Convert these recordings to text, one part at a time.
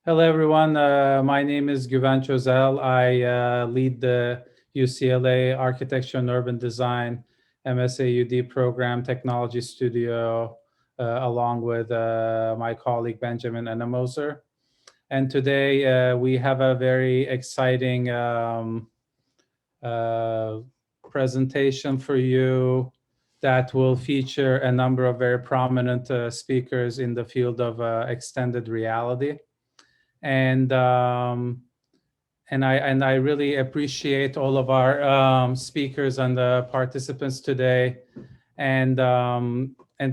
Hello, everyone. My name is Güven Çözel. I lead the UCLA Architecture and Urban Design MSAUD program technology studio, along with my colleague Benjamin Enemoser. And today we have a very exciting uh, presentation for you that will feature a number of very prominent speakers in the field of extended reality. And I really appreciate all of our speakers and the participants today. And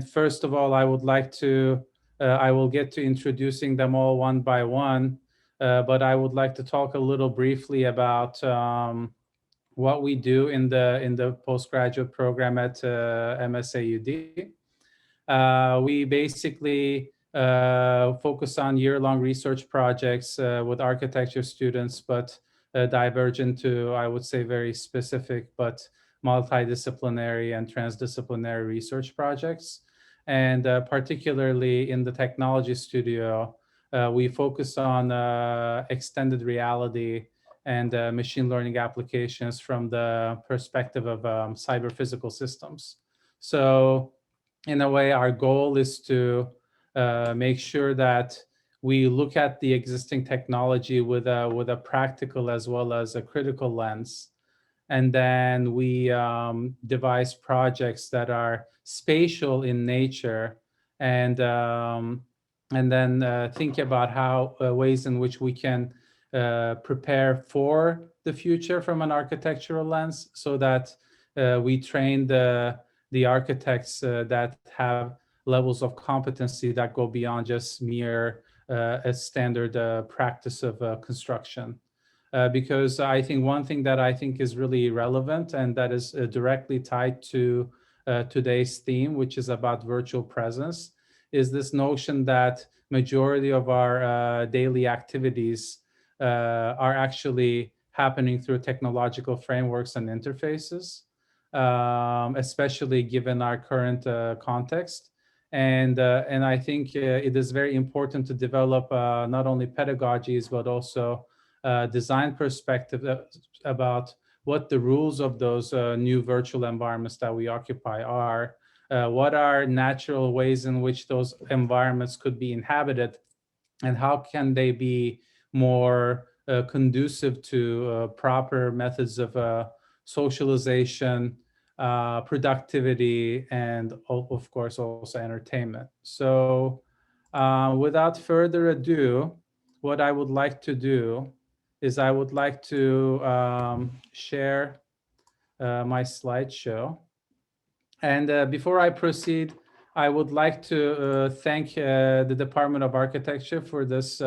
first of all, I will get to introducing them all one by one, but I would like to talk a little briefly about what we do in the postgraduate program at MSAUD. We basically focus on year-long research projects with architecture students, but diverge into, I would say, very specific but multidisciplinary and transdisciplinary research projects. And particularly in the technology studio, we focus on extended reality and machine learning applications from the perspective of cyber physical systems. So in a way, our goal is to make sure that we look at the existing technology with a practical as well as a critical lens, and then we devise projects that are spatial in nature, and um, and then think about how ways in which we can prepare for the future from an architectural lens, so that we train the architects that have levels of competency that go beyond just mere a standard practice of construction. Because I think one thing that I think is really relevant and that is directly tied to today's theme, which is about virtual presence, is this notion that majority of our daily activities are actually happening through technological frameworks and interfaces, especially given our current context. And I think it is very important to develop not only pedagogies but also design perspective about what the rules of those new virtual environments that we occupy are, what are natural ways in which those environments could be inhabited, and how can they be more conducive to proper methods of socialization, productivity, and of course also entertainment. So without further ado, what I would like to do is I would like to share my slideshow. And before I proceed, I would like to thank the Department of Architecture for this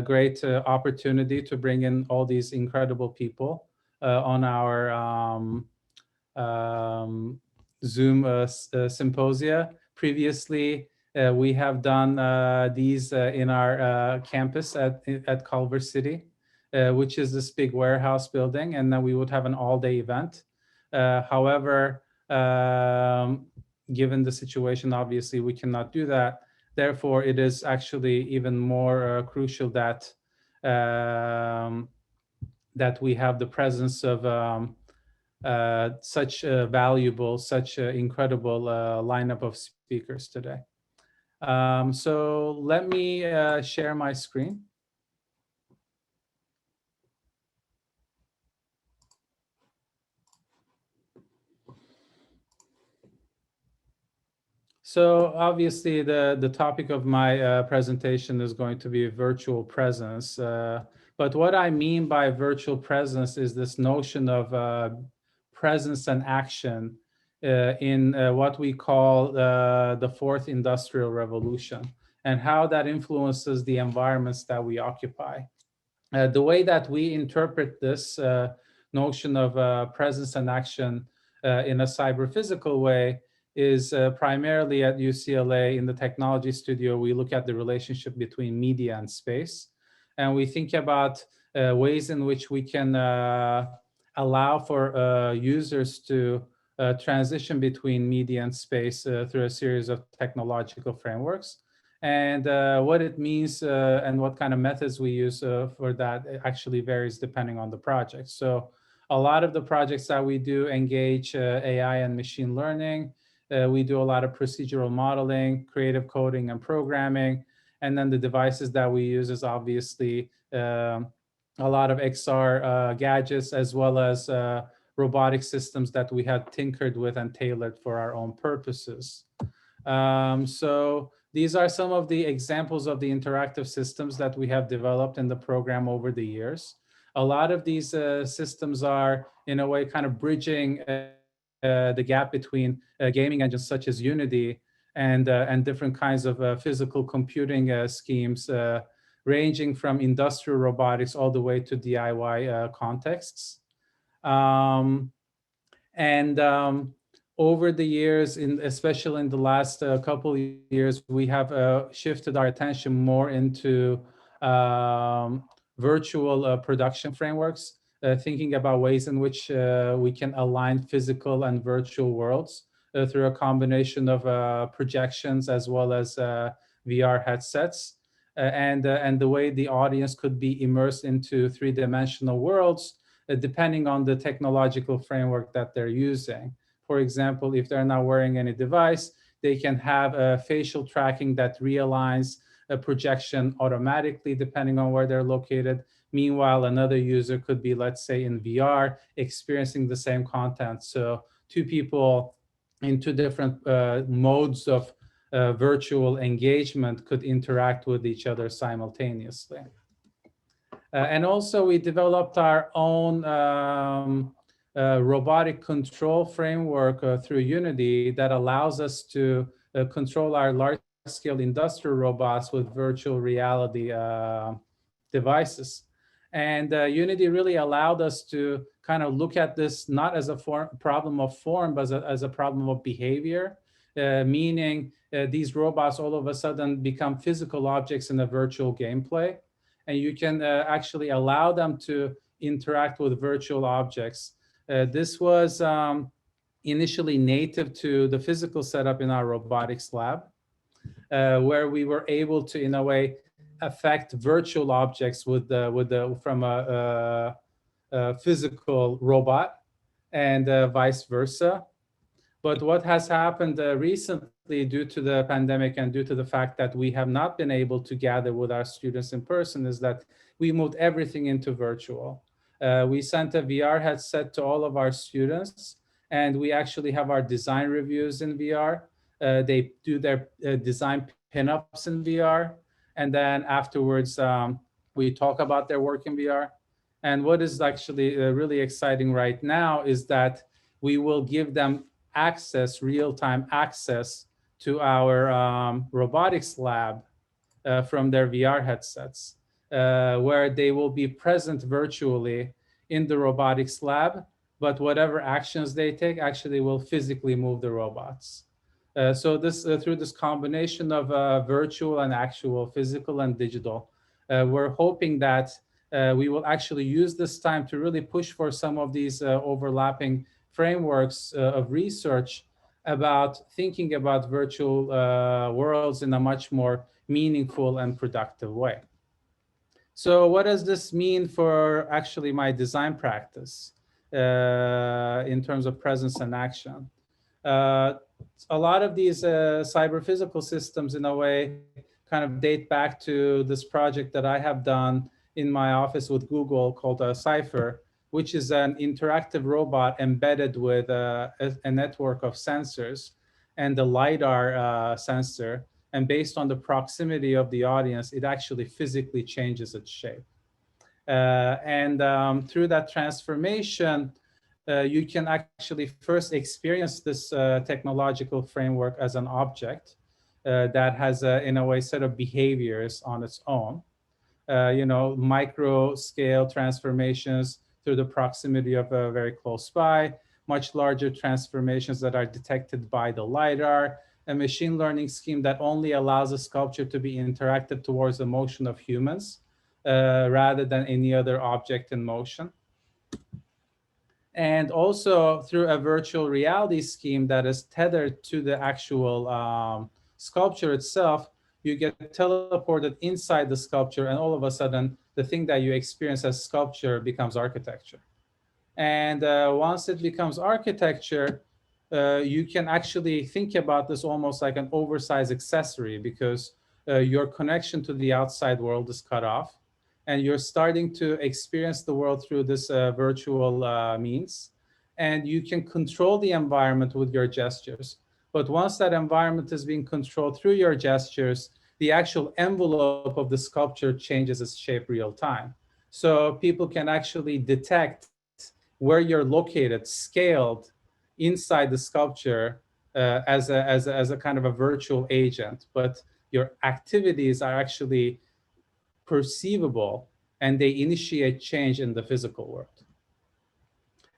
great opportunity to bring in all these incredible people on our um, Zoom symposia. Previously, we have done these in our campus at Culver City, which is this big warehouse building, and then we would have an all-day event. However, given the situation, obviously we cannot do that. Therefore, it is actually even more crucial that that we have the presence of such valuable, such incredible lineup of speakers today. So let me share my screen. So obviously the topic of my presentation is going to be virtual presence. But what I mean by virtual presence is this notion of presence and action in what we call the fourth industrial revolution, and how that influences the environments that we occupy. The way that we interpret this notion of presence and action in a cyber physical way is primarily at UCLA in the technology studio. We look at the relationship between media and space, and we think about ways in which we can allow for users to transition between media and space through a series of technological frameworks. And what it means and what kind of methods we use for that actually varies depending on the project. So a lot of the projects that we do engage AI and machine learning. We do a lot of procedural modeling, creative coding, and programming. And then the devices that we use is obviously a lot of XR gadgets, as well as robotic systems that we had tinkered with and tailored for our own purposes. So these are some of the examples of the interactive systems that we have developed in the program over the years. A lot of these systems are, in a way, kind of bridging the gap between gaming engines such as Unity and different kinds of physical computing schemes, ranging from industrial robotics all the way to DIY contexts. Um, and over the years, especially in the last couple of years, we have shifted our attention more into um, virtual production frameworks, thinking about ways in which we can align physical and virtual worlds through a combination of projections as well as VR headsets. And the way the audience could be immersed into three-dimensional worlds depending on the technological framework that they're using. For example, if they're not wearing any device, they can have a facial tracking that realigns a projection automatically depending on where they're located. Meanwhile, another user could be, let's say, in VR, experiencing the same content. So two people in two different modes of virtual engagement could interact with each other simultaneously. And also, we developed our own robotic control framework through Unity that allows us to control our large-scale industrial robots with virtual reality devices. And Unity really allowed us to kind of look at this not as a problem of form, but as a problem of behavior, meaning these robots all of a sudden become physical objects in a virtual gameplay, and you can actually allow them to interact with virtual objects. This was initially native to the physical setup in our robotics lab, where we were able to, in a way, affect virtual objects from a physical robot, and vice versa. But what has happened recently due to the pandemic and due to the fact that we have not been able to gather with our students in person is that we moved everything into virtual. We sent a VR headset to all of our students, and we actually have our design reviews in VR. They do their design pinups in VR, and then afterwards we talk about their work in VR. And what is actually really exciting right now is that we will give them access, real-time access to our robotics lab from their VR headsets, where they will be present virtually in the robotics lab, but whatever actions they take actually will physically move the robots. So this through this combination of virtual and actual, physical and digital, we're hoping that we will actually use this time to really push for some of these overlapping frameworks of research about thinking about virtual worlds in a much more meaningful and productive way. So what does this mean for actually my design practice in terms of presence and action? Uh, a lot of these cyber physical systems, in a way, kind of date back to this project that I have done in my office with Google called Cypher, which is an interactive robot embedded with a network of sensors and the LiDAR sensor. And based on the proximity of the audience, it actually physically changes its shape. And through that transformation, you can actually first experience this technological framework as an object that has, in a way, set of behaviors on its own. Micro scale transformations through the proximity of a very close by, much larger transformations that are detected by the LiDAR, a machine learning scheme that only allows a sculpture to be interactive towards the motion of humans rather than any other object in motion. And also through a virtual reality scheme that is tethered to the actual sculpture itself, you get teleported inside the sculpture, and all of a sudden, the thing that you experience as sculpture becomes architecture. And once it becomes architecture, you can actually think about this almost like an oversized accessory, because your connection to the outside world is cut off, and you're starting to experience the world through this virtual means. And you can control the environment with your gestures. But once that environment is being controlled through your gestures, the actual envelope of the sculpture changes its shape real time. So people can actually detect where you're located, scaled inside the sculpture, as a kind of a virtual agent. But your activities are actually perceivable, and they initiate change in the physical world.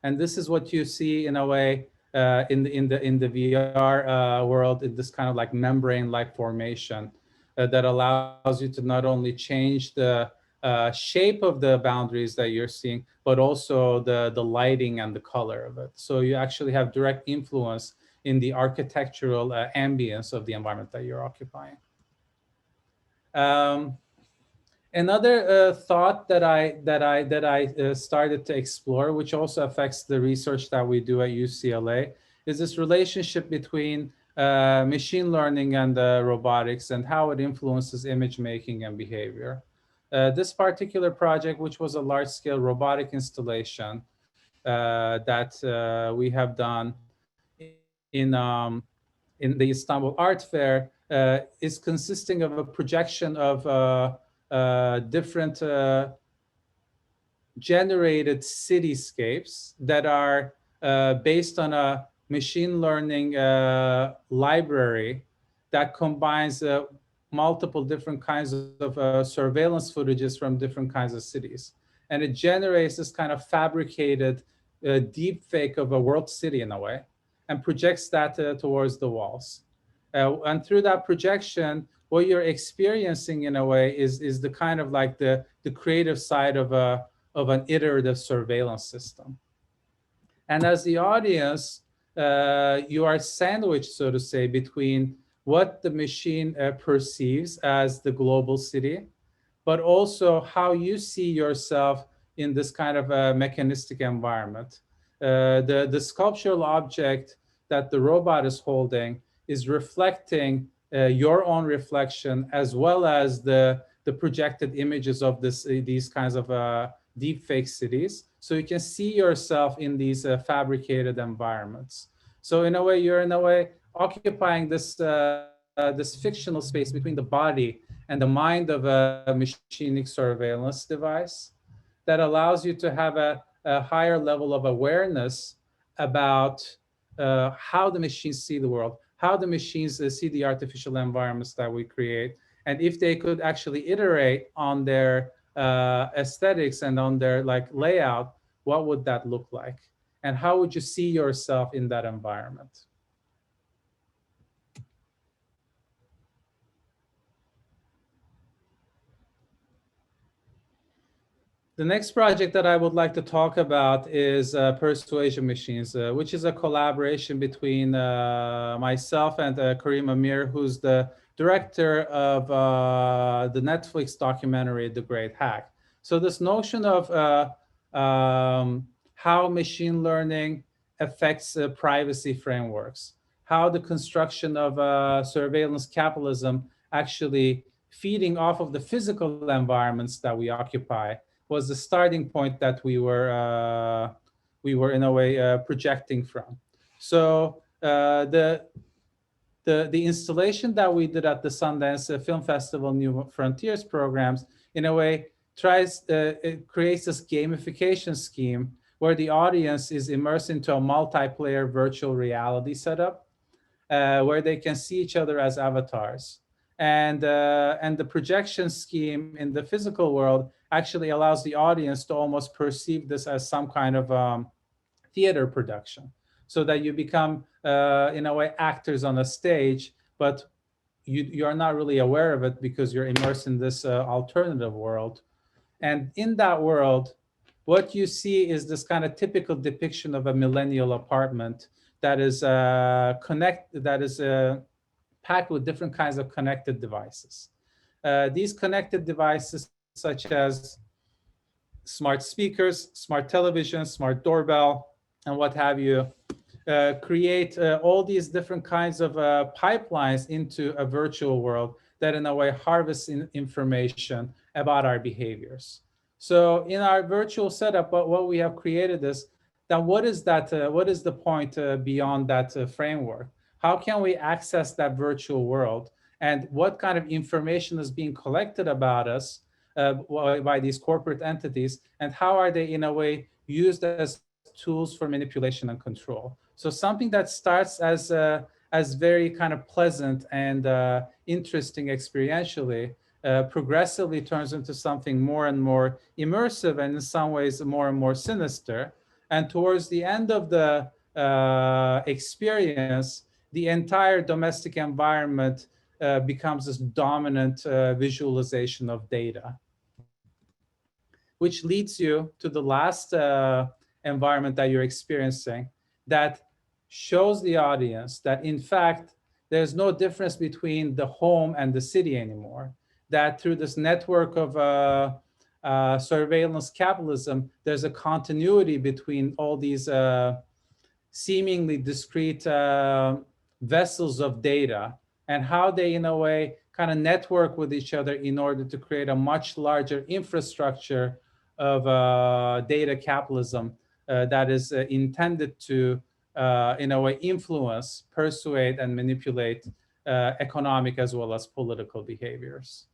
And this is what you see in a way in the VR world, in this kind of like membrane-like formation that allows you to not only change the shape of the boundaries that you're seeing, but also the lighting and the color of it. So you actually have direct influence in the architectural ambience of the environment that you're occupying. Um, Another thought that I started to explore, which also affects the research that we do at UCLA, is this relationship between machine learning and robotics, and how it influences image making and behavior. This particular project, which was a large-scale robotic installation that we have done in the Istanbul Art Fair, is consisting of a projection of different generated cityscapes that are based on a machine learning library that combines multiple different kinds of surveillance footages from different kinds of cities. And it generates this kind of fabricated deep fake of a world city in a way, and projects that towards the walls. And through that projection, what you're experiencing in a way is the kind of like the creative side of an iterative surveillance system. And as the audience, you are sandwiched, so to say, between what the machine perceives as the global city, but also how you see yourself in this kind of a mechanistic environment. The sculptural object that the robot is holding is reflecting your own reflection, as well as the projected images of these kinds of deep fake cities. So you can see yourself in these fabricated environments. So in a way, you're in a way occupying this fictional space between the body and the mind of a machinic surveillance device that allows you to have a higher level of awareness about how the machines see the world, how the machines see the artificial environments that we create, and if they could actually iterate on their aesthetics and on their like layout, what would that look like? And how would you see yourself in that environment? The next project that I would like to talk about is Persuasion Machines, which is a collaboration between myself and Karim Amir, who's the director of the Netflix documentary, The Great Hack. So this notion of how machine learning affects privacy frameworks, how the construction of surveillance capitalism actually feeding off of the physical environments that we occupy was the starting point that we were in a way projecting from. So the installation that we did at the Sundance Film Festival New Frontiers programs, in a way, it creates this gamification scheme where the audience is immersed into a multiplayer virtual reality setup, where they can see each other as avatars. And the projection scheme in the physical world actually allows the audience to almost perceive this as some kind of theater production, so that you become, in a way, actors on a stage, but you are not really aware of it because you're immersed in this alternative world. And in that world, what you see is this kind of typical depiction of a millennial apartment that is packed with different kinds of connected devices. These connected devices, such as smart speakers, smart television, smart doorbell, and what have you, create all these different kinds of pipelines into a virtual world that, in a way, harvests information about our behaviors. So, in our virtual setup, what we have created is that what is that? What is the point beyond that framework? How can we access that virtual world? And what kind of information is being collected about us by these corporate entities? And how are they, in a way, used as tools for manipulation and control? So something that starts as very kind of pleasant and interesting experientially, progressively turns into something more and more immersive, and in some ways more and more sinister. And towards the end of the experience, the entire domestic environment becomes this dominant visualization of data, which leads you to the last environment that you're experiencing, that shows the audience that, in fact, there's no difference between the home and the city anymore. That through this network of surveillance capitalism, there's a continuity between all these seemingly discrete vessels of data, and how they, in a way, kind of network with each other in order to create a much larger infrastructure of data capitalism that is intended to, in a way, influence, persuade, and manipulate economic as well as political behaviors.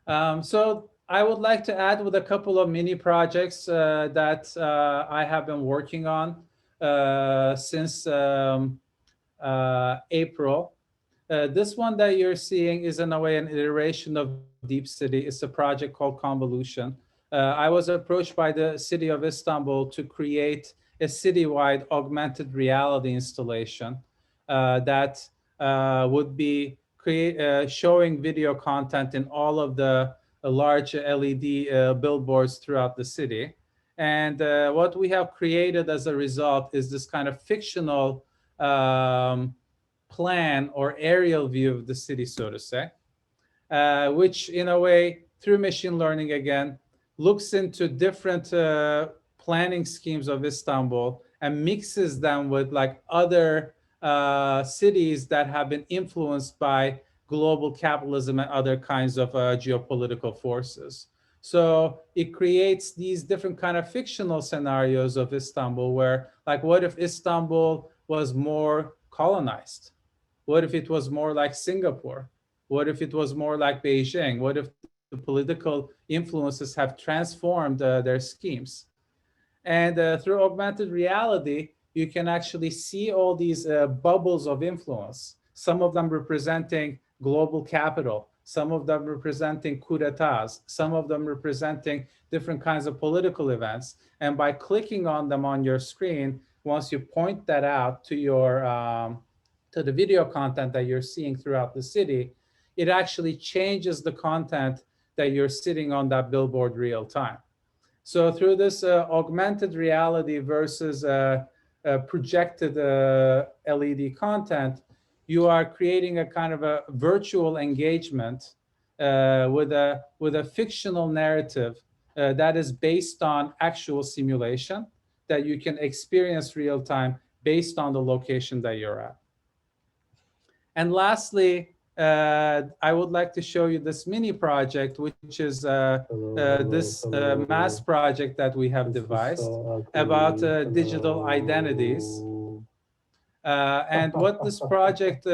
So I would like to add with a couple of mini projects that I have been working on since April. This one that you're seeing is, in a way, an iteration of Deep City. It's a project called Convolution. I was approached by the city of Istanbul to create a citywide augmented reality installation that would be showing video content in all of the large LED billboards throughout the city. And what we have created as a result is this kind of fictional plan or aerial view of the city, so to say, which, in a way, through machine learning again, looks into different planning schemes of Istanbul and mixes them with like other cities that have been influenced by global capitalism and other kinds of geopolitical forces. So it creates these different kind of fictional scenarios of Istanbul where, like, what if Istanbul was more colonized? What if it was more like Singapore? What if it was more like Beijing? What if the political influences have transformed their schemes? And through augmented reality, you can actually see all these bubbles of influence, some of them representing global capital, some of them representing coup d'etats, some of them representing different kinds of political events. And by clicking on them on your screen, once you point that out to your to the video content that you're seeing throughout the city, it actually changes the content that you're sitting on that billboard real time. So through this augmented reality versus projected LED content, you are creating a kind of a virtual engagement with a fictional narrative that is based on actual simulation that you can experience real time based on the location that you're at. And lastly, I would like to show you this mini project, which is this mass project that we have devised about digital identities. And what this project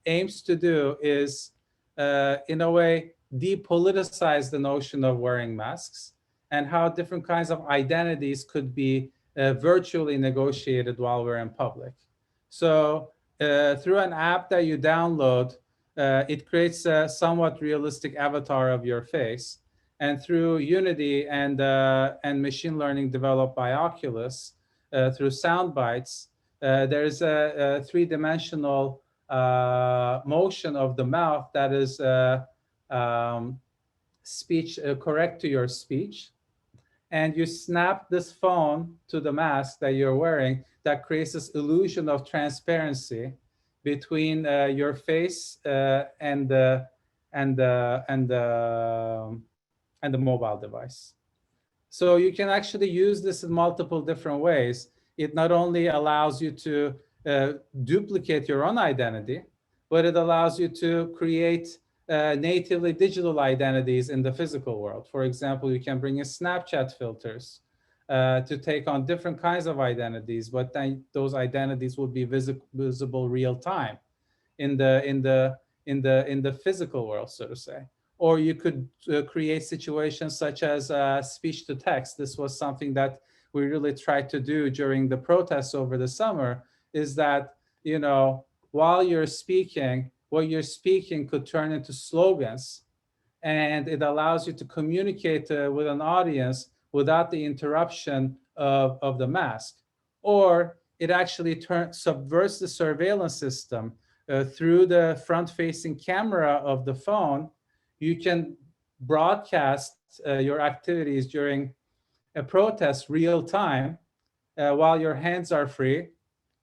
aims to do is, in a way, depoliticize the notion of wearing masks and how different kinds of identities could be virtually negotiated while we're in public. So through an app that you download, it creates a somewhat realistic avatar of your face. And through Unity and machine learning developed by Oculus, through sound bites, there's a three-dimensional motion of the mouth that is speech correct to your speech. And you snap this phone to the mask that you're wearing, that creates this illusion of transparency between your face and the and the and the and the mobile device. So you can actually use this in multiple different ways. It not only allows you to duplicate your own identity, but it allows you to create natively digital identities in the physical world. For example, you can bring in Snapchat filters to take on different kinds of identities, but then those identities will be visible real time in the physical world, so to say. Or you could create situations such as speech to text. This was something that we really tried to do during the protests over the summer, is that, while you're speaking, what you're speaking could turn into slogans, and it allows you to communicate with an audience without the interruption of the mask. Or it actually subverts the surveillance system through the front-facing camera of the phone. You can broadcast your activities during a protest real time while your hands are free,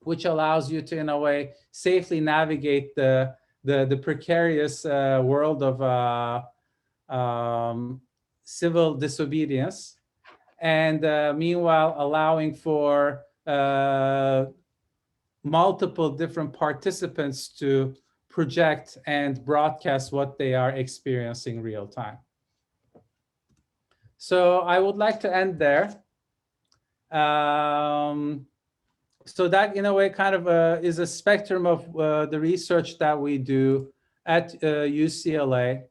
which allows you to, in a way, safely navigate the precarious world of civil disobedience, and meanwhile allowing for multiple different participants to project and broadcast what they are experiencing real time. So I would like to end there. So that, in a way, kind of is a spectrum of the research that we do at UCLA,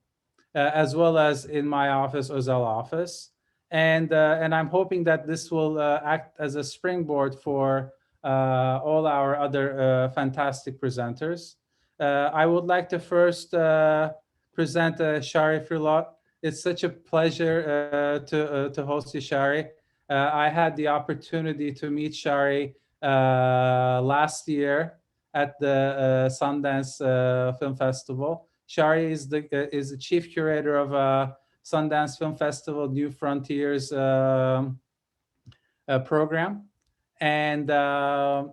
as well as in my office, Özel office. And I'm hoping that this will act as a springboard for all our other fantastic presenters. I would like to first present Shari Firlot. It's such a pleasure to host you, Shari. I had the opportunity to meet Shari last year at the Sundance Film Festival. Shari is the chief curator of Sundance Film Festival New Frontiers program, and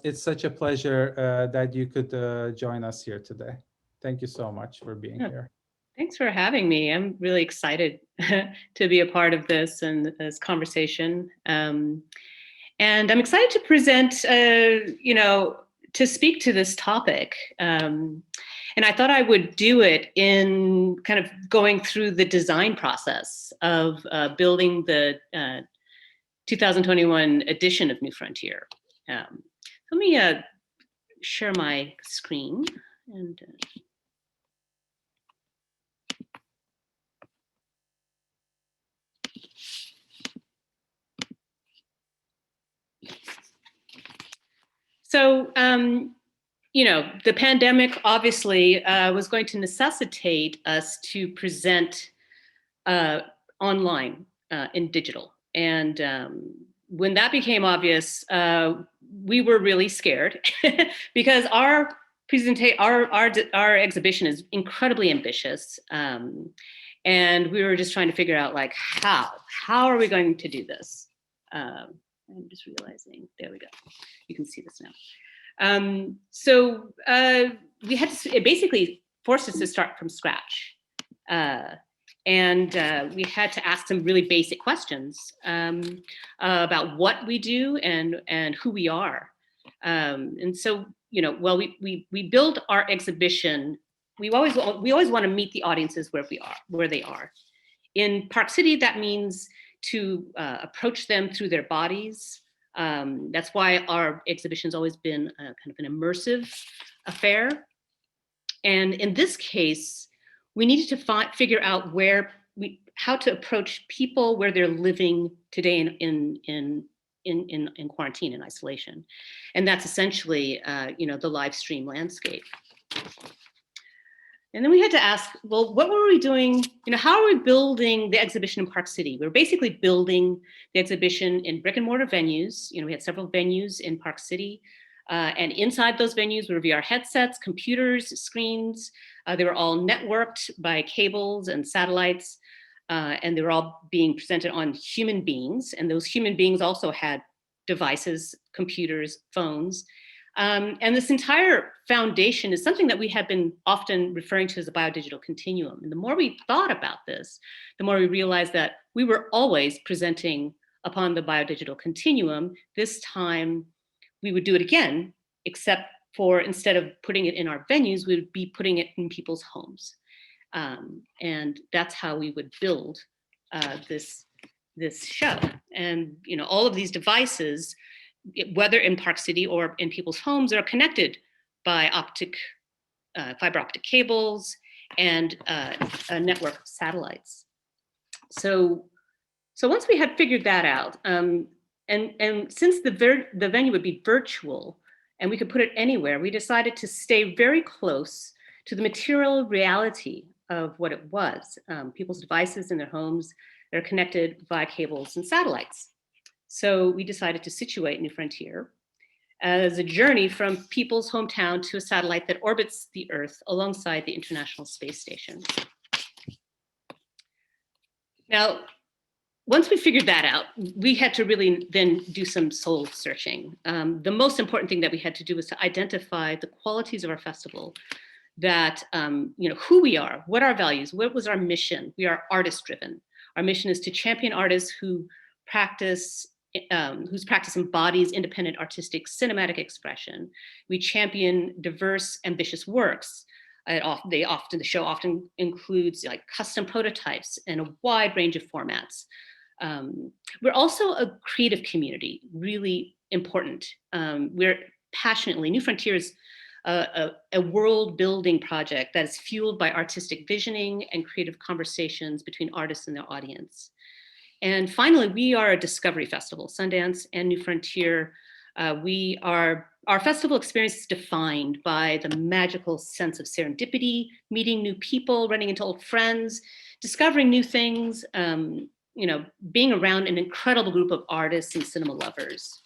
it's such a pleasure that you could join us here today. Thank you so much for being here. Thanks for having me. I'm really excited to be a part of this and this conversation. And I'm excited to present, to speak to this topic. And I thought I would do it in kind of going through the design process of building the 2021 edition of New Frontier. Let me share my screen. And so, the pandemic obviously was going to necessitate us to present online in digital. And when that became obvious, we were really scared because our exhibition is incredibly ambitious. And we were just trying to figure out, like, how are we going to do this? I'm just realizing, there we go. You can see this now. So we had to, it basically forced us to start from scratch. And we had to ask some really basic questions about what we do and who we are. And so, well, we build our exhibition. We always want to meet the audiences where they are. In Park City, that means to approach them through their bodies. That's why our exhibition's always been kind of an immersive affair. And in this case, we needed to figure out how to approach people where they're living today in quarantine and isolation. And that's essentially, the live stream landscape. And then we had to ask, well, what were we doing? How are we building the exhibition in Park City? We were basically building the exhibition in brick and mortar venues. We had several venues in Park City. And inside those venues were VR headsets, computers, screens. They were all networked by cables and satellites. And they were all being presented on human beings. And those human beings also had devices, computers, phones. And this entire foundation is something that we have been often referring to as the biodigital continuum. And the more we thought about this, the more we realized that we were always presenting upon the biodigital continuum. This time we would do it again, except for instead of putting it in our venues, we would be putting it in people's homes. And that's how we would build this show. And all of these devices, whether in Park City or in people's homes, are connected by fiber optic cables and a network of satellites. So once we had figured that out, and since the venue would be virtual and we could put it anywhere, we decided to stay very close to the material reality of what it was, people's devices in their homes that are connected via cables and satellites. So we decided to situate New Frontier as a journey from people's hometown to a satellite that orbits the Earth alongside the International Space Station. Now, once we figured that out, we had to really then do some soul searching. The most important thing that we had to do was to identify the qualities of our festival, that who we are, what our values, what was our mission. We are artist driven. Our mission is to champion artists whose practice embodies independent artistic cinematic expression. We champion diverse, ambitious works. The show often includes like custom prototypes and a wide range of formats. We're also a creative community, really important. We're passionately, New Frontier is a world building project that is fueled by artistic visioning and creative conversations between artists and their audience. And finally, we are a discovery festival. Sundance and New Frontier, our festival experience is defined by the magical sense of serendipity, meeting new people, running into old friends, discovering new things, being around an incredible group of artists and cinema lovers.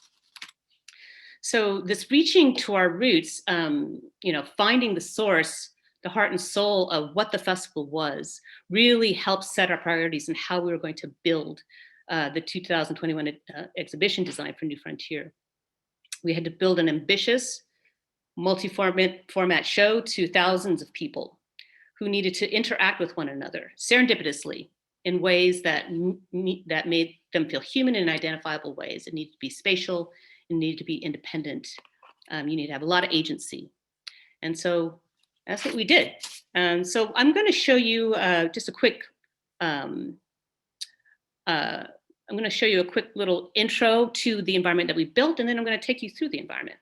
So this reaching to our roots, finding the source, the heart and soul of what the festival was, really helped set our priorities and how we were going to build the 2021 exhibition design for New Frontier. We had to build an ambitious, multi-format show to thousands of people who needed to interact with one another serendipitously in ways that made them feel human in identifiable ways. It needed to be spatial, it needed to be independent. You need to have a lot of agency. And so that's what we did. So I'm going to show you just a quick, I'm going to show you a quick little intro to the environment that we built, and then I'm going to take you through the environment.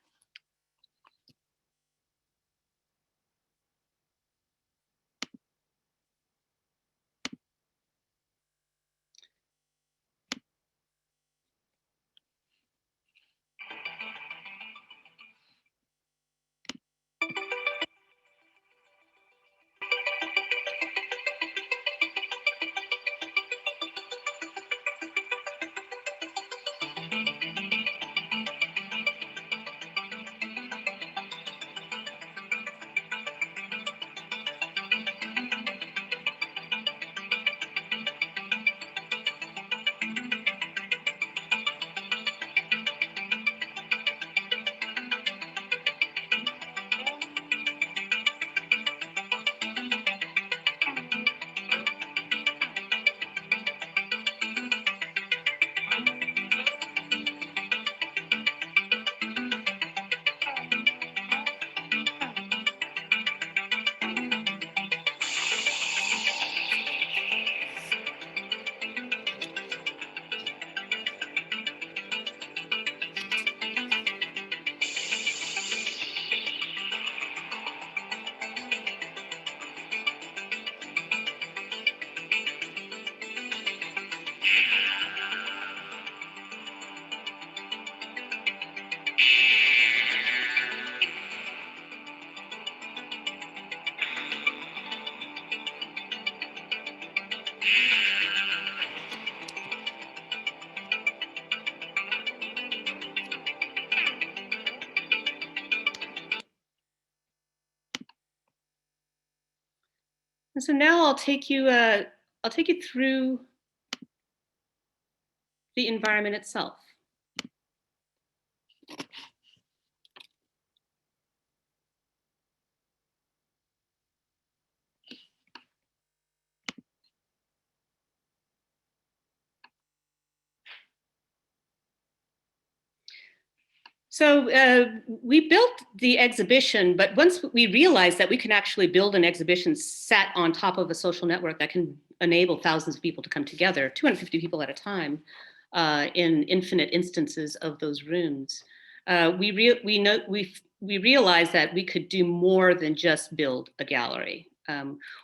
And so now I'll take you through the environment itself. So we built the exhibition, but once we realized that we can actually build an exhibition set on top of a social network that can enable thousands of people to come together, 250 people at a time, in infinite instances of those rooms, we realized that we could do more than just build a gallery.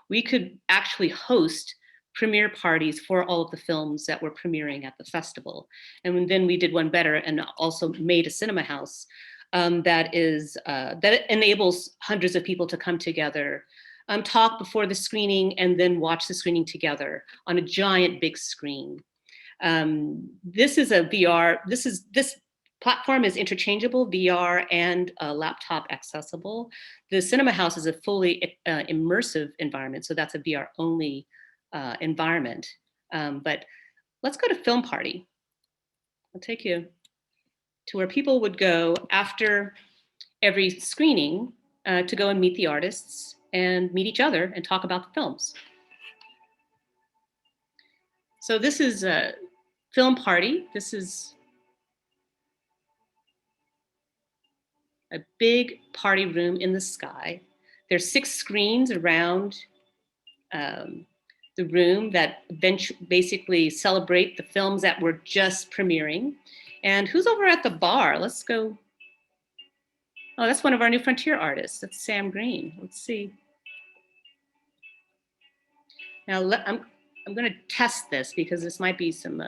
We could actually host premiere parties for all of the films that were premiering at the festival. And then we did one better and also made a cinema house that enables hundreds of people to come together, talk before the screening, and then watch the screening together on a giant big screen. This is a VR, this platform is interchangeable, VR and laptop accessible. The cinema house is a fully immersive environment, so that's a VR only environment. But let's go to Film Party. I'll take you to where people would go after every screening to go and meet the artists and meet each other and talk about the films. So this is a Film Party. This is a big party room in the sky. There's 6 screens around the room that basically celebrate the films that were just premiering. And who's over at the bar? Let's go. Oh, that's one of our New Frontier artists. That's Sam Green. Let's see. Now I'm going to test this because this might be some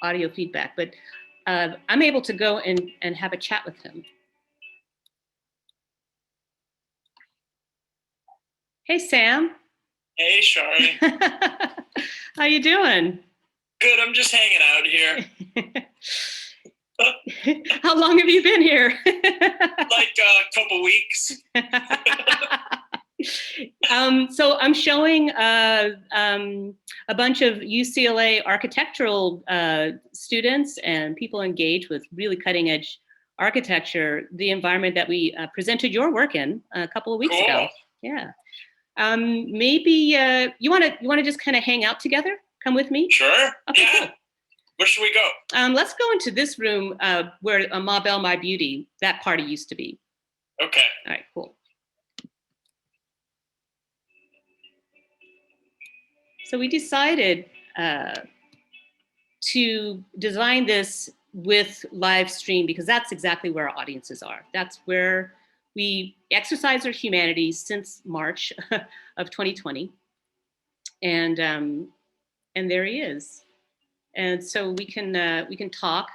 audio feedback, but I'm able to go and have a chat with him. Hey, Sam. Hey, Shari. How you doing? Good, I'm just hanging out here. How long have you been here? Like a couple weeks. So I'm showing a bunch of UCLA architectural students and people engaged with really cutting edge architecture, the environment that we presented your work in a couple of weeks ago. Yeah. Maybe you want to just kind of hang out together? Come with me? Sure. Okay, Yeah. cool. Where should we go? Let's go into this room where Ma Belle, My Beauty, that party used to be. Okay. All right, cool. So we decided to design this with live stream because that's exactly where our audiences are. That's where we exercise our humanity since March of 2020. And there he is. And so we can talk.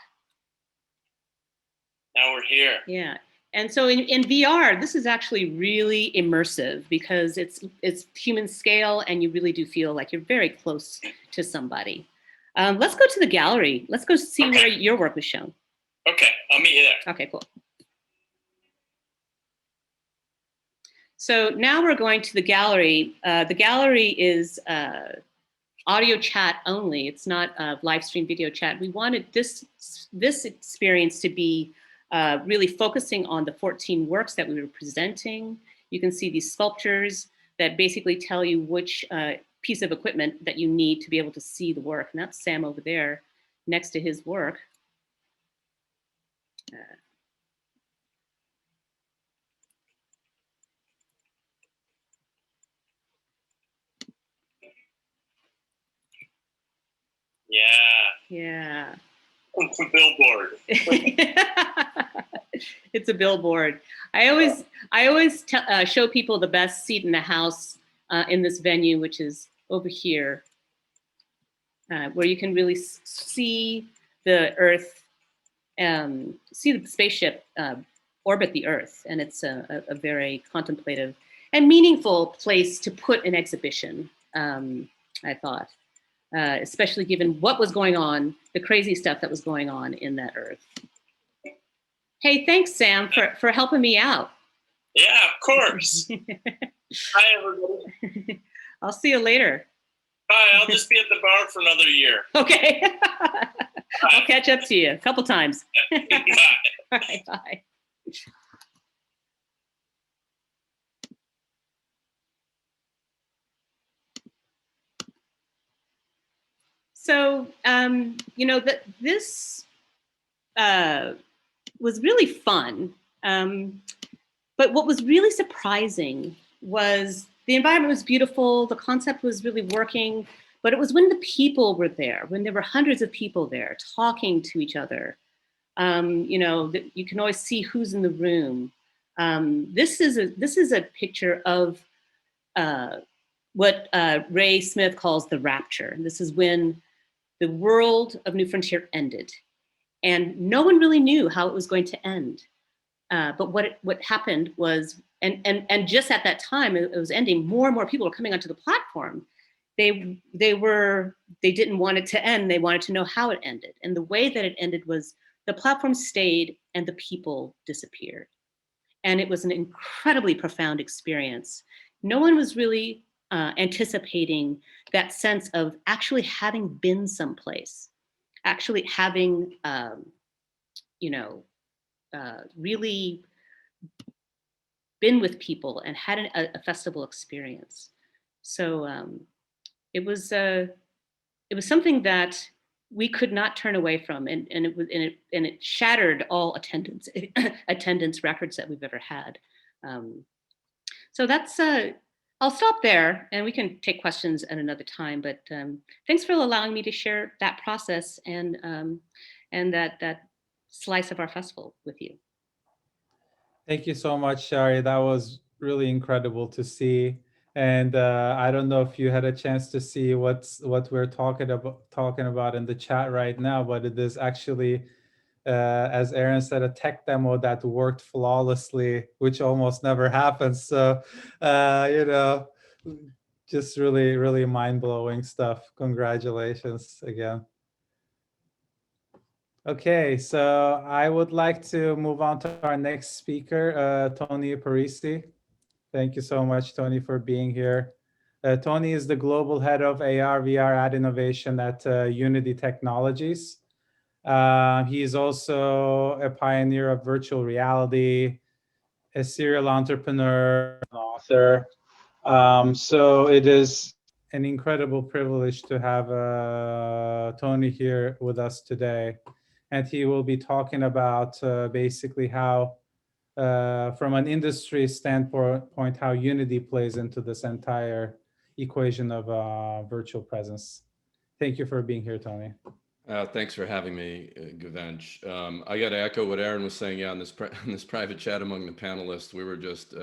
Now we're here. Yeah. And so in VR, this is actually really immersive because it's human scale and you really do feel like you're very close to somebody. Let's go to the gallery. Let's go see where your work was shown. Okay, I'll meet you there. Okay, cool. So now we're going to the gallery. The gallery is audio chat only. It's not a live stream video chat. We wanted this experience to be really focusing on the 14 works that we were presenting. You can see these sculptures that basically tell you which piece of equipment that you need to be able to see the work. And that's Sam over there next to his work. Yeah. It's a billboard. It's a billboard. I always show people the best seat in the house in this venue, which is over here, where you can really see the Earth, see the spaceship orbit the Earth, and it's a very contemplative and meaningful place to put an exhibition. I thought. Especially given what was going on, the crazy stuff that was going on in that Earth. Hey, thanks, Sam, for helping me out. Yeah, of course. Hi, everybody. I'll see you later. Hi, I'll just be at the bar for another year. Okay. I'll catch up to you a couple times. Bye. All right, bye. So, this was really fun. But what was really surprising was the environment was beautiful, the concept was really working, but it was when the people were there, when there were hundreds of people there talking to each other. You can always see who's in the room. This is a picture of what Ray Smith calls the rapture. This is when the world of New Frontier ended, and no one really knew how it was going to end. But what happened was, and just at that time it was ending, more and more people were coming onto the platform. They didn't want it to end. They wanted to know how it ended. And the way that it ended was the platform stayed and the people disappeared. And it was an incredibly profound experience. No one was really anticipating that sense of actually having been someplace, actually having, really been with people and had a festival experience. So it was something that we could not turn away from, and it shattered all attendance records that we've ever had. So that's I'll stop there, and we can take questions at another time. But thanks for allowing me to share that process and that slice of our festival with you. Thank you so much, Shari. That was really incredible to see. And I don't know if you had a chance to see what we're talking about in the chat right now, but it is actually, as Aaron said, a tech demo that worked flawlessly, which almost never happens. So, just really, really mind-blowing stuff. Congratulations again. Okay, so I would like to move on to our next speaker, Tony Parisi. Thank you so much, Tony, for being here. Tony is the global head of AR/VR ad innovation at Unity Technologies. He is also a pioneer of virtual reality, a serial entrepreneur, an author. So it is an incredible privilege to have Tony here with us today. And he will be talking about basically how, from an industry standpoint, how Unity plays into this entire equation of virtual presence. Thank you for being here, Tony. Thanks for having me, Gavench. I got to echo what Aaron was saying. Yeah, in this private chat among the panelists, we were just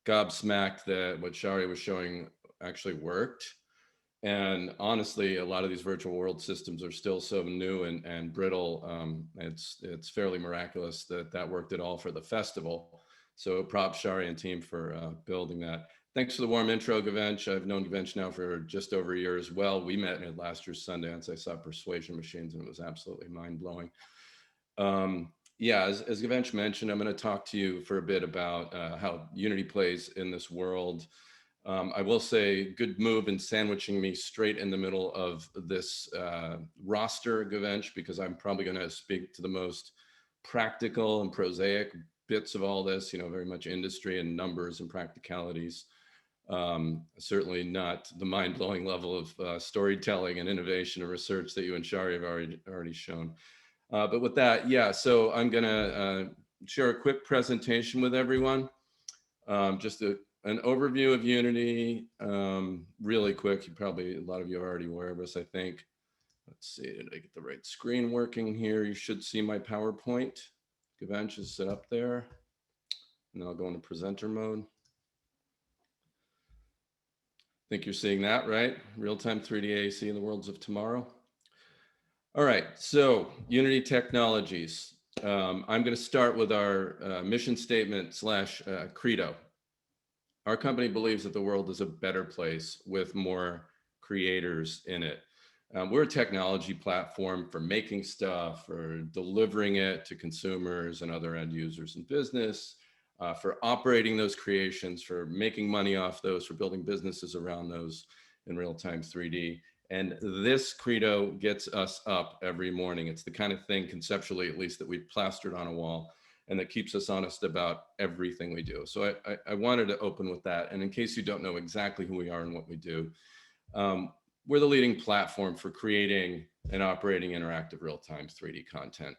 gobsmacked that what Shari was showing actually worked. And honestly, a lot of these virtual world systems are still so new and brittle. It's fairly miraculous that worked at all for the festival. So props Shari and team for building that. Thanks for the warm intro, Gavench. I've known Gavench now for just over a year as well. We met at last year's Sundance. I saw Persuasion Machines and it was absolutely mind-blowing. Yeah, as Gavench mentioned, I'm going to talk to you for a bit about how Unity plays in this world. I will say good move in sandwiching me straight in the middle of this roster, Gavench, because I'm probably going to speak to the most practical and prosaic bits of all this, very much industry and numbers and practicalities. Certainly not the mind-blowing level of storytelling and innovation and research that you and Shari have already shown. But with that, yeah, so I'm going to share a quick presentation with everyone. Just an overview of Unity, really quick. A lot of you are already aware of this, I think. Let's see, did I get the right screen working here? You should see my PowerPoint. Gavench is set up there. And I'll go into presenter mode. Think you're seeing that, right? Real-time 3D AAC in the worlds of tomorrow. All right, so Unity Technologies. I'm going to start with our mission statement / credo. Our company believes that the world is a better place with more creators in it. We're a technology platform for making stuff, for delivering it to consumers and other end users in business, for operating those creations, for making money off those, for building businesses around those. in real-time 3D. And this credo gets us up every morning. It's the kind of thing, conceptually at least, that we've plastered on a wall and that keeps us honest about everything we do. So I wanted to open with that. And in case you don't know exactly who we are and what we do, we're the leading platform for creating and operating interactive real-time 3D content.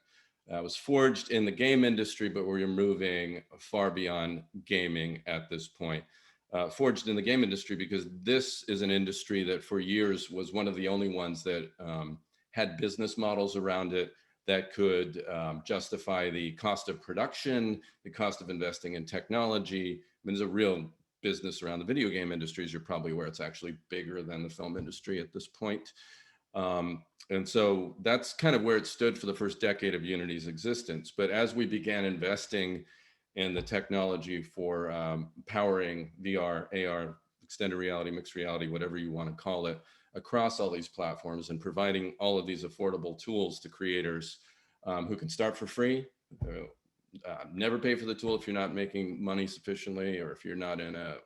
Was forged in the game industry, but we're moving far beyond gaming at this point. Forged in the game industry because this is an industry that for years was one of the only ones that had business models around it that could justify the cost of production, the cost of investing in technology. I mean, there's a real business around the video game industry, as you're probably aware. It's actually bigger than the film industry at this point. And so that's kind of where it stood for the first decade of Unity's existence. But as we began investing in the technology for powering VR, AR, extended reality, mixed reality, whatever you want to call it, across all these platforms and providing all of these affordable tools to creators who can start for free, never pay for the tool if you're not making money sufficiently or if you're not in a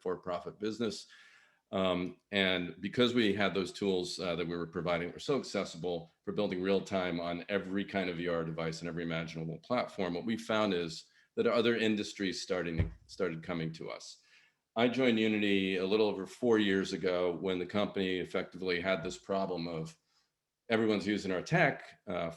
for-profit business. And because we had those tools that we were providing were so accessible for building real time on every kind of VR device and every imaginable platform, what we found is that other industries started coming to us. I joined Unity a little over 4 years ago when the company effectively had this problem of everyone's using our tech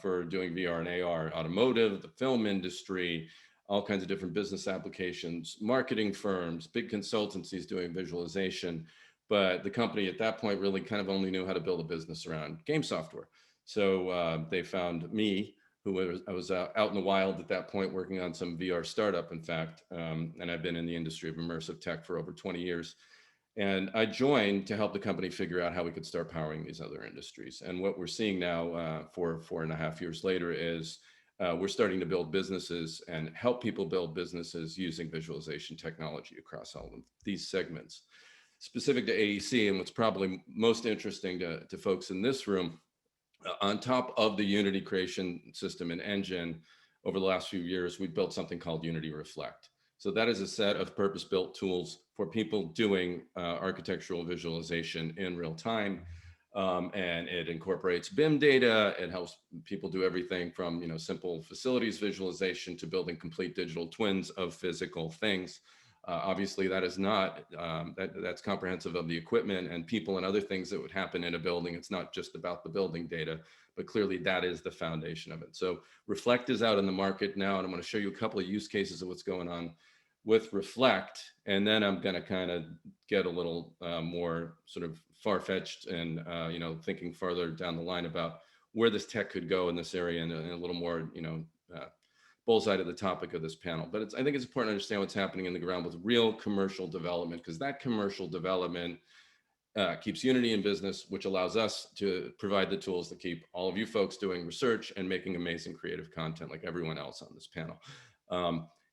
for doing VR and AR, automotive, the film industry, all kinds of different business applications, marketing firms, big consultancies doing visualization. But the company at that point really kind of only knew how to build a business around game software. So they found me, I was out in the wild at that point working on some VR startup, in fact, and I've been in the industry of immersive tech for over 20 years. And I joined to help the company figure out how we could start powering these other industries. And what we're seeing now, 4.5 years later, is we're starting to build businesses and help people build businesses using visualization technology across all of these segments. Specific to AEC, and what's probably most interesting to folks in this room, on top of the Unity creation system and engine, over the last few years, we built something called Unity Reflect. So that is a set of purpose-built tools for people doing architectural visualization in real time. And it incorporates BIM data. It helps people do everything from simple facilities visualization to building complete digital twins of physical things. Obviously, that is not, that's comprehensive of the equipment and people and other things that would happen in a building. It's not just about the building data, but clearly that is the foundation of it. So Reflect is out in the market now, and I'm going to show you a couple of use cases of what's going on with Reflect. And then I'm going to kind of get a little more sort of far-fetched and, thinking farther down the line about where this tech could go in this area and a little more, bullseye to the topic of this panel. But I think it's important to understand what's happening in the ground with real commercial development, because that commercial development keeps Unity in business, which allows us to provide the tools that keep all of you folks doing research and making amazing creative content like everyone else on this panel.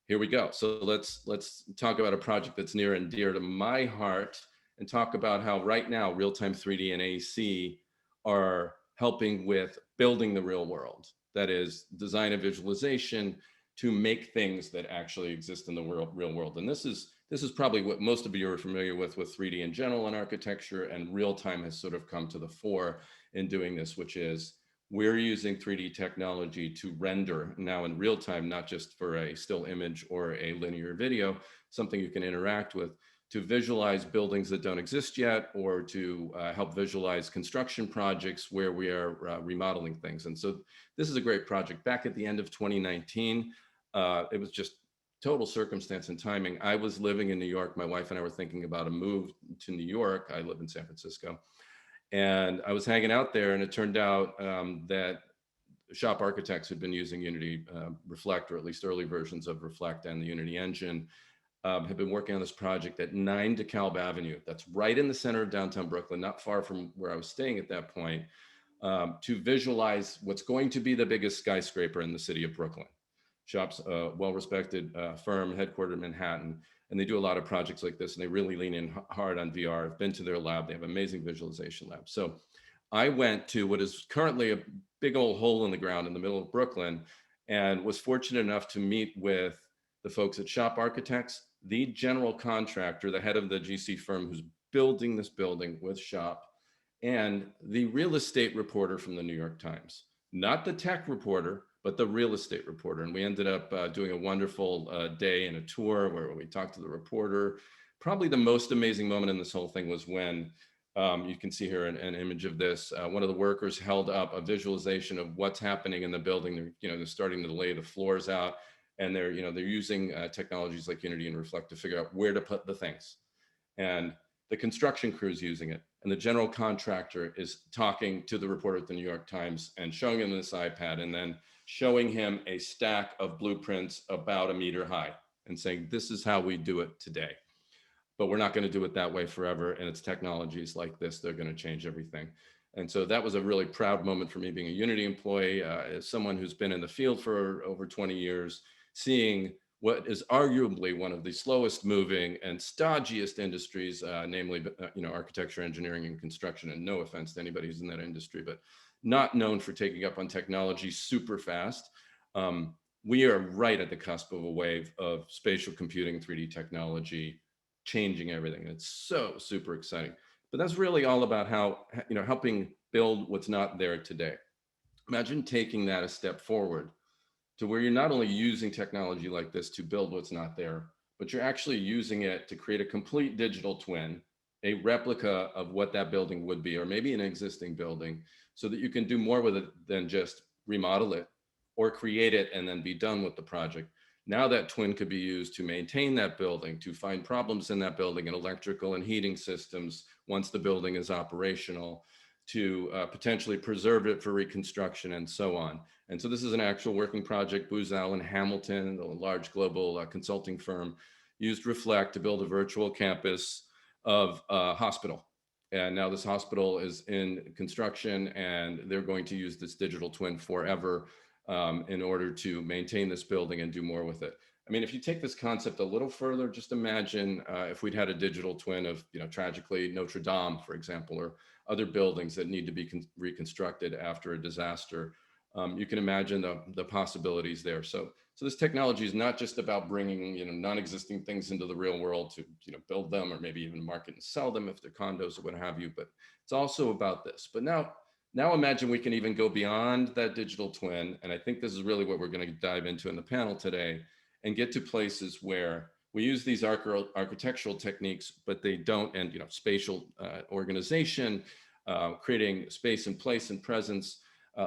Here we go. So let's talk about a project that's near and dear to my heart and talk about how right now real-time 3D and AEC are helping with building the real world. That is design and visualization to make things that actually exist in the real world. And this is probably what most of you are familiar with 3D in general in architecture, and real time has sort of come to the fore in doing this, which is we're using 3D technology to render now in real time, not just for a still image or a linear video, something you can interact with, to visualize buildings that don't exist yet, or to help visualize construction projects where we are remodeling things. And so this is a great project. Back at the end of 2019, it was just total circumstance and timing. I was living in New York. My wife and I were thinking about a move to New York. I live in San Francisco. And I was hanging out there, and it turned out that shop architects had been using Unity Reflect, or at least early versions of Reflect and the Unity engine, have been working on this project at 9 DeKalb Avenue. That's right in the center of downtown Brooklyn, not far from where I was staying at that point, to visualize what's going to be the biggest skyscraper in the city of Brooklyn. Shop's a well-respected firm headquartered in Manhattan, and they do a lot of projects like this, and they really lean in hard on VR. I've been to their lab. They have an amazing visualization lab. So I went to what is currently a big old hole in the ground in the middle of Brooklyn, and was fortunate enough to meet with the folks at Shop Architects, the general contractor, the head of the GC firm who's building this building with shop and the real estate reporter from the New York Times, not the tech reporter, but the real estate reporter. And we ended up doing a wonderful day and a tour where we talked to the reporter. Probably the most amazing moment in this whole thing was when you can see here an image of this. One of the workers held up a visualization of what's happening in the building. They're starting to lay the floors out, and they're using technologies like Unity and Reflect to figure out where to put the things. And the construction crew is using it, and the general contractor is talking to the reporter at the New York Times and showing him this iPad, and then showing him a stack of blueprints about 1 meter high and saying, this is how we do it today. But we're not going to do it that way forever. And it's technologies like this, they're going to change everything. And so that was a really proud moment for me being a Unity employee, as someone who's been in the field for over 20 years, seeing what is arguably one of the slowest moving and stodgiest industries, namely, architecture, engineering, and construction. And no offense to anybody who's in that industry, but not known for taking up on technology super fast. We are right at the cusp of a wave of spatial computing, 3D technology, changing everything. And it's so super exciting. But that's really all about how, helping build what's not there today. Imagine taking that a step forward to where you're not only using technology like this to build what's not there, but you're actually using it to create a complete digital twin, a replica of what that building would be, or maybe an existing building, so that you can do more with it than just remodel it or create it and then be done with the project. Now that twin could be used to maintain that building, to find problems in that building and electrical and heating systems once the building is operational, to potentially preserve it for reconstruction and so on. And so this is an actual working project. Booz Allen Hamilton, a large global consulting firm, used Reflect to build a virtual campus of a hospital. And now this hospital is in construction, and they're going to use this digital twin forever in order to maintain this building and do more with it. I mean, if you take this concept a little further, just imagine if we'd had a digital twin of, tragically Notre Dame, for example, or other buildings that need to be reconstructed after a disaster. You can imagine the possibilities there. So this technology is not just about bringing, non-existing things into the real world to, build them, or maybe even market and sell them if they're condos or what have you. But it's also about this. But now imagine we can even go beyond that digital twin. And I think this is really what we're going to dive into in the panel today, and get to places where we use these architectural techniques, but they don't, and spatial organization, creating space and place and presence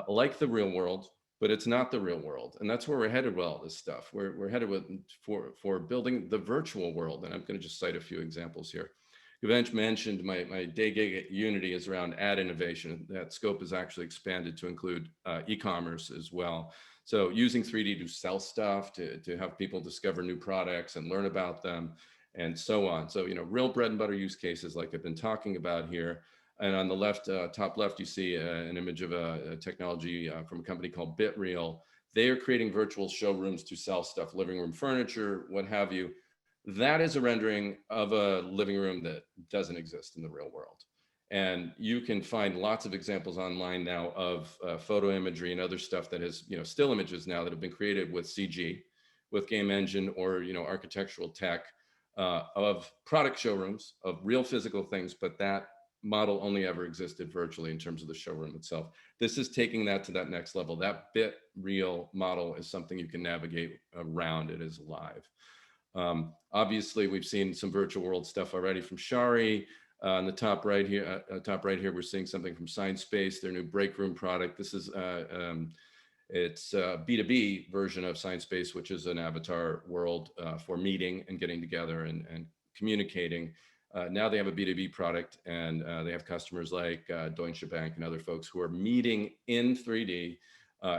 like the real world, but it's not the real world. And that's where we're headed with all this stuff. We're headed for building the virtual world. And I'm going to just cite a few examples here. Gavanch mentioned my day gig at Unity is around ad innovation. That scope is actually expanded to include e-commerce as well. So using 3D to sell stuff, to have people discover new products and learn about them, and so on. So, real bread and butter use cases like I've been talking about here. And on the left, top left, you see an image of a technology from a company called BitReal. They are creating virtual showrooms to sell stuff, living room furniture, what have you. That is a rendering of a living room that doesn't exist in the real world. And you can find lots of examples online now of photo imagery and other stuff that is, still images now that have been created with CG, with game engine, or, architectural tech of product showrooms, of real physical things, but that model only ever existed virtually in terms of the showroom itself. This is taking that to that next level. That BitReal model is something you can navigate around. It is live. Obviously, we've seen some virtual world stuff already from Shari. On the top right here, we're seeing something from Sciencebase, their new break room product. This is it's a B2B version of Sciencebase, which is an avatar world for meeting and getting together and communicating. Now they have a B2B product, and they have customers like Deutsche Bank and other folks who are meeting in 3D,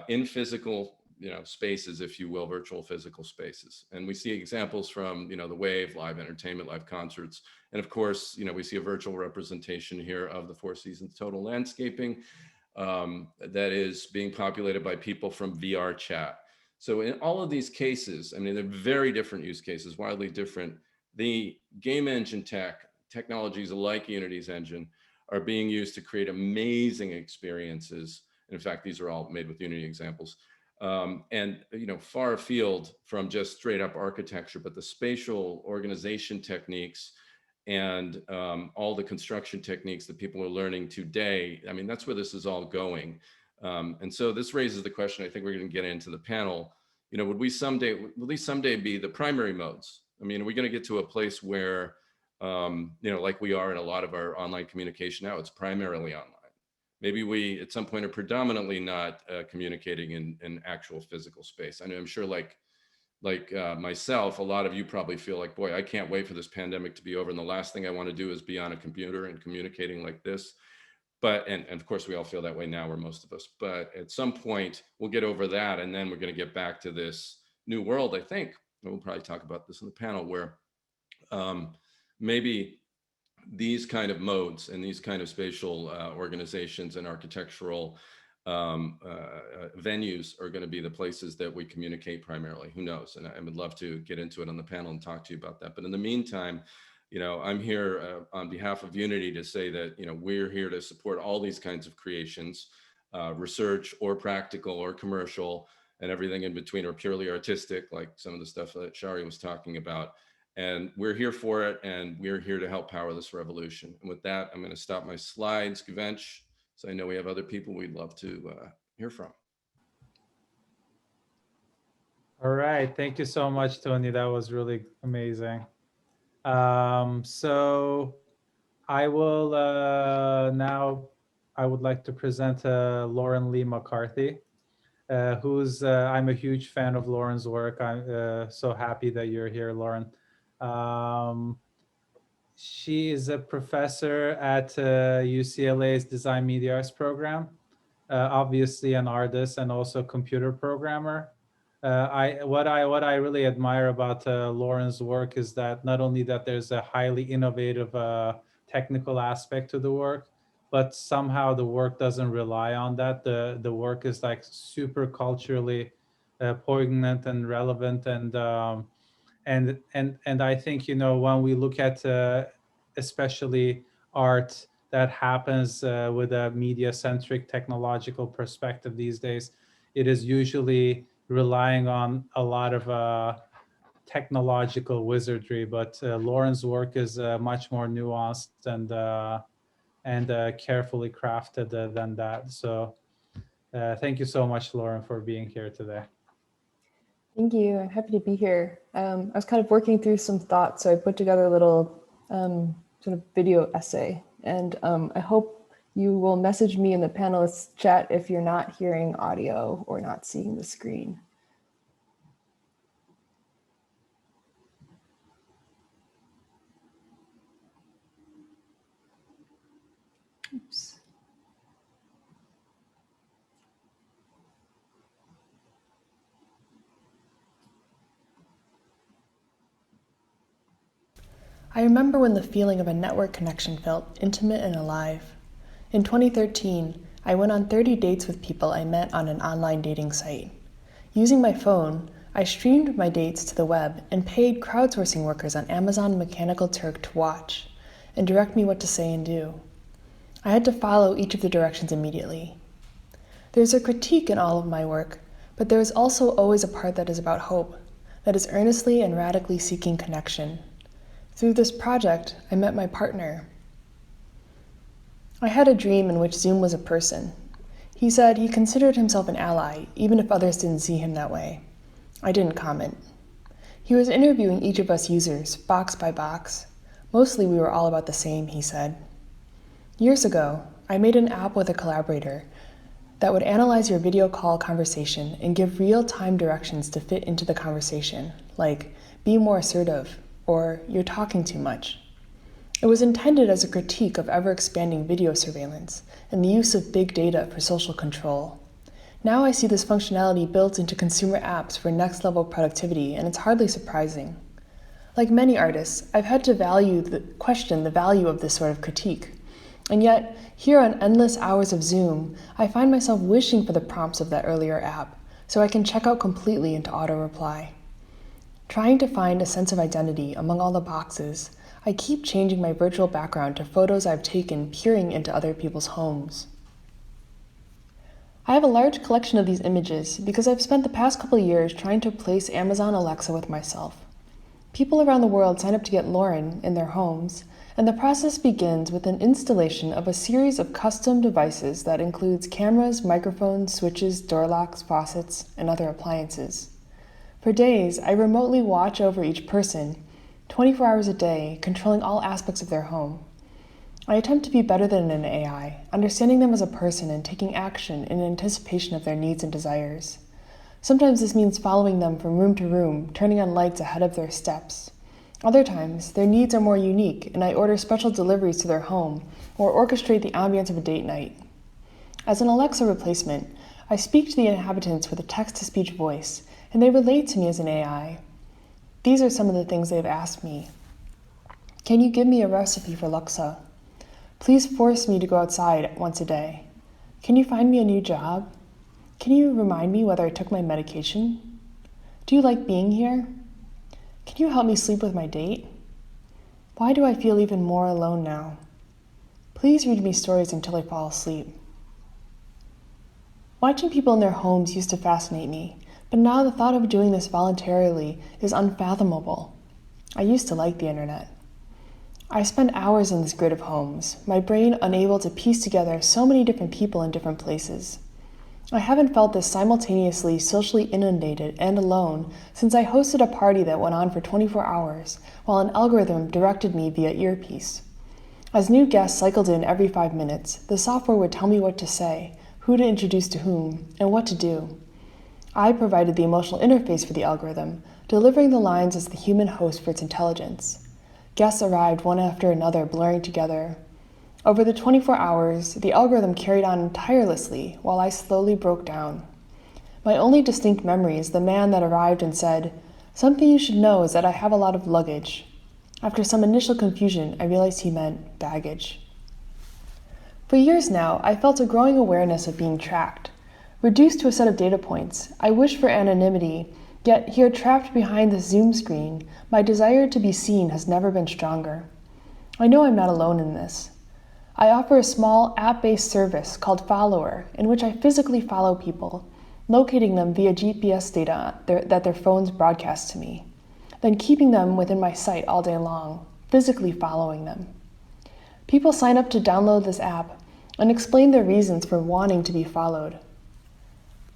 in physical spaces, if you will, virtual physical spaces. And we see examples from, the Wave, live entertainment, live concerts. And of course, we see a virtual representation here of the Four Seasons Total Landscaping that is being populated by people from VR chat. So in all of these cases, I mean, they're very different use cases, wildly different. The game engine technologies like Unity's engine are being used to create amazing experiences. In fact, these are all made with Unity examples. And far afield from just straight up architecture, but the spatial organization techniques and all the construction techniques that people are learning today. I mean, that's where this is all going. And so this raises the question, I think we're going to get into the panel, you know, will these someday be the primary modes? I mean, are we going to get to a place where, you know, like we are in a lot of our online communication now, it's primarily online. Maybe we at some point are predominantly not communicating in actual physical space. I know, I'm sure like myself, a lot of you probably feel like, boy, I can't wait for this pandemic to be over. And the last thing I want to do is be on a computer and communicating like this. But, and of course we all feel that way now, or most of us, but at some point we'll get over that. And then we're going to get back to this new world, I think, and we'll probably talk about this in the panel, where maybe these kind of modes and these kind of spatial organizations and architectural venues are going to be the places that we communicate primarily. Who knows? And I would love to get into it on the panel and talk to you about that. But in the meantime, you know, I'm here on behalf of Unity to say that, you know, we're here to support all these kinds of creations, research or practical or commercial, and everything in between, or purely artistic, like some of the stuff that Shari was talking about. And we're here for it, and we're here to help power this revolution. And with that, I'm going to stop my slides, Gavench, so I know we have other people we'd love to hear from. All right, thank you so much, Tony. That was really amazing. So I will now, I would like to present Lauren Lee Mccarthy, who's, I'm a huge fan of Lauren's work. I'm so happy that you're here, Lauren. She is a professor at UCLA's Design Media Arts program, obviously an artist and also computer programmer. What I really admire about Lauren's work is that not only that there's a highly innovative technical aspect to the work, but somehow the work doesn't rely on that. The work is like super culturally poignant and relevant, and I think, you know, when we look at especially art that happens with a media-centric technological perspective these days, it is usually relying on a lot of technological wizardry. But Lauren's work is much more nuanced and carefully crafted than that. So thank you so much, Lauren, for being here today. Thank you. I'm happy to be here. I was kind of working through some thoughts, so I put together a little sort of video essay, and I hope you will message me in the panelists chat if you're not hearing audio or not seeing the screen. Oops. I remember when the feeling of a network connection felt intimate and alive. In 2013, I went on 30 dates with people I met on an online dating site. Using my phone, I streamed my dates to the web and paid crowdsourcing workers on Amazon Mechanical Turk to watch and direct me what to say and do. I had to follow each of the directions immediately. There's a critique in all of my work, but there is also always a part that is about hope, that is earnestly and radically seeking connection. Through this project, I met my partner. I had a dream in which Zoom was a person. He said he considered himself an ally, even if others didn't see him that way. I didn't comment. He was interviewing each of us users, box by box. Mostly we were all about the same, he said. Years ago, I made an app with a collaborator that would analyze your video call conversation and give real-time directions to fit into the conversation, like, be more assertive, or you're talking too much. It was intended as a critique of ever-expanding video surveillance and the use of big data for social control. Now I see this functionality built into consumer apps for next-level productivity, and it's hardly surprising. Like many artists, I've had to question the value of this sort of critique. And yet, here on endless hours of Zoom, I find myself wishing for the prompts of that earlier app, so I can check out completely into auto-reply. Trying to find a sense of identity among all the boxes, I keep changing my virtual background to photos I've taken peering into other people's homes. I have a large collection of these images because I've spent the past couple years trying to replace Amazon Alexa with myself. People around the world sign up to get Lauren in their homes, and the process begins with an installation of a series of custom devices that includes cameras, microphones, switches, door locks, faucets, and other appliances. For days, I remotely watch over each person, 24 hours a day, controlling all aspects of their home. I attempt to be better than an AI, understanding them as a person and taking action in anticipation of their needs and desires. Sometimes this means following them from room to room, turning on lights ahead of their steps. Other times, their needs are more unique, and I order special deliveries to their home or orchestrate the ambience of a date night. As an Alexa replacement, I speak to the inhabitants with a text-to-speech voice, and they relate to me as an AI. These are some of the things they've asked me. Can you give me a recipe for laksa? Please force me to go outside once a day. Can you find me a new job? Can you remind me whether I took my medication? Do you like being here? Can you help me sleep with my date? Why do I feel even more alone now? Please read me stories until I fall asleep. Watching people in their homes used to fascinate me, but now the thought of doing this voluntarily is unfathomable. I used to like the internet. I spend hours in this grid of homes, my brain unable to piece together so many different people in different places. I haven't felt this simultaneously socially inundated and alone since I hosted a party that went on for 24 hours while an algorithm directed me via earpiece. As new guests cycled in every 5 minutes, the software would tell me what to say, who to introduce to whom, and what to do. I provided the emotional interface for the algorithm, delivering the lines as the human host for its intelligence. Guests arrived one after another, blurring together. Over the 24 hours, the algorithm carried on tirelessly while I slowly broke down. My only distinct memory is the man that arrived and said, "Something you should know is that I have a lot of luggage." After some initial confusion, I realized he meant baggage. For years now, I felt a growing awareness of being tracked. Reduced to a set of data points, I wished for anonymity, yet here trapped behind the Zoom screen, my desire to be seen has never been stronger. I know I'm not alone in this. I offer a small app-based service called Follower, in which I physically follow people, locating them via GPS data that their phones broadcast to me, then keeping them within my sight all day long, physically following them. People sign up to download this app and explain their reasons for wanting to be followed.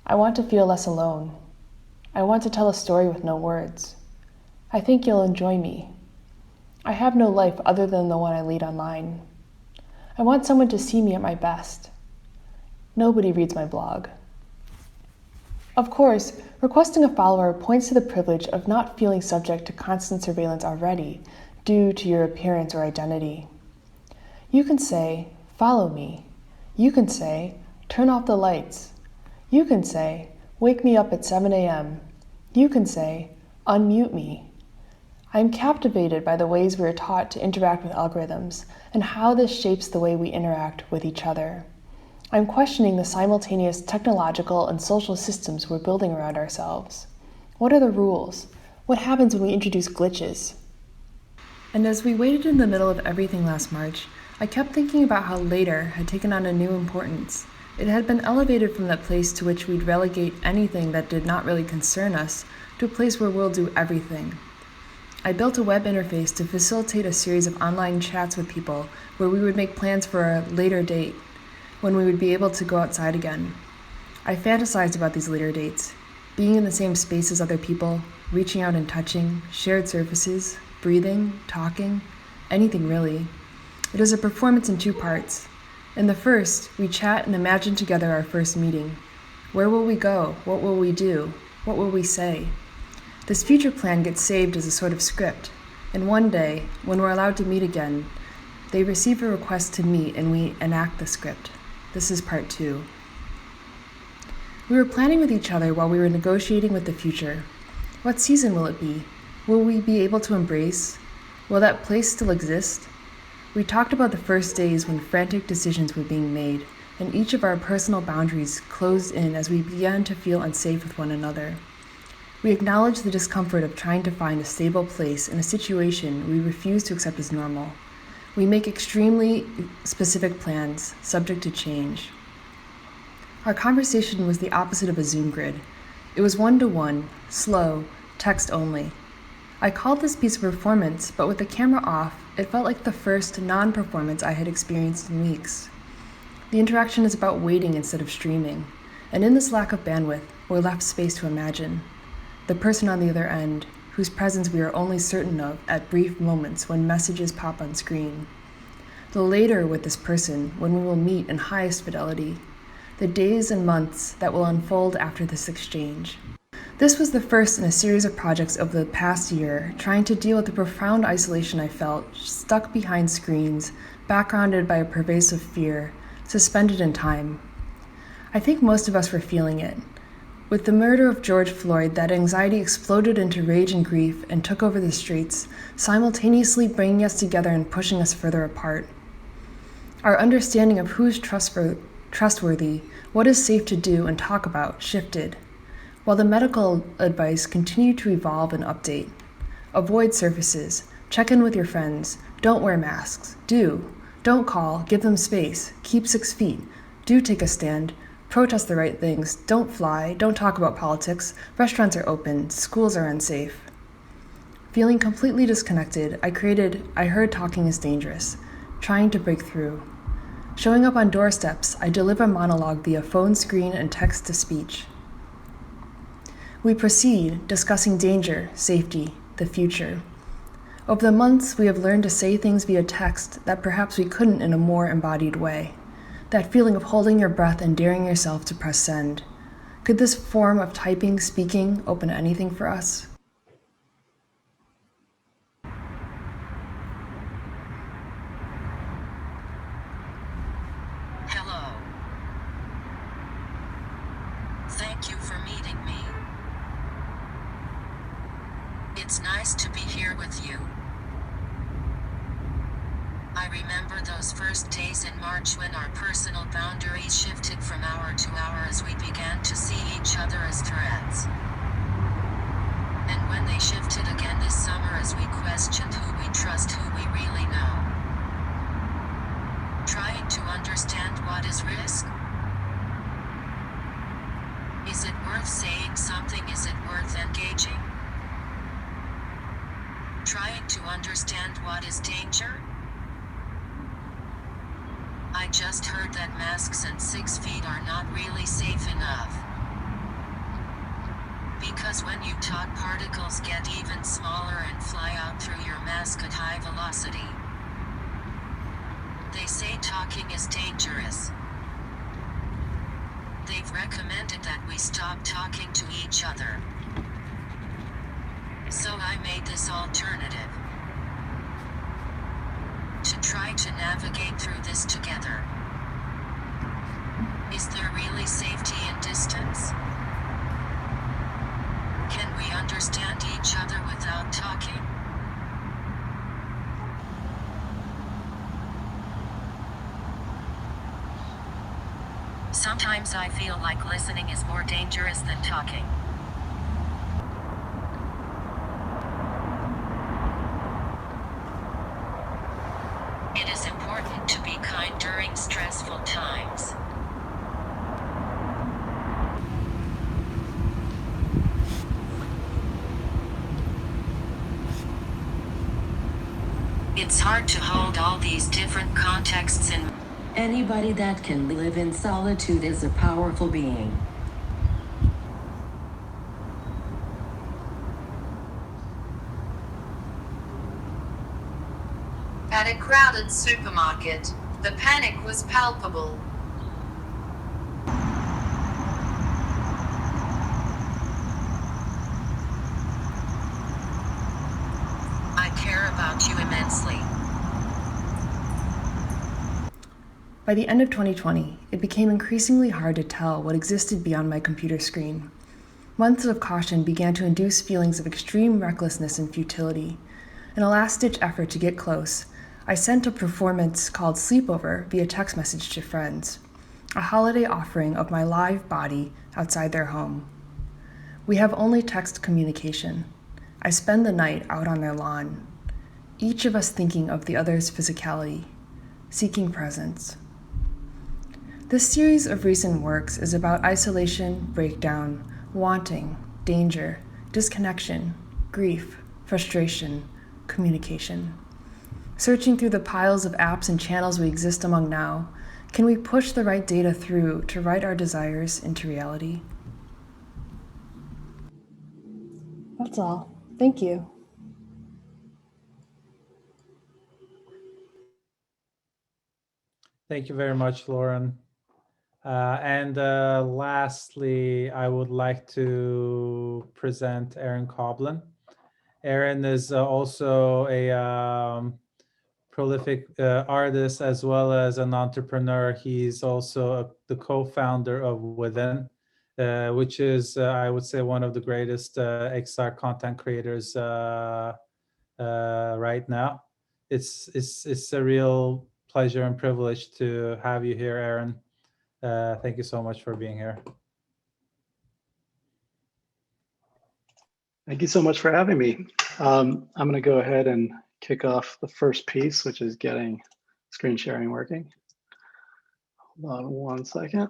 I want to feel less alone. I want to tell a story with no words. I think you'll enjoy me. I have no life other than the one I lead online. I want someone to see me at my best. Nobody reads my blog. Of course, requesting a follower points to the privilege of not feeling subject to constant surveillance already due to your appearance or identity. You can say, "Follow me." You can say, "Turn off the lights." You can say, "Wake me up at 7 a.m." You can say, "Unmute me." I am captivated by the ways we are taught to interact with algorithms and how this shapes the way we interact with each other. I'm questioning the simultaneous technological and social systems we're building around ourselves. What are the rules? What happens when we introduce glitches? And as we waited in the middle of everything last March, I kept thinking about how later had taken on a new importance. It had been elevated from that place to which we'd relegate anything that did not really concern us to a place where we'll do everything. I built a web interface to facilitate a series of online chats with people where we would make plans for a later date, when we would be able to go outside again. I fantasized about these later dates, being in the same space as other people, reaching out and touching, shared surfaces, breathing, talking, anything really. It is a performance in 2 parts. In the first, we chat and imagine together our first meeting. Where will we go? What will we do? What will we say? This future plan gets saved as a sort of script, and one day, when we're allowed to meet again, they receive a request to meet and we enact the script. This is part 2. We were planning with each other while we were negotiating with the future. What season will it be? Will we be able to embrace? Will that place still exist? We talked about the first days when frantic decisions were being made, and each of our personal boundaries closed in as we began to feel unsafe with one another. We acknowledged the discomfort of trying to find a stable place in a situation we refuse to accept as normal. We make extremely specific plans, subject to change. Our conversation was the opposite of a Zoom grid. It was 1-to-1, slow, text only. I called this piece a performance, but with the camera off, it felt like the first non-performance I had experienced in weeks. The interaction is about waiting instead of streaming, and in this lack of bandwidth, we're left space to imagine. The person on the other end, whose presence we are only certain of at brief moments when messages pop on screen. The later with this person, when we will meet in highest fidelity. The days and months that will unfold after this exchange. This was the first in a series of projects over the past year, trying to deal with the profound isolation I felt, stuck behind screens, backgrounded by a pervasive fear, suspended in time. I think most of us were feeling it. With the murder of George Floyd, that anxiety exploded into rage and grief and took over the streets, simultaneously bringing us together and pushing us further apart. Our understanding of who's trustworthy, what is safe to do and talk about, shifted, while the medical advice continued to evolve and update. Avoid surfaces, check in with your friends, don't wear masks, don't call, give them space, keep 6 feet, do take a stand, protest the right things, don't fly, don't talk about politics, restaurants are open, schools are unsafe. Feeling completely disconnected, I heard talking is dangerous, trying to break through. Showing up on doorsteps, I deliver a monologue via phone screen and text-to-speech. We proceed, discussing danger, safety, the future. Over the months, we have learned to say things via text that perhaps we couldn't in a more embodied way. That feeling of holding your breath and daring yourself to press send. Could this form of typing, speaking, open anything for us? Hello. Thank you for meeting me. It's nice to be here with you. I remember those first days in March when our personal boundaries shifted from hour to hour as we began to see each other as threats. And when they shifted again this summer as we questioned who we trust, who we really know. Trying to understand what is risk? Is it worth saying something? Is it worth engaging? Trying to understand what is danger? I just heard that masks and 6 feet are not really safe enough. Because when you talk, particles get even smaller and fly out through your mask at high velocity. They say talking is dangerous. They've recommended that we stop talking to each other. So I made this alternative. To try to navigate through this together. Is there really safety in distance? Can we understand each other without talking? Sometimes I feel like listening is more dangerous than talking. It is important to be kind during stressful times. It's hard to hold all these different contexts in. Anybody that can live in solitude is a powerful being. At a crowded supermarket, the panic was palpable. I care about you immensely. By the end of 2020, it became increasingly hard to tell what existed beyond my computer screen. Months of caution began to induce feelings of extreme recklessness and futility. In a last-ditch effort to get close, I sent a performance called Sleepover via text message to friends, a holiday offering of my live body outside their home. We have only text communication. I spend the night out on their lawn, each of us thinking of the other's physicality, seeking presence. This series of recent works is about isolation, breakdown, wanting, danger, disconnection, grief, frustration, communication. Searching through the piles of apps and channels we exist among now, can we push the right data through to write our desires into reality? That's all. Thank you. Thank you very much, Lauren. And lastly, I would like to present Aaron Coblin. Aaron is also a prolific artist as well as an entrepreneur. He's also the co-founder of Within, which is, I would say, one of the greatest XR content creators right now. It's a real pleasure and privilege to have you here, Aaron. Thank you so much for being here. Thank you so much for having me. I'm going to go ahead and kick off the first piece, which is getting screen sharing working. Hold on one second.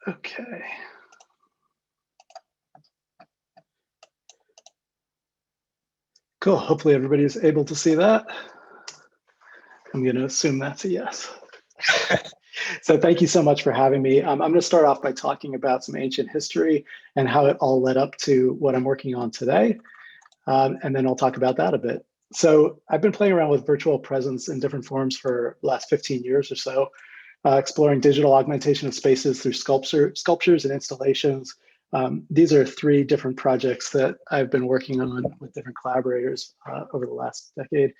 Okay. Cool. Hopefully everybody is able to see that. I'm going to assume that's a yes. So thank you so much for having me. I'm going to start off by talking about some ancient history and how it all led up to what I'm working on today. And then I'll talk about that a bit. So I've been playing around with virtual presence in different forms for the last 15 years or so, exploring digital augmentation of spaces through sculptures and installations. These are 3 different projects that I've been working on with different collaborators over the last decade,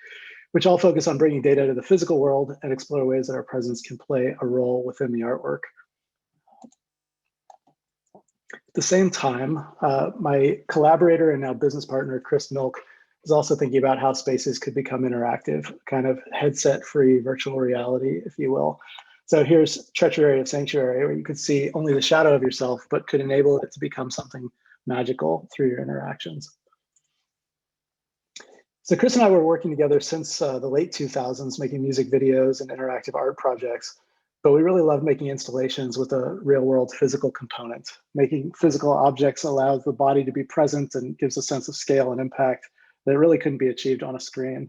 which all focus on bringing data to the physical world and explore ways that our presence can play a role within the artwork. At the same time, my collaborator and now business partner, Chris Milk, is also thinking about how spaces could become interactive, kind of headset-free virtual reality, if you will. So here's Treachery of Sanctuary, where you could see only the shadow of yourself, but could enable it to become something magical through your interactions. So Chris and I were working together since the late 2000s, making music videos and interactive art projects, but we really love making installations with a real world physical component. Making physical objects allows the body to be present and gives a sense of scale and impact that really couldn't be achieved on a screen.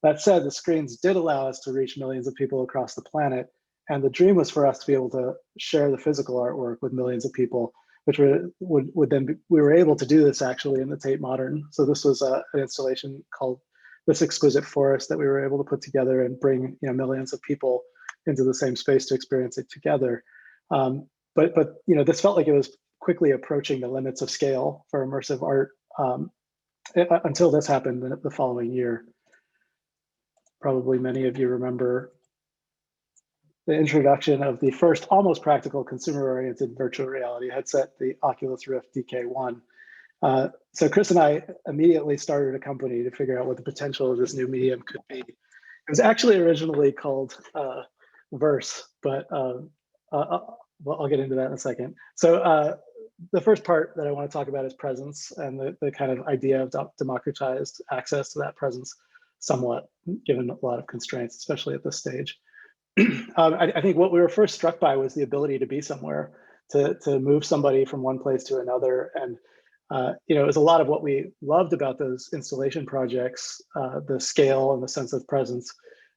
That said, the screens did allow us to reach millions of people across the planet, and the dream was for us to be able to share the physical artwork with millions of people, which would then be, we were able to do this actually in the Tate Modern. So this was an installation called This Exquisite Forest that we were able to put together and bring millions of people into the same space to experience it together. But this felt like it was quickly approaching the limits of scale for immersive art until this happened the following year. Probably many of you remember the introduction of the first almost practical consumer-oriented virtual reality headset, the Oculus Rift Dk1. So Chris and I immediately started a company to figure out what the potential of this new medium could be. It was actually originally called Verse, but well, I'll get into that in a second. So the first part that I want to talk about is presence and the kind of idea of democratized access to that presence somewhat, given a lot of constraints, especially at this stage. I think what we were first struck by was the ability to be somewhere, to move somebody from one place to another. And it was a lot of what we loved about those installation projects, the scale and the sense of presence.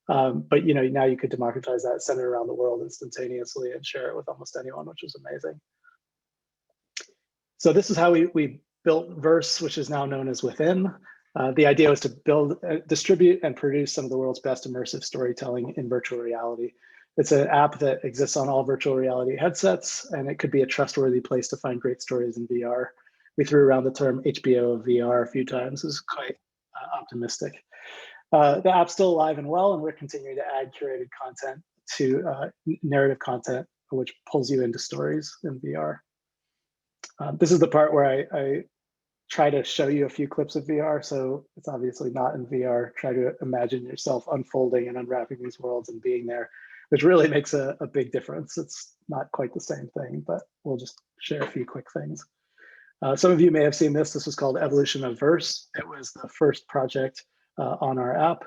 But now you could democratize that, send it around the world instantaneously and share it with almost anyone, which was amazing. So this is how we built Verse, which is now known as Within. The idea was to build, distribute, and produce some of the world's best immersive storytelling in virtual reality. It's an app that exists on all virtual reality headsets, and it could be a trustworthy place to find great stories in VR. We threw around the term HBO of VR a few times. It was quite optimistic. The app's still alive and well, and we're continuing to add curated content to narrative content, which pulls you into stories in VR. This is the part where I try to show you a few clips of VR. So it's obviously not in VR. Try to imagine yourself unfolding and unwrapping these worlds and being there, which really makes a big difference. It's not quite the same thing, but we'll just share a few quick things. Some of you may have seen this. This was called Evolution of Verse. It was the first project on our app.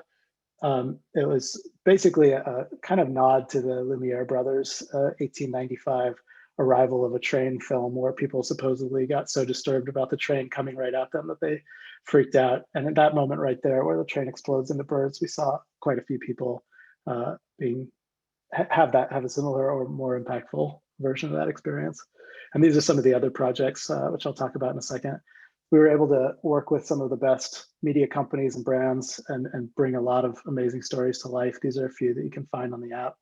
It was basically a kind of nod to the Lumiere brothers' 1895 arrival of a train film, where people supposedly got so disturbed about the train coming right at them that they freaked out. And at that moment right there, where the train explodes into birds, we saw quite a few people have a similar or more impactful version of that experience. And these are some of the other projects, which I'll talk about in a second. We were able to work with some of the best media companies and brands and bring a lot of amazing stories to life. These are a few that you can find on the app.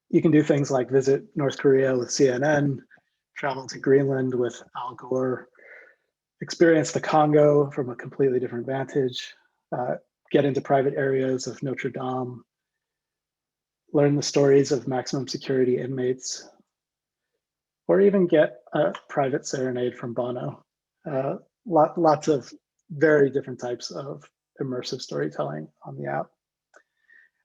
You can do things like visit North Korea with CNN, travel to Greenland with Al Gore, experience the Congo from a completely different vantage, get into private areas of Notre Dame, learn the stories of maximum security inmates, or even get a private serenade from Bono. Lots of very different types of immersive storytelling on the app.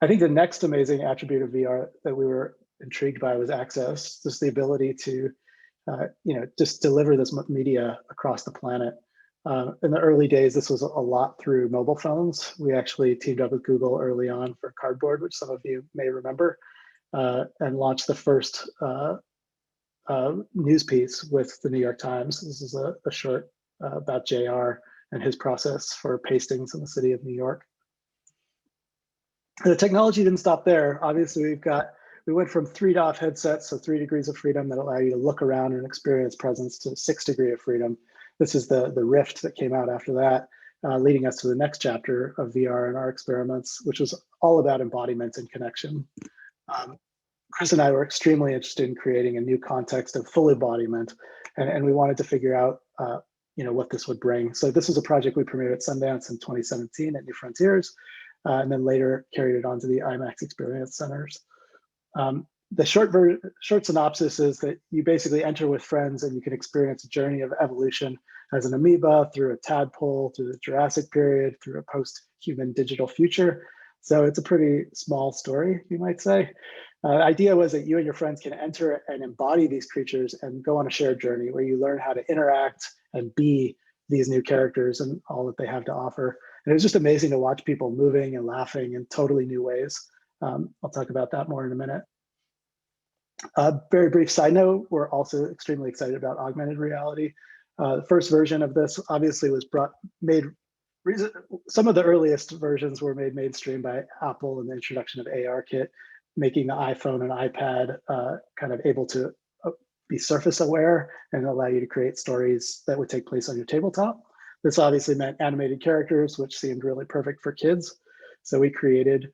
I think the next amazing attribute of VR that we were intrigued by was access, just the ability to just deliver this media across the planet. In the early days, this was a lot through mobile phones. We actually teamed up with Google early on for Cardboard, which some of you may remember, and launched the first news piece with the New York Times. This is a short about JR and his process for pastings in the city of New York. The technology didn't stop there. Obviously, we went from 3DOF headsets, so 3 degrees of freedom that allow you to look around and experience presence, to 6 degrees of freedom. This is the Rift that came out after that, leading us to the next chapter of VR and our experiments, which was all about embodiment and connection. Chris and I were extremely interested in creating a new context of full embodiment, and we wanted to figure out what this would bring. So this was a project we premiered at Sundance in 2017 at New Frontiers, and then later carried it on to the IMAX Experience Centers. The short synopsis is that you basically enter with friends and you can experience a journey of evolution as an amoeba, through a tadpole, through the Jurassic period, through a post-human digital future. So it's a pretty small story, you might say. The idea was that you and your friends can enter and embody these creatures and go on a shared journey where you learn how to interact and be these new characters and all that they have to offer. And it was just amazing to watch people moving and laughing in totally new ways. I'll talk about that more in a minute. Very brief side note, we're also extremely excited about augmented reality. The first version of this obviously was some of the earliest versions were made mainstream by Apple and the introduction of ARKit, making the iPhone and iPad kind of able to be surface aware and allow you to create stories that would take place on your tabletop. This obviously meant animated characters, which seemed really perfect for kids. So we created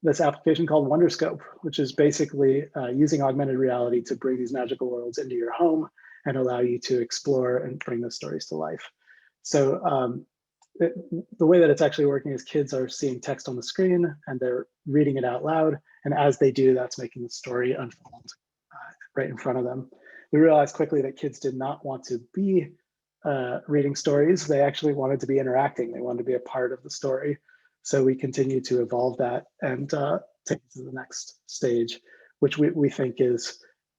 this application called Wonderscope, which is basically using augmented reality to bring these magical worlds into your home and allow you to explore and bring those stories to life. So the way that it's actually working is kids are seeing text on the screen and they're reading it out loud. And as they do, that's making the story unfold right in front of them. We realized quickly that kids did not want to be reading stories. They actually wanted to be interacting. They wanted to be a part of the story. So we continue to evolve that and take it to the next stage, which we think is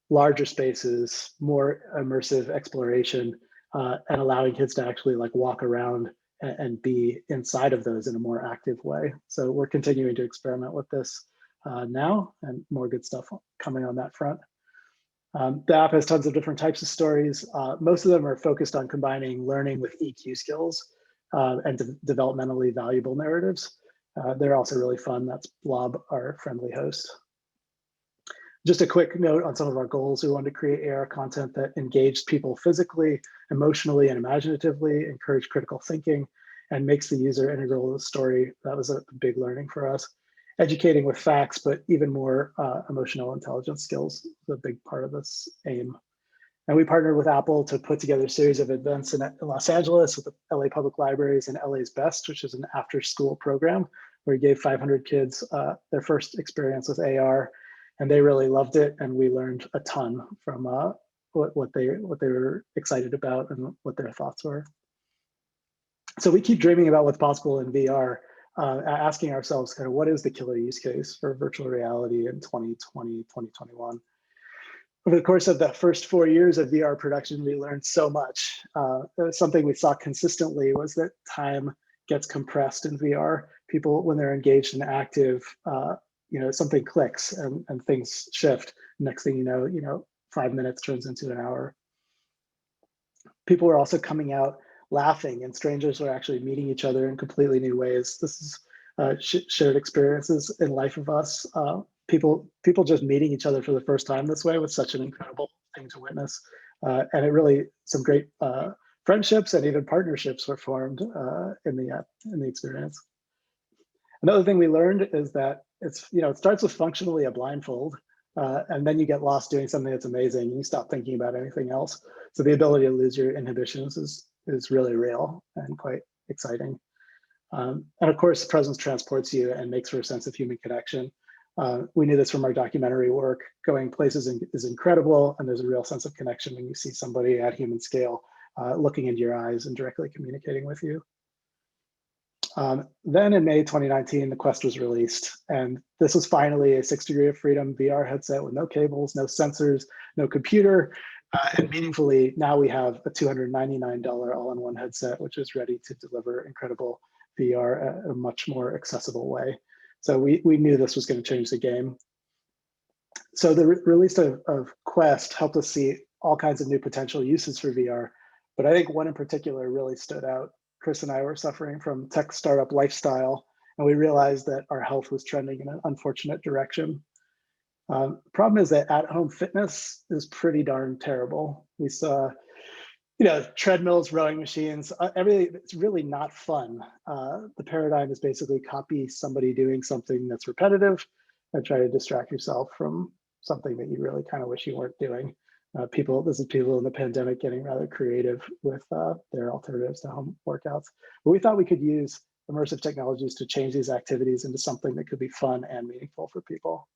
larger spaces, more immersive exploration, and allowing kids to actually like walk around and be inside of those in a more active way. So we're continuing to experiment with this now, and more good stuff coming on that front. The app has tons of different types of stories. Most of them are focused on combining learning with EQ skills and developmentally valuable narratives. They're also really fun. That's Blob, our friendly host. Just a quick note on some of our goals. We wanted to create AR content that engaged people physically, emotionally, and imaginatively, encourage critical thinking, and makes the user integral to the story. That was a big learning for us. Educating with facts, but even more emotional intelligence skills is a big part of this aim. And we partnered with Apple to put together a series of events in Los Angeles with the LA Public Libraries and LA's Best, which is an after-school program where we gave 500 kids their first experience with AR, and they really loved it. And we learned a ton from what they were excited about and what their thoughts were. So we keep dreaming about what's possible in VR, asking ourselves kind of what is the killer use case for virtual reality in 2020, 2021. Over the course of the first 4 years of VR production, we learned so much. Something we saw consistently was that time gets compressed in VR. People, when they're engaged and active, something clicks and things shift. Next thing you know, 5 minutes turns into an hour. People are also coming out laughing, and strangers are actually meeting each other in completely new ways. This is shared experiences in Life of Us. People just meeting each other for the first time this way was such an incredible thing to witness. And it really, some great friendships and even partnerships were formed in the experience. Another thing we learned is that it starts with functionally a blindfold, and then you get lost doing something that's amazing and you stop thinking about anything else. So the ability to lose your inhibitions is really real and quite exciting. And of course, presence transports you and makes for a sense of human connection. We knew this from our documentary work. Going places is incredible, and there's a real sense of connection when you see somebody at human scale looking into your eyes and directly communicating with you. Then in May 2019, the Quest was released, and this was finally a 6 degree of freedom VR headset with no cables, no sensors, no computer, and meaningfully, now we have a $299 all-in-one headset, which is ready to deliver incredible VR a much more accessible way. So we knew this was going to change the game. So the release of Quest helped us see all kinds of new potential uses for VR, but I think one in particular really stood out. Chris and I were suffering from tech startup lifestyle, and we realized that our health was trending in an unfortunate direction. Problem is that at-home fitness is pretty darn terrible. We saw, treadmills, rowing machines, everything. It's really not fun. The paradigm is basically copy somebody doing something that's repetitive and try to distract yourself from something that you really kind of wish you weren't doing. This is people in the pandemic getting rather creative with their alternatives to home workouts. But we thought we could use immersive technologies to change these activities into something that could be fun and meaningful for people.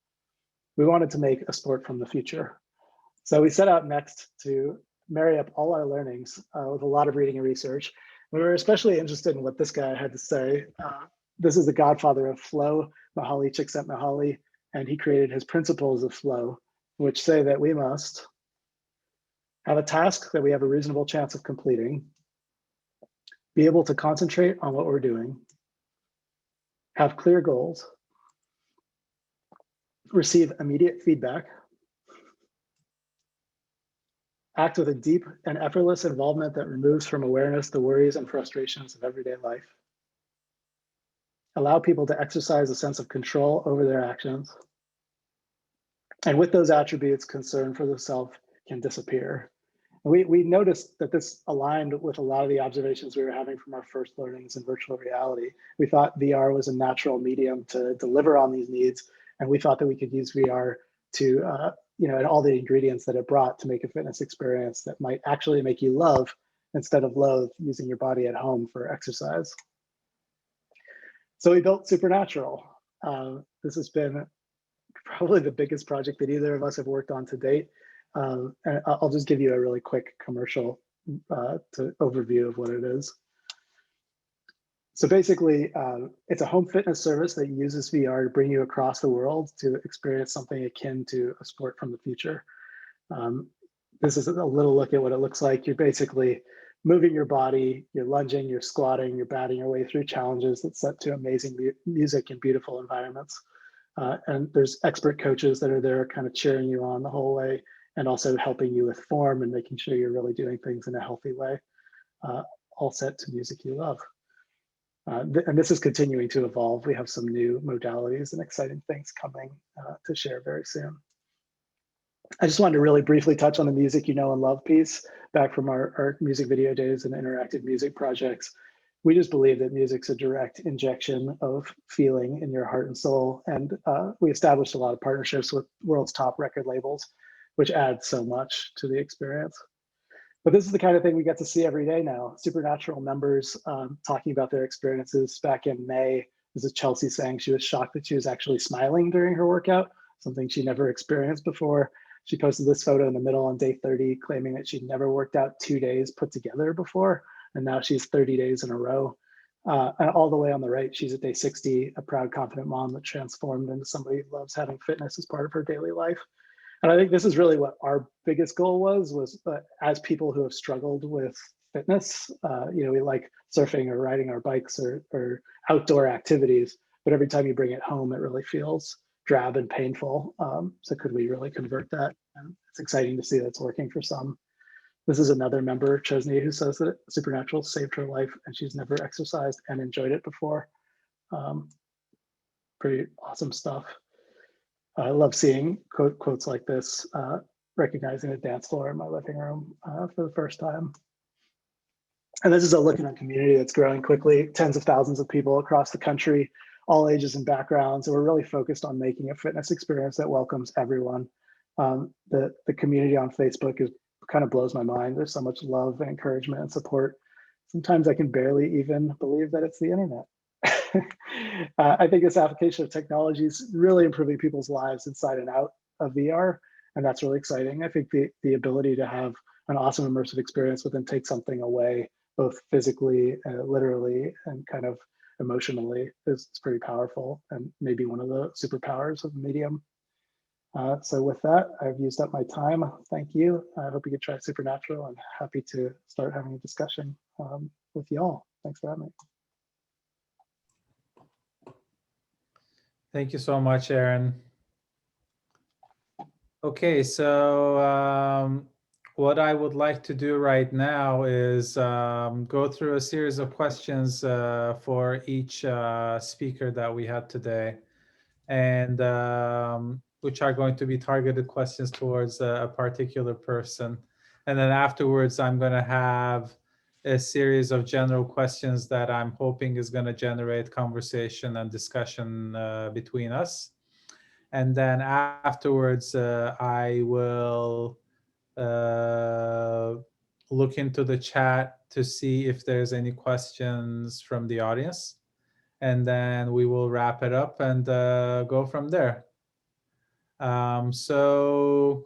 We wanted to make a sport from the future. So we set out next to marry up all our learnings with a lot of reading and research. We were especially interested in what this guy had to say. This is the Godfather of Flow, Mihaly Csikszentmihalyi, and he created his principles of flow, which say that we must have a task that we have a reasonable chance of completing, be able to concentrate on what we're doing, have clear goals, receive immediate feedback, act with a deep and effortless involvement that removes from awareness the worries and frustrations of everyday life, allow people to exercise a sense of control over their actions, and with those attributes, concern for the self can disappear. We noticed that this aligned with a lot of the observations we were having from our first learnings in virtual reality. We thought VR was a natural medium to deliver on these needs, and we thought that we could use VR to, and all the ingredients that it brought to make a fitness experience that might actually make you love instead of loathe using your body at home for exercise. So we built Supernatural. This has been probably the biggest project that either of us have worked on to date. And I'll just give you a really quick commercial overview of what it is. So basically, it's a home fitness service that uses VR to bring you across the world to experience something akin to a sport from the future. This is a little look at what it looks like. You're basically moving your body, you're lunging, you're squatting, you're batting your way through challenges that's set to amazing music and beautiful environments. And there's expert coaches that are there kind of cheering you on the whole way, and also helping you with form and making sure you're really doing things in a healthy way, all set to music you love. And this is continuing to evolve. We have some new modalities and exciting things coming to share very soon. I just wanted to really briefly touch on the music you know and love piece back from our music video days and interactive music projects. We just believe that music's a direct injection of feeling in your heart and soul. And we established a lot of partnerships with world's top record labels, which adds so much to the experience. But this is the kind of thing we get to see every day now. Supernatural members talking about their experiences. Back in May, this is Chelsea saying she was shocked that she was actually smiling during her workout, something she never experienced before. She posted this photo in the middle on day 30, claiming that she'd never worked out 2 days put together before, and now she's 30 days in a row. And all the way on the right, she's at day 60, a proud, confident mom that transformed into somebody who loves having fitness as part of her daily life. And I think this is really what our biggest goal was as people who have struggled with fitness. We like surfing or riding our bikes or outdoor activities, but every time you bring it home, it really feels drab and painful. So could we really convert that? And it's exciting to see that's working for some. This is another member, Chesney, who says that Supernatural saved her life and she's never exercised and enjoyed it before. Pretty awesome stuff. I love seeing quotes like this, recognizing a dance floor in my living room for the first time. And this is a look at a community that's growing quickly, tens of thousands of people across the country, all ages and backgrounds. And we're really focused on making a fitness experience that welcomes everyone. The community on Facebook kind of blows my mind. There's so much love and encouragement and support. Sometimes I can barely even believe that it's the internet. I think this application of technology is really improving people's lives inside and out of VR, and that's really exciting. I think the ability to have an awesome immersive experience but then take something away, both physically, literally, and kind of emotionally, is pretty powerful, and maybe one of the superpowers of the medium. So with that, I've used up my time. Thank you. I hope you could try Supernatural. I'm happy to start having a discussion with y'all. Thanks for having me. Thank you so much, Aaron. Okay, so what I would like to do right now is go through a series of questions for each speaker that we had today, and which are going to be targeted questions towards a particular person. And then afterwards, I'm going to have a series of general questions that I'm hoping is going to generate conversation and discussion between us. And then afterwards, I will look into the chat to see if there's any questions from the audience. And then we will wrap it up and go from there. So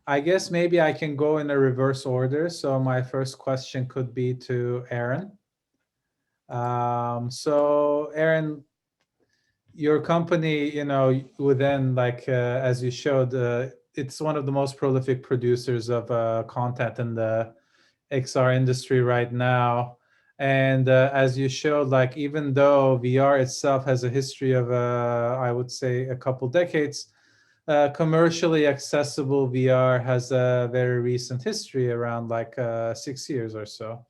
I guess maybe I can go in a reverse order. So my first question could be to Aaron. So Aaron, your company, within as you showed, it's one of the most prolific producers of content in the XR industry right now. And as you showed, even though VR itself has a history of, I would say, a couple decades, commercially accessible VR has a very recent history, around 6 years or so.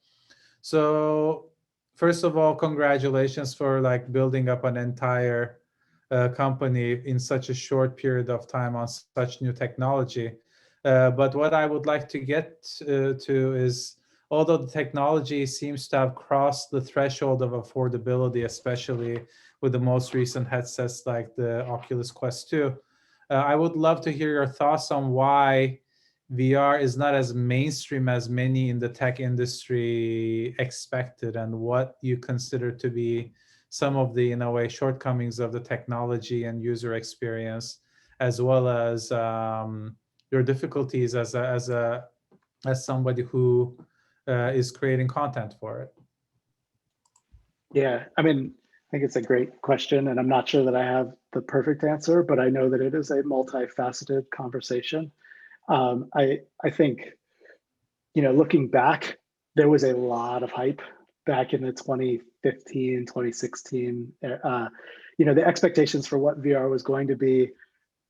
So first of all, congratulations for building up an entire company in such a short period of time on such new technology. But what I would like to get to is, although the technology seems to have crossed the threshold of affordability, especially with the most recent headsets like the Oculus Quest 2, I would love to hear your thoughts on why VR is not as mainstream as many in the tech industry expected, and what you consider to be some of the, in a way, shortcomings of the technology and user experience, as well as your difficulties as somebody who is creating content for it. Yeah, I think it's a great question, and I'm not sure that I have the perfect answer, but I know that it is a multifaceted conversation. I think, looking back, there was a lot of hype back in the 2015, 2016. The expectations for what VR was going to be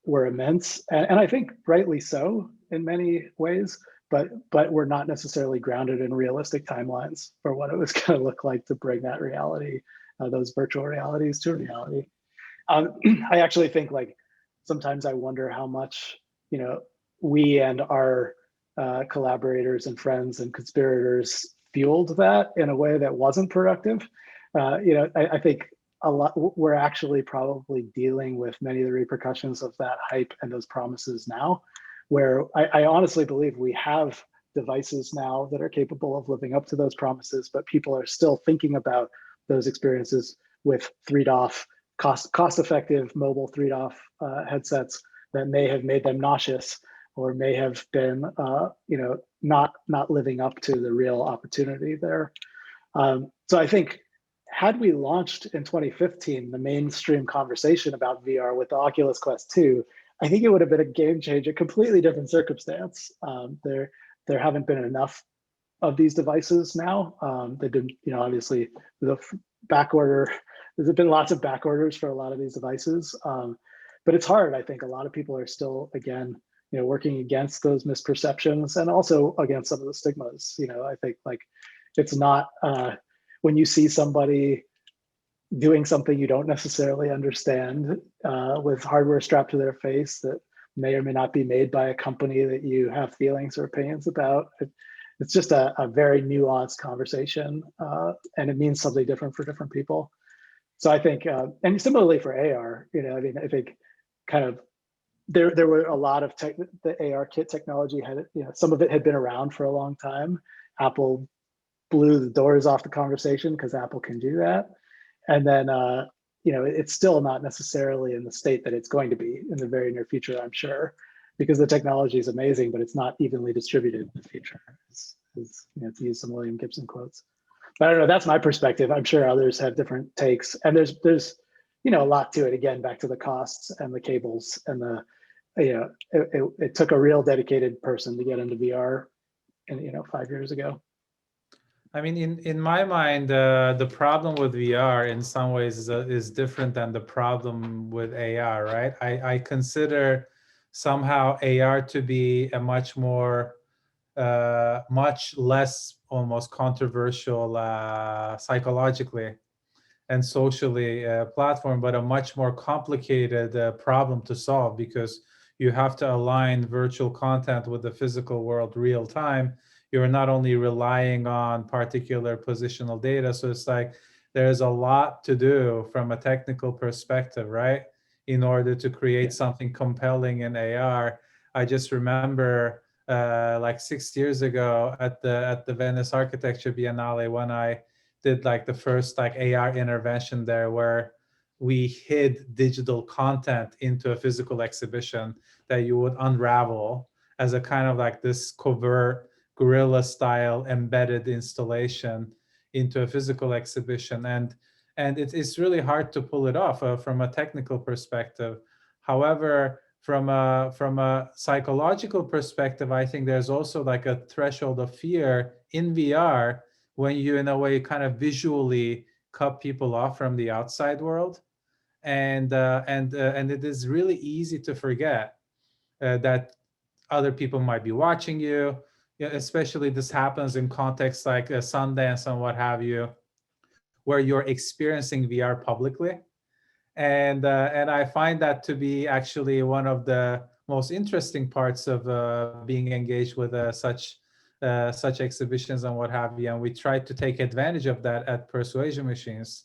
were immense, and I think rightly so in many ways, but we're not necessarily grounded in realistic timelines for what it was going to look like to bring that reality, those virtual realities, to reality. I actually think sometimes I wonder how much we and our collaborators and friends and conspirators fueled that in a way that wasn't productive. I think a lot, we're actually probably dealing with many of the repercussions of that hype and those promises now, where I honestly believe we have devices now that are capable of living up to those promises, but people are still thinking about those experiences with 3DOF, cost-effective mobile 3DOF headsets that may have made them nauseous, or may have been, not living up to the real opportunity there. So I think, had we launched in 2015 the mainstream conversation about VR with the Oculus Quest 2, I think it would have been a game changer, completely different circumstance. There haven't been enough of these devices now. They've been, obviously the back order, there's been lots of back orders for a lot of these devices. But it's hard. I think a lot of people are still, again, working against those misperceptions and also against some of the stigmas. I think like it's not, when you see somebody doing something you don't necessarily understand with hardware strapped to their face that may or may not be made by a company that you have feelings or opinions about. It's just a very nuanced conversation, and it means something different for different people. So I think, and similarly for AR, I think kind of there were a lot of the AR kit technology had, some of it had been around for a long time. Apple blew the doors off the conversation because Apple can do that. And then, it's still not necessarily in the state that it's going to be in the very near future, I'm sure, because the technology is amazing, but it's not evenly distributed in the future, to use some William Gibson quotes. But I don't know, that's my perspective. I'm sure others have different takes. And there's a lot to it, again, back to the costs and the cables and it took a real dedicated person to get into VR, 5 years ago. I mean, in my mind, the problem with VR in some ways is different than the problem with AR, right? I consider somehow AR to be a much less almost controversial psychologically and socially platform, but a much more complicated problem to solve, because you have to align virtual content with the physical world real time. You're not only relying on particular positional data. So it's like there's a lot to do from a technical perspective, right? In order to create something compelling in AR. I just remember like 6 years ago at the Venice Architecture Biennale, when I did like the first like AR intervention there, where we hid digital content into a physical exhibition that you would unravel as a kind of like this covert guerrilla style embedded installation into a physical exhibition. And it's really hard to pull it off from a technical perspective. However, from a psychological perspective, I think there's also like a threshold of fear in VR when you, in a way, kind of visually cut people off from the outside world. And it is really easy to forget that other people might be watching you. Especially this happens in contexts like Sundance and what have you, where you're experiencing VR publicly. And I find that to be actually one of the most interesting parts of being engaged with such exhibitions and what have you. And we try to take advantage of that at Persuasion Machines,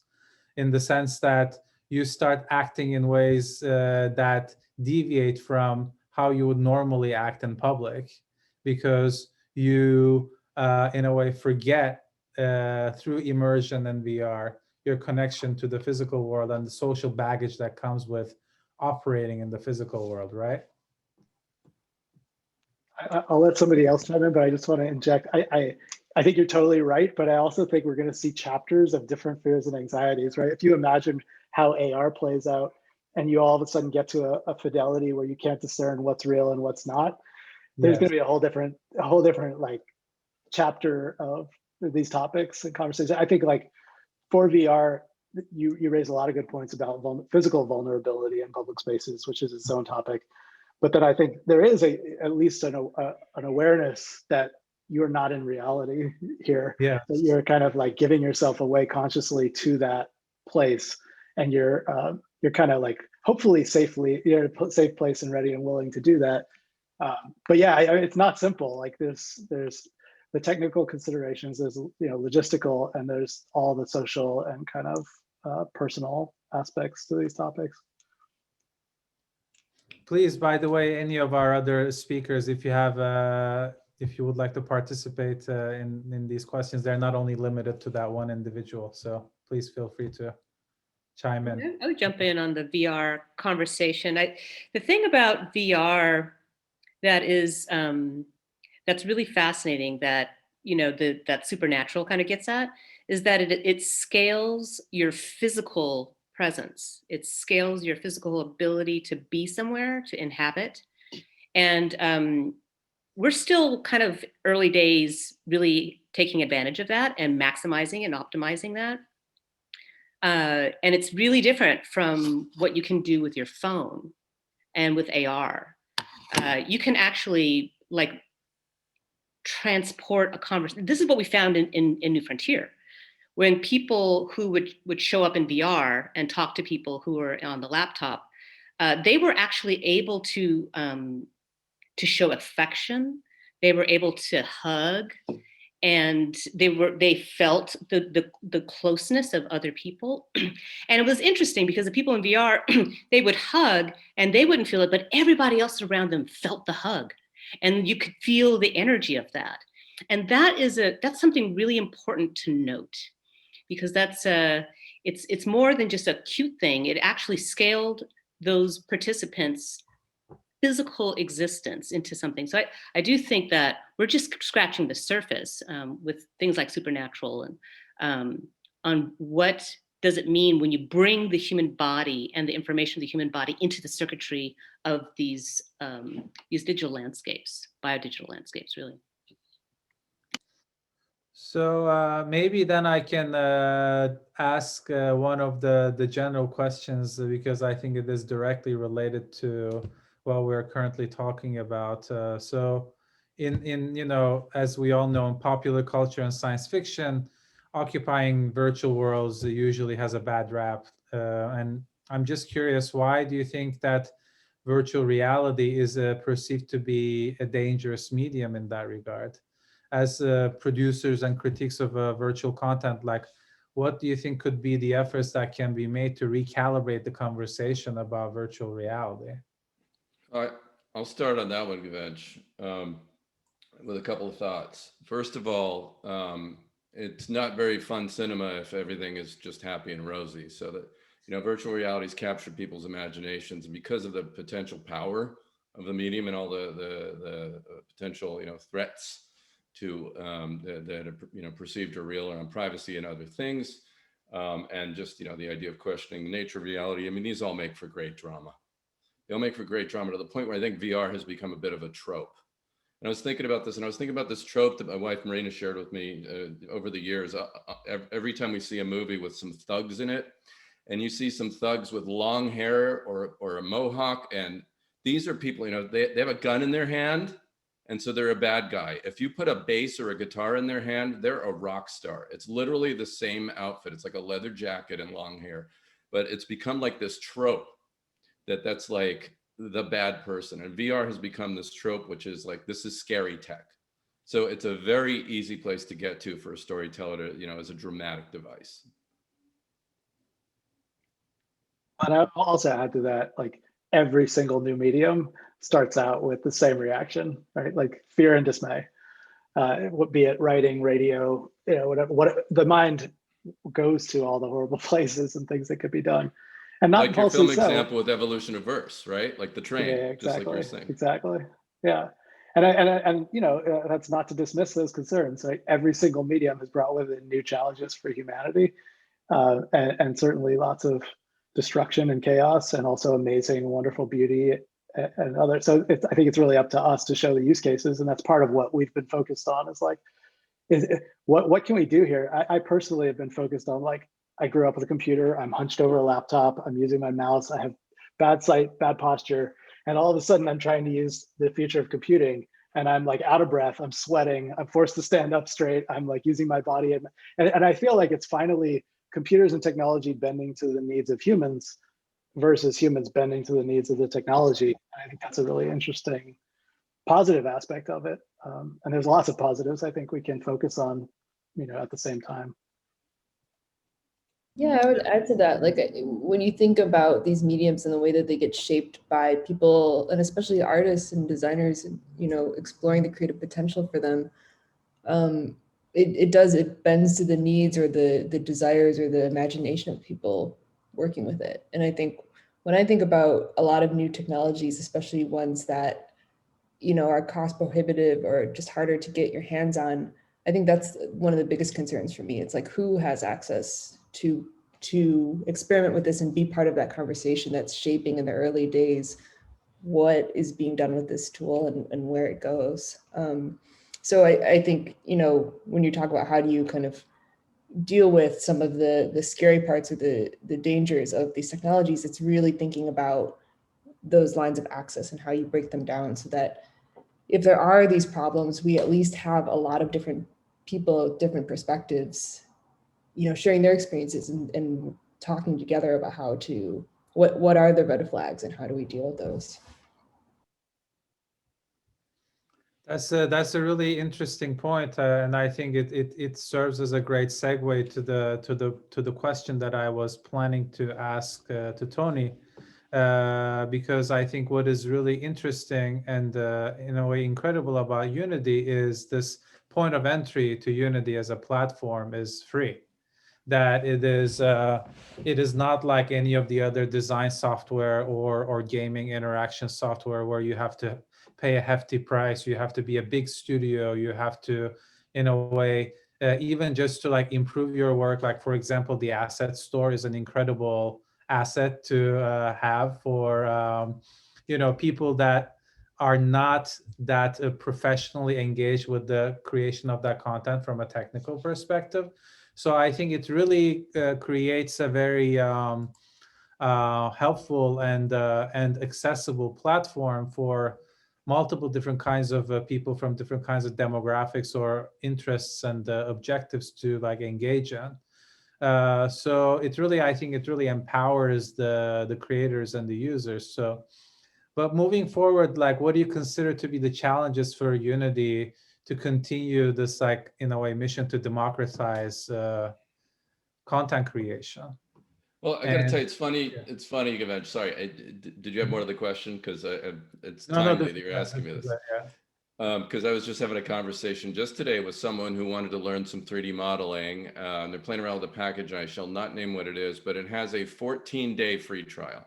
in the sense that you start acting in ways that deviate from how you would normally act in public, because you, in a way, forget through immersion and VR your connection to the physical world and the social baggage that comes with operating in the physical world, right? I'll let somebody else chime in, but I just want to inject. I think you're totally right, but I also think we're going to see chapters of different fears and anxieties, right? If you imagine how AR plays out and you all of a sudden get to a fidelity where you can't discern what's real and what's not, there's going to be a whole different like chapter of these topics and conversations. I think like for VR, you raise a lot of good points about physical vulnerability in public spaces, which is its own topic. But then I think there is at least an awareness that you're not in reality here. Yeah. That you're kind of like giving yourself away consciously to that place, and you're kind of like hopefully safely, you're in a safe place and ready and willing to do that. But yeah, it's not simple. Like there's the technical considerations, there's logistical, and there's all the social and kind of personal aspects to these topics. Please, by the way, any of our other speakers, if you would like to participate in these questions, they're not only limited to that one individual. So please feel free to chime in. I would jump in on the VR conversation. The thing about VR that is that's really fascinating, that that Supernatural kind of gets at, is that it scales your physical presence. It scales your physical ability to be somewhere, to inhabit. And we're still kind of early days, really taking advantage of that and maximizing and optimizing that. And it's really different from what you can do with your phone and with AR. You can actually like transport a conversation. This is what we found in New Frontier. When people who would show up in VR and talk to people who were on the laptop, they were actually able to show affection. They were able to hug, and they felt the closeness of other people. And it was interesting because the people in VR, they would hug and they wouldn't feel it, but everybody else around them felt the hug, and you could feel the energy of that. And that's something really important to note, because it's more than just a cute thing. It actually scaled those participants' physical existence into something. So I do think that we're just scratching the surface with things like Supernatural and on what does it mean when you bring the human body and the information of the human body into the circuitry of these digital landscapes, biodigital landscapes, really. So maybe then I can ask one of the general questions, because I think it is directly related to what we're currently talking about. So in as we all know, in popular culture and science fiction, occupying virtual worlds usually has a bad rap. And I'm just curious, why do you think that virtual reality is perceived to be a dangerous medium in that regard? As producers and critiques of virtual content, like, what do you think could be the efforts that can be made to recalibrate the conversation about virtual reality? I'll start on that one, Gavench, with a couple of thoughts. First of all, it's not very fun cinema if everything is just happy and rosy. So that, virtual realities capture people's imaginations, and because of the potential power of the medium and all the potential, threats to that are perceived or real around privacy and other things, and just the idea of questioning the nature of reality. I mean, these all make for great drama. They'll make for great drama, to the point where I think VR has become a bit of a trope. And I was thinking about this, and I was thinking about this trope that my wife Marina shared with me over the years. Every time we see a movie with some thugs in it, and you see some thugs with long hair or a mohawk, and these are people, they have a gun in their hand, and so they're a bad guy. If you put a bass or a guitar in their hand, they're a rock star. It's literally the same outfit. It's like a leather jacket and long hair, but it's become like this trope that's like the bad person. And VR has become this trope, which is like, this is scary tech. So it's a very easy place to get to for a storyteller to, as a dramatic device. And I'll also add to that, like, every single new medium starts out with the same reaction, right? Like fear and dismay. Be it writing, radio, whatever. The mind goes to all the horrible places and things that could be done. And not like your film so. example with evolution of verse, right? Like the train, yeah, exactly, just like you're saying. Exactly. Yeah. And that's not to dismiss those concerns. Right? Every single medium has brought with it new challenges for humanity, and certainly lots of destruction and chaos, and also amazing, wonderful beauty and other. So I think it's really up to us to show the use cases, and that's part of what we've been focused on. Is like, what can we do here? I personally have been focused on, like, I grew up with a computer. I'm hunched over a laptop. I'm using my mouse. I have bad sight, bad posture, and all of a sudden I'm trying to use the future of computing, and I'm like out of breath. I'm sweating. I'm forced to stand up straight. I'm like using my body, and I feel like it's finally computers and technology bending to the needs of humans versus humans bending to the needs of the technology. I think that's a really interesting positive aspect of it. And there's lots of positives I think we can focus on, at the same time. Yeah, I would add to that. Like, when you think about these mediums and the way that they get shaped by people, and especially artists and designers, exploring the creative potential for them, it bends to the needs or the desires or the imagination of people working with it. And I think when I think about a lot of new technologies, especially ones that are cost prohibitive or just harder to get your hands on, I think that's one of the biggest concerns for me. It's like, who has access to experiment with this and be part of that conversation that's shaping in the early days what is being done with this tool and where it goes. So I think, you know, when you talk about how do you kind of deal with some of the scary parts or the dangers of these technologies, it's really thinking about those lines of access and how you break them down so that if there are these problems, we at least have a lot of different people, different perspectives, you know, sharing their experiences and talking together about how to, what are the red flags and how do we deal with those? That's a really interesting point, and I think it serves as a great segue to the question that I was planning to ask to Tony, because I think what is really interesting and in a way incredible about Unity is this point of entry to Unity as a platform is free. That it is not like any of the other design software or gaming interaction software where you have to pay a hefty price, you have to be a big studio, you have to, in a way, even just to like improve your work. Like for example, the asset store is an incredible asset to have for you know, people that are not that professionally engaged with the creation of that content from a technical perspective. So I think it really creates a very helpful and accessible platform for multiple different kinds of people from different kinds of demographics or interests and objectives to like engage in. So it really, I think it really empowers the creators and the users. So, but moving forward, like, what do you consider to be the challenges for Unity to continue this, like, in a way, mission to democratize content creation? Well, I got to tell you, And it's funny. yeah. It's funny, Gavaj. Sorry, did you have more to the question? Because it's No, timely this that is you're good, asking me this is this. good, yeah. Because I was just having a conversation just today with someone who wanted to learn some 3D modeling. And they're playing around with a package. I shall not name what it is, but it has a 14-day free trial.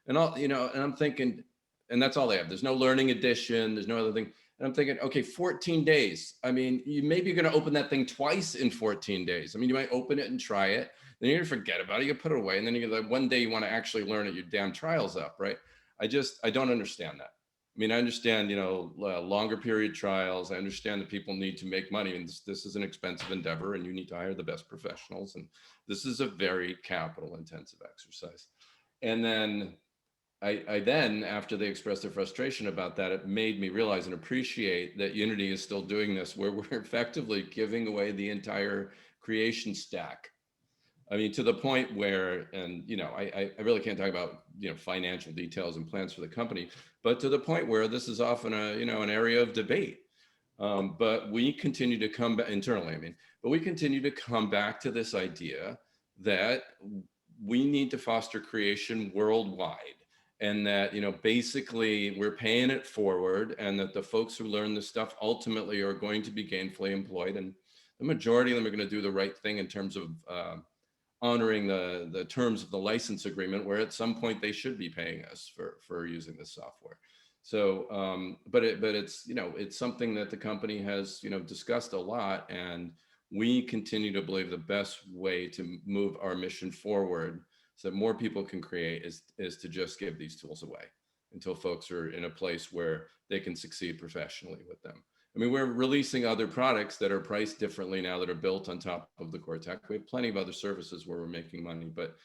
And all, you know, and I'm thinking, and that's all they have. There's no learning edition. There's no other thing. And I'm thinking, okay, 14 days. I mean, maybe you're going to open that thing twice in 14 days. I mean, you might open it and try it. Then you're going to forget about it. You put it away. And then you're like, one day you want to actually learn it. Your damn trial's up, right? I don't understand that. I mean, I understand, you know, longer period trials. I understand that people need to make money, and this is an expensive endeavor, and you need to hire the best professionals. And this is a very capital intensive exercise. And then I then, after they expressed their frustration about that, it made me realize and appreciate that Unity is still doing this, where we're effectively giving away the entire creation stack. I mean, to the point where, and you know, I really can't talk about, you know, financial details and plans for the company, but to the point where this is often a, you know, an area of debate. But we continue to come back internally, I mean, but we continue to come back to this idea that we need to foster creation worldwide. And that, you know, basically we're paying it forward, and that the folks who learn this stuff ultimately are going to be gainfully employed. And the majority of them are going to do the right thing in terms of honoring the terms of the license agreement, where at some point they should be paying us for using this software. So, but it's, you know, it's something that the company has, you know, discussed a lot, and we continue to believe the best way to move our mission forward so that more people can create is to just give these tools away until folks are in a place where they can succeed professionally with them. I mean, we're releasing other products that are priced differently now, that are built on top of the core tech. We have plenty of other services where we're making money, but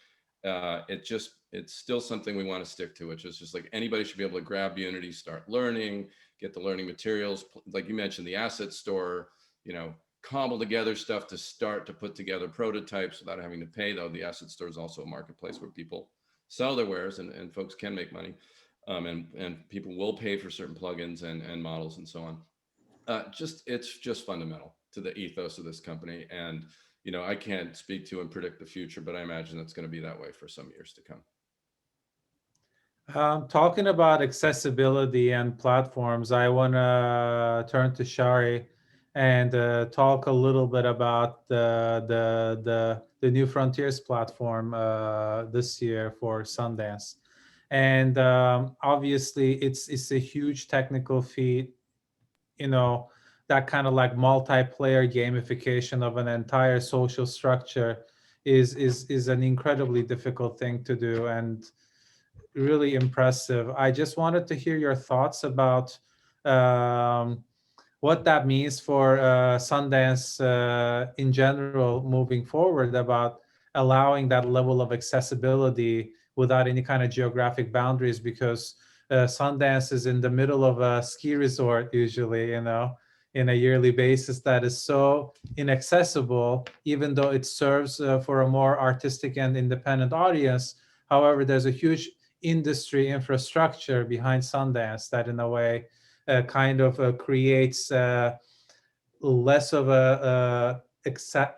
it's still something we want to stick to, which is just like anybody should be able to grab Unity, start learning, get the learning materials, like you mentioned, the asset store, you know, cobble together stuff to start to put together prototypes without having to pay, though the asset store is also a marketplace where people sell their wares and folks can make money. And people will pay for certain plugins and models and so on. It's just fundamental to the ethos of this company. And, you know, I can't speak to and predict the future, but I imagine it's going to be that way for some years to come. Talking about accessibility and platforms, I want to turn to Shari and talk a little bit about the New Frontiers platform this year for Sundance. And obviously, it's a huge technical feat, you know, that kind of like multiplayer gamification of an entire social structure is an incredibly difficult thing to do. And really impressive. I just wanted to hear your thoughts about what that means for Sundance in general moving forward, about allowing that level of accessibility without any kind of geographic boundaries, because Sundance is in the middle of a ski resort usually, you know, in a yearly basis, that is so inaccessible, even though it serves for a more artistic and independent audience. However, there's a huge industry infrastructure behind Sundance that in a way kind of creates less of a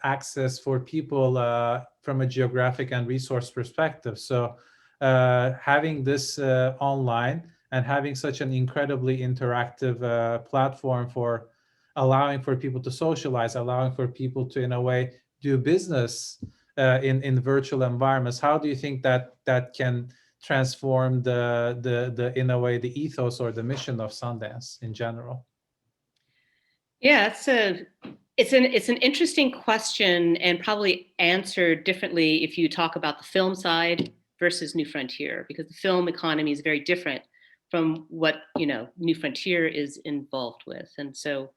access for people from a geographic and resource perspective. So having this online and having such an incredibly interactive platform for allowing for people to socialize, allowing for people to, in a way, do business in virtual environments. How do you think that that can transform the in a way the ethos or the mission of Sundance in general? Yeah, it's an interesting question, and probably answered differently if you talk about the film side versus New Frontier, because the film economy is very different from what, you know, New Frontier is involved with. And so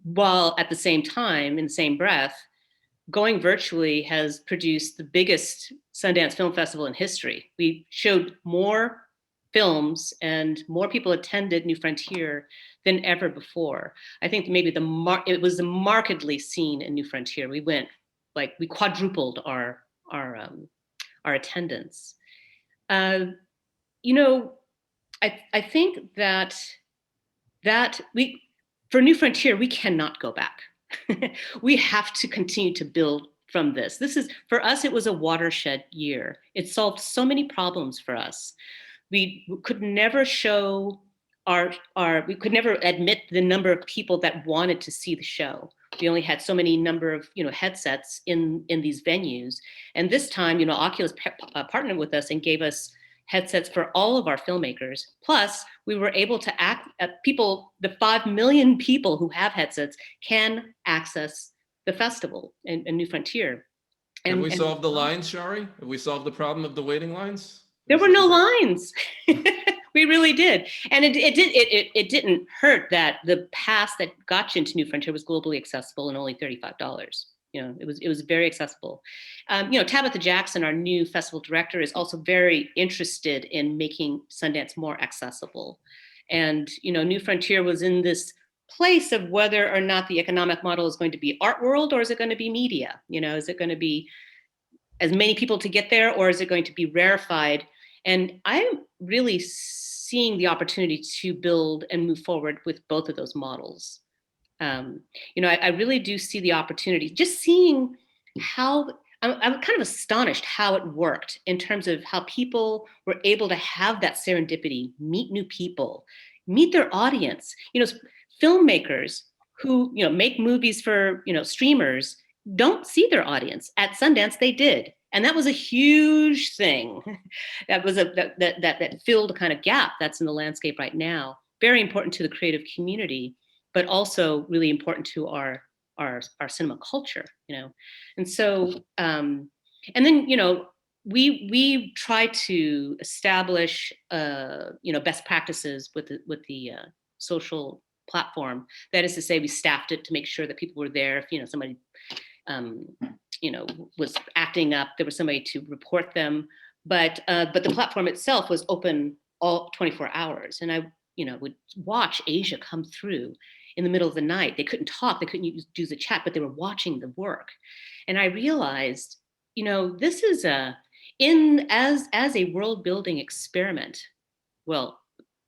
while at the same time, in the same breath, going virtually has produced the biggest Sundance Film Festival in history. We showed more films and more people attended New Frontier than ever before. I think maybe it was markedly seen in New Frontier. We quadrupled our attendance. You know, I think that for New Frontier, we cannot go back. We have to continue to build from this. For us, it was a watershed year. It solved so many problems for us. We could never show we could never admit the number of people that wanted to see the show. We only had so many number of, you know, headsets in these venues. And this time, you know, Oculus partnered with us and gave us headsets for all of our filmmakers. Plus, we were able to the 5 million people who have headsets can access the festival in New Frontier. Have we solved the lines, Shari? Have we solved the problem of the waiting lines? There were no lines. We really did. And it didn't hurt that the pass that got you into New Frontier was globally accessible and only $35. You know, it was very accessible. You know, Tabitha Jackson, our new festival director, is also very interested in making Sundance more accessible. And, you know, New Frontier was in this place of whether or not the economic model is going to be art world, or is it going to be media? You know, is it going to be as many people to get there, or is it going to be rarefied? And I'm really seeing the opportunity to build and move forward with both of those models. You know, I really do see the opportunity, just seeing how, I'm kind of astonished how it worked in terms of how people were able to have that serendipity, meet new people, meet their audience. You know, filmmakers who, you know, make movies for, you know, streamers don't see their audience. At Sundance, they did. And that was a huge thing. That was that filled a kind of gap that's in the landscape right now. Very important to the creative community, but also really important to our cinema culture, you know. And so, and then, you know, we try to establish, you know, best practices with the social platform. That is to say, we staffed it to make sure that people were there. If, you know, somebody, you know, was acting up, there was somebody to report them. But the platform itself was open all 24 hours. And I, you know, would watch Asia come through in the middle of the night. They couldn't talk, they couldn't do the chat, but they were watching the work. And I realized, you know, this is as a world building experiment, well,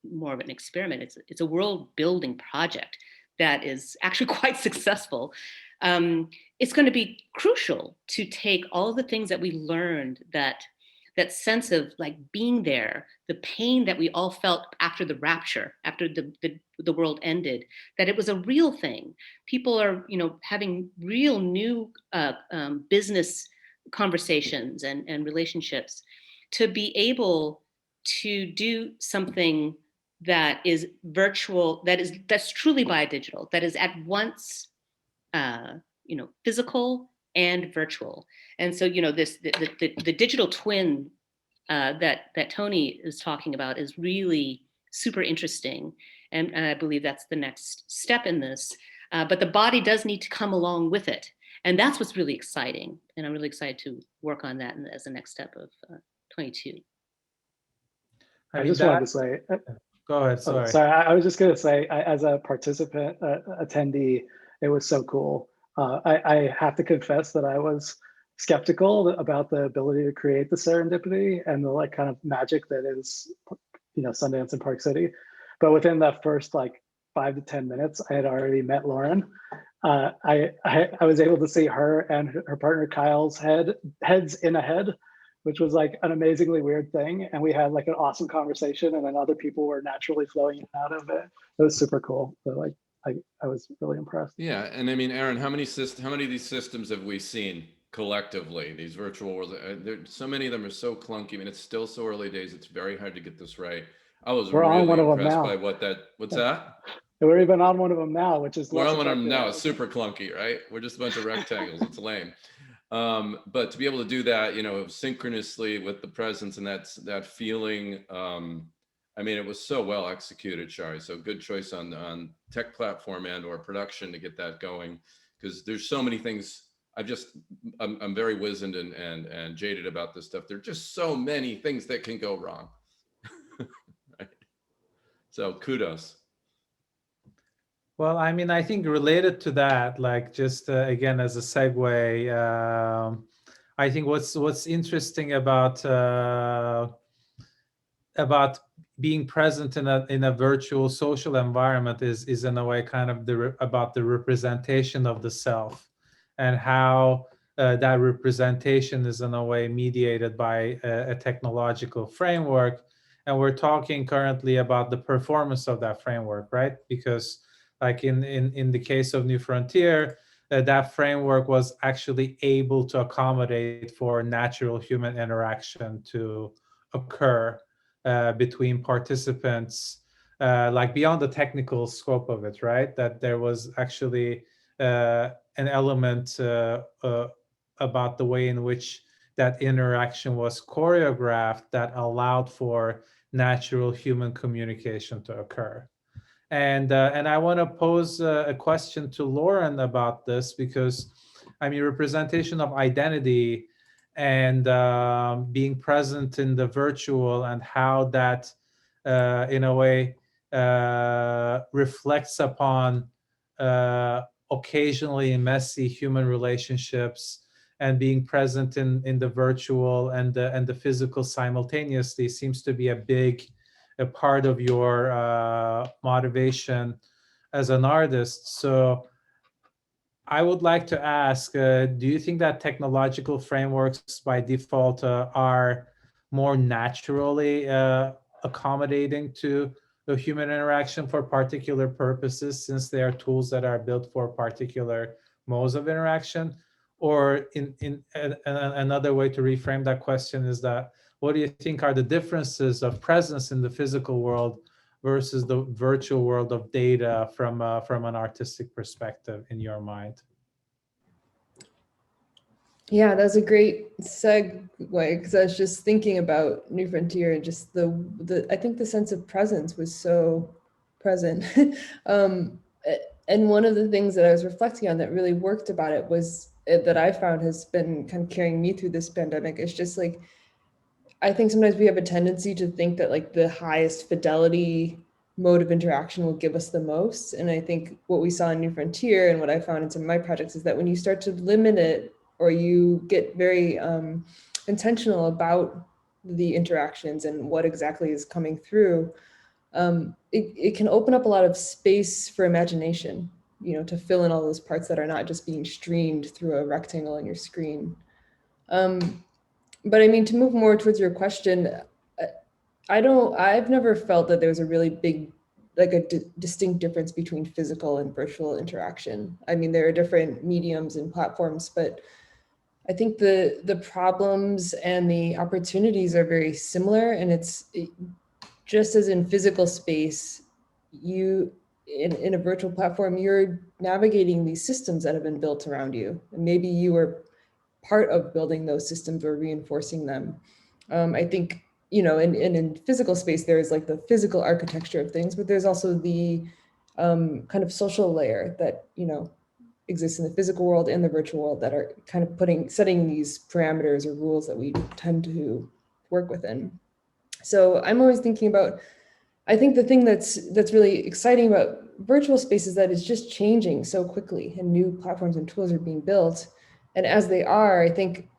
more of an experiment, it's a world building project that is actually quite successful. It's going to be crucial to take all the things that we learned, that sense of like being there, the pain that we all felt after the rapture, after the world ended, that it was a real thing. People are, you know, having real new business conversations and relationships. To be able to do something that is virtual, that's truly biodigital, that is at once, you know, physical and virtual. And so, you know, the digital twin that Tony is talking about is really super interesting. And I believe that's the next step in this. But the body does need to come along with it. And that's what's really exciting. And I'm really excited to work on that as the next step of 22. I just wanted to say, go ahead, oh, sorry. sorry, I was just going to say, as a participant, attendee, it was so cool. I have to confess that I was skeptical about the ability to create the serendipity and the like kind of magic that is, Sundance and Park City. But within the first like 5 to 10 minutes, I had already met Lauren. I was able to see her and her partner Kyle's heads in a head, which was like an amazingly weird thing. And we had like an awesome conversation, and then other people were naturally flowing in and out of it. It was super cool. So like, I was really impressed. Yeah, and I mean, Aaron, how many of these systems have we seen collectively? These virtual worlds, so many of them are so clunky. I mean, it's still so early days. It's very hard to get this right. I was really impressed by what's that? We're even on one of them now, which is we're on one of them now. It's super clunky, right? We're just a bunch of rectangles. It's lame. But to be able to do that, synchronously with the presence and that feeling, I mean, it was so well executed, Shari. So good choice on tech platform and or production to get that going, because there's so many things. I'm very wizened and jaded about this stuff. There's just so many things that can go wrong. Right? So kudos. Well, I mean, I think related to that, like just again as a segue, I think what's interesting about being present in a virtual social environment is in a way kind of about the representation of the self, and how that representation is in a way mediated by a technological framework. And we're talking currently about the performance of that framework, right? Because like in the case of New Frontier, that framework was actually able to accommodate for natural human interaction to occur between participants, like beyond the technical scope of it, right? That there was actually an element about the way in which that interaction was choreographed that allowed for natural human communication to occur. And I want to pose a question to Lauren about this, because I mean, representation of identity and being present in the virtual, and how that in a way reflects upon occasionally messy human relationships, and being present in the virtual and the physical simultaneously seems to be a part of your motivation as an artist. So I would like to ask, do you think that technological frameworks by default are more naturally accommodating to the human interaction for particular purposes, since they are tools that are built for particular modes of interaction? Or in another way to reframe that question is that, what do you think are the differences of presence in the physical world versus the virtual world of data from an artistic perspective in your mind? Yeah, that's a great segue, because I was just thinking about New Frontier, and just I think the sense of presence was so present. And one of the things that I was reflecting on that really worked about it was that I found has been kind of carrying me through this pandemic is just like, I think sometimes we have a tendency to think that like the highest fidelity mode of interaction will give us the most. And I think what we saw in New Frontier and what I found in some of my projects is that when you start to limit it, or you get very intentional about the interactions and what exactly is coming through, it can open up a lot of space for imagination, to fill in all those parts that are not just being streamed through a rectangle on your screen. But I mean, to move more towards your question, I've never felt that there's a really big, like a distinct difference between physical and virtual interaction. I mean, there are different mediums and platforms, but I think the problems and the opportunities are very similar. And just as in physical space, in a virtual platform, you're navigating these systems that have been built around you. And maybe you were part of building those systems or reinforcing them. I think, you know, in physical space, there's like the physical architecture of things, but there's also the kind of social layer that, you know, exists in the physical world and the virtual world that are kind of setting these parameters or rules that we tend to work within. So I'm always thinking about, I think the thing that's really exciting about virtual space is that it's just changing so quickly and new platforms and tools are being built. And as they are, I think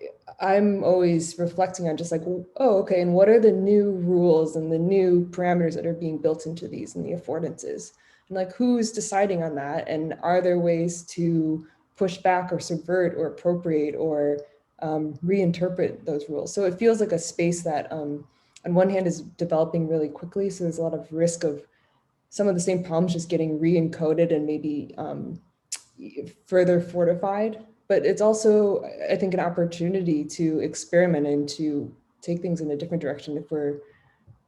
I'm always reflecting on just like, oh, okay, and what are the new rules and the new parameters that are being built into these and the affordances? And like, who's deciding on that? And are there ways to push back or subvert or appropriate or reinterpret those rules? So it feels like a space that on one hand is developing really quickly. So there's a lot of risk of some of the same problems just getting re-encoded and maybe further fortified. But it's also, I think, an opportunity to experiment and to take things in a different direction if we're,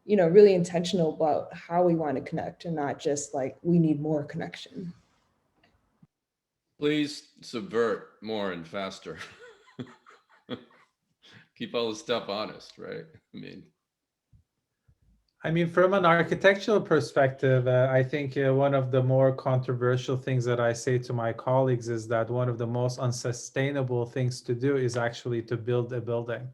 you know, really intentional about how we want to connect and not just like, we need more connection. Please subvert more and faster. Keep all the stuff honest, right? I mean, from an architectural perspective, I think one of the more controversial things that I say to my colleagues is that one of the most unsustainable things to do is actually to build a building,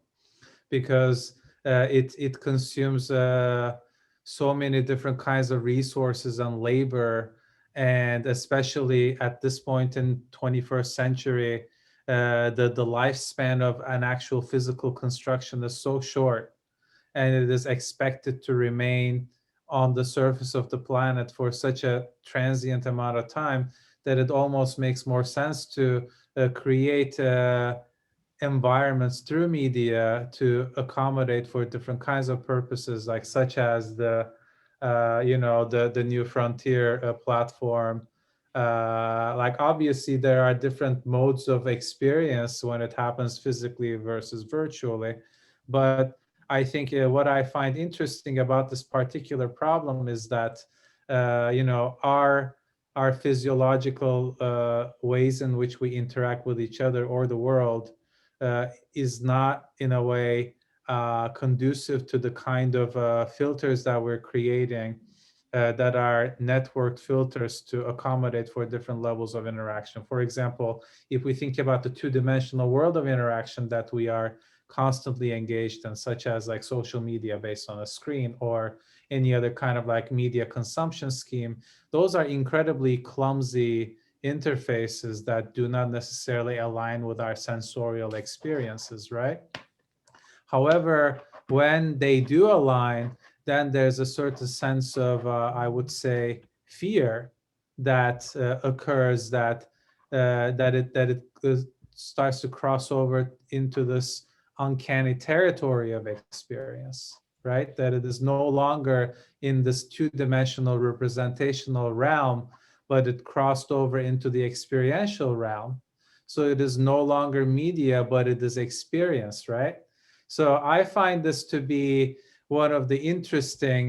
because it consumes so many different kinds of resources and labor, and especially at this point in 21st century, the lifespan of an actual physical construction is so short, and it is expected to remain on the surface of the planet for such a transient amount of time that it almost makes more sense to create environments through media to accommodate for different kinds of purposes, like such as the the New Frontier platform. Like obviously there are different modes of experience when it happens physically versus virtually, but I think what I find interesting about this particular problem is that our physiological ways in which we interact with each other or the world is not in a way conducive to the kind of filters that we're creating that are networked filters to accommodate for different levels of interaction. For example, if we think about the two-dimensional world of interaction that we are constantly engaged in, such as like social media based on a screen or any other kind of like media consumption scheme, those are incredibly clumsy interfaces that do not necessarily align with our sensorial experiences, right? However, when they do align, then there's a certain sense of, I would say, fear that occurs, that it starts to cross over into this uncanny territory of experience, right? That it is no longer in this two-dimensional representational realm, but it crossed over into the experiential realm. So it is no longer media, but it is experience, right? So I find this to be one of the interesting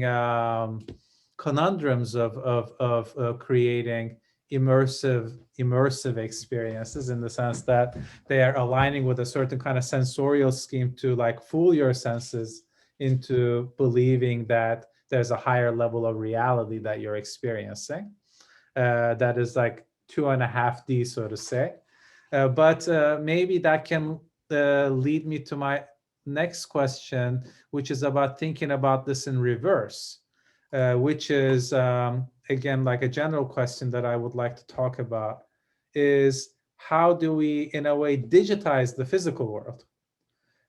conundrums of creating immersive experiences, in the sense that they are aligning with a certain kind of sensorial scheme to like fool your senses into believing that there's a higher level of reality that you're experiencing. That is like 2.5D, so to say. But maybe that can lead me to my next question, which is about thinking about this in reverse, which is, again, like a general question that I would like to talk about, is how do we, in a way, digitize the physical world?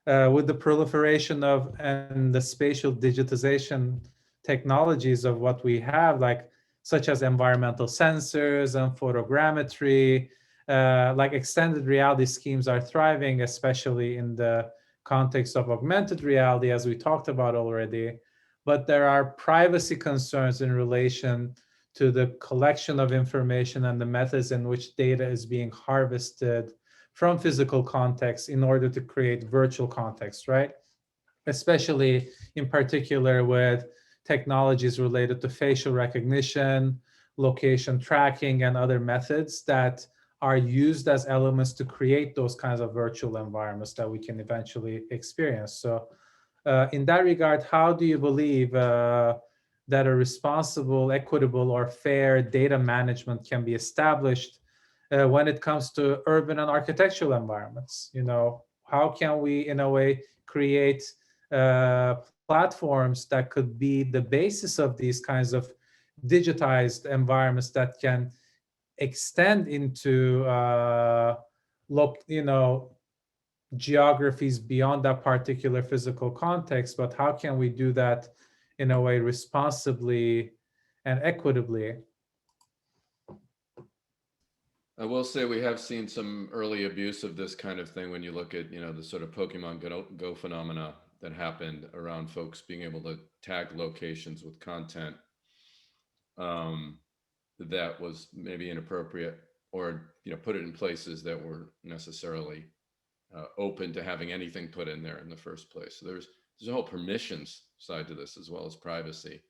With the proliferation of and the spatial digitization technologies of what we have, like such as environmental sensors and photogrammetry, like extended reality schemes are thriving, especially in the context of augmented reality, as we talked about already. But there are privacy concerns in relation to the collection of information and the methods in which data is being harvested from physical context in order to create virtual context, right? Especially in particular with technologies related to facial recognition, location tracking, and other methods that are used as elements to create those kinds of virtual environments that we can eventually experience. So In that regard, how do you believe that a responsible, equitable, or fair data management can be established when it comes to urban and architectural environments? How can we, in a way, create platforms that could be the basis of these kinds of digitized environments that can extend into geographies beyond that particular physical context, but how can we do that in a way responsibly and equitably? I will say we have seen some early abuse of this kind of thing when you look at, the sort of Pokemon Go phenomena that happened around folks being able to tag locations with content that was maybe inappropriate, or put it in places that were necessarily open to having anything put in there in the first place. So there's a whole permissions side to this, as well as privacy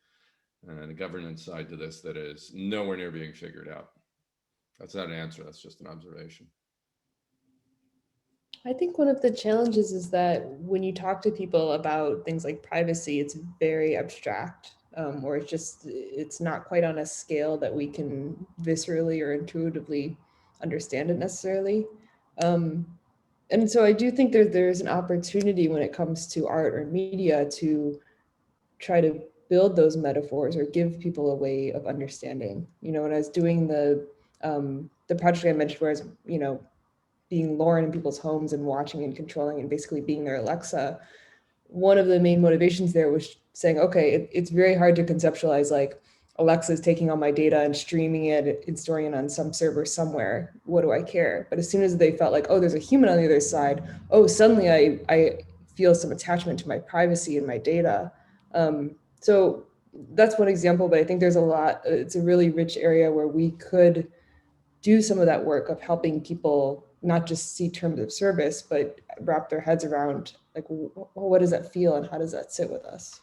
and a governance side to this that is nowhere near being figured out. That's not an answer, that's just an observation. I think one of the challenges is that when you talk to people about things like privacy, it's very abstract, or it's not quite on a scale that we can viscerally or intuitively understand it necessarily. And so I do think there's an opportunity when it comes to art or media to try to build those metaphors or give people a way of understanding. When I was doing the project I mentioned, where I was, being Lauren in people's homes and watching and controlling and basically being their Alexa, one of the main motivations there was saying, okay, it's very hard to conceptualize like Alexa's taking all my data and streaming it and storing it on some server somewhere. What do I care? But as soon as they felt like, oh, there's a human on the other side, oh, suddenly I feel some attachment to my privacy and my data. So that's one example, but I think there's a lot. It's a really rich area where we could do some of that work of helping people not just see terms of service, but wrap their heads around like, what does that feel and how does that sit with us?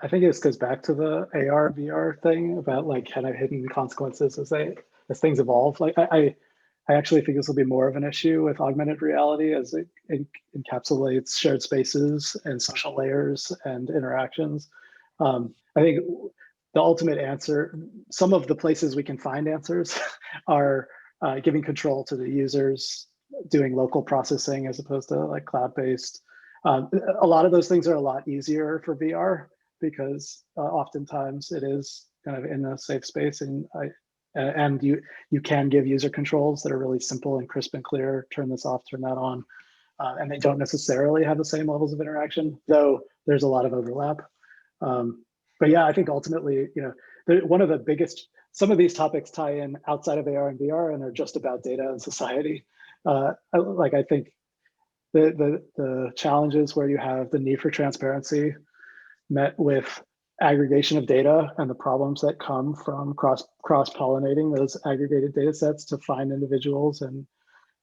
I think this goes back to the AR VR thing about like kind of hidden consequences as things evolve. Like I actually think this will be more of an issue with augmented reality as it encapsulates shared spaces and social layers and interactions. I think the ultimate answer, some of the places we can find answers are giving control to the users, doing local processing as opposed to like cloud-based. A lot of those things are a lot easier for VR because oftentimes it is kind of in a safe space, and you can give user controls that are really simple and crisp and clear. Turn this off, turn that on, and they don't necessarily have the same levels of interaction, though there's a lot of overlap. But yeah, I think ultimately, one of the biggest, some of these topics tie in outside of AR and VR and are just about data and society. I think the challenges where you have the need for transparency met with aggregation of data and the problems that come from cross-pollinating those aggregated data sets to find individuals, and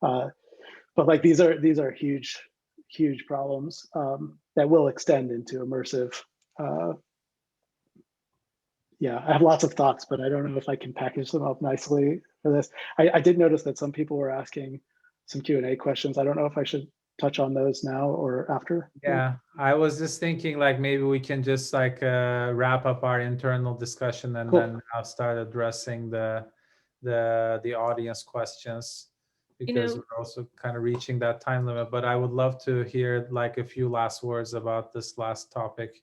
but like these are huge problems that will extend into immersive. Yeah, I have lots of thoughts, but I don't know if I can package them up nicely for this. I did notice that some people were asking some Q&A questions. I don't know if I should touch on those now or after. Yeah, I was just thinking like maybe we can just like wrap up our internal discussion and Cool. then I'll start addressing the audience questions, because we're also kind of reaching that time limit. But I would love to hear like a few last words about this last topic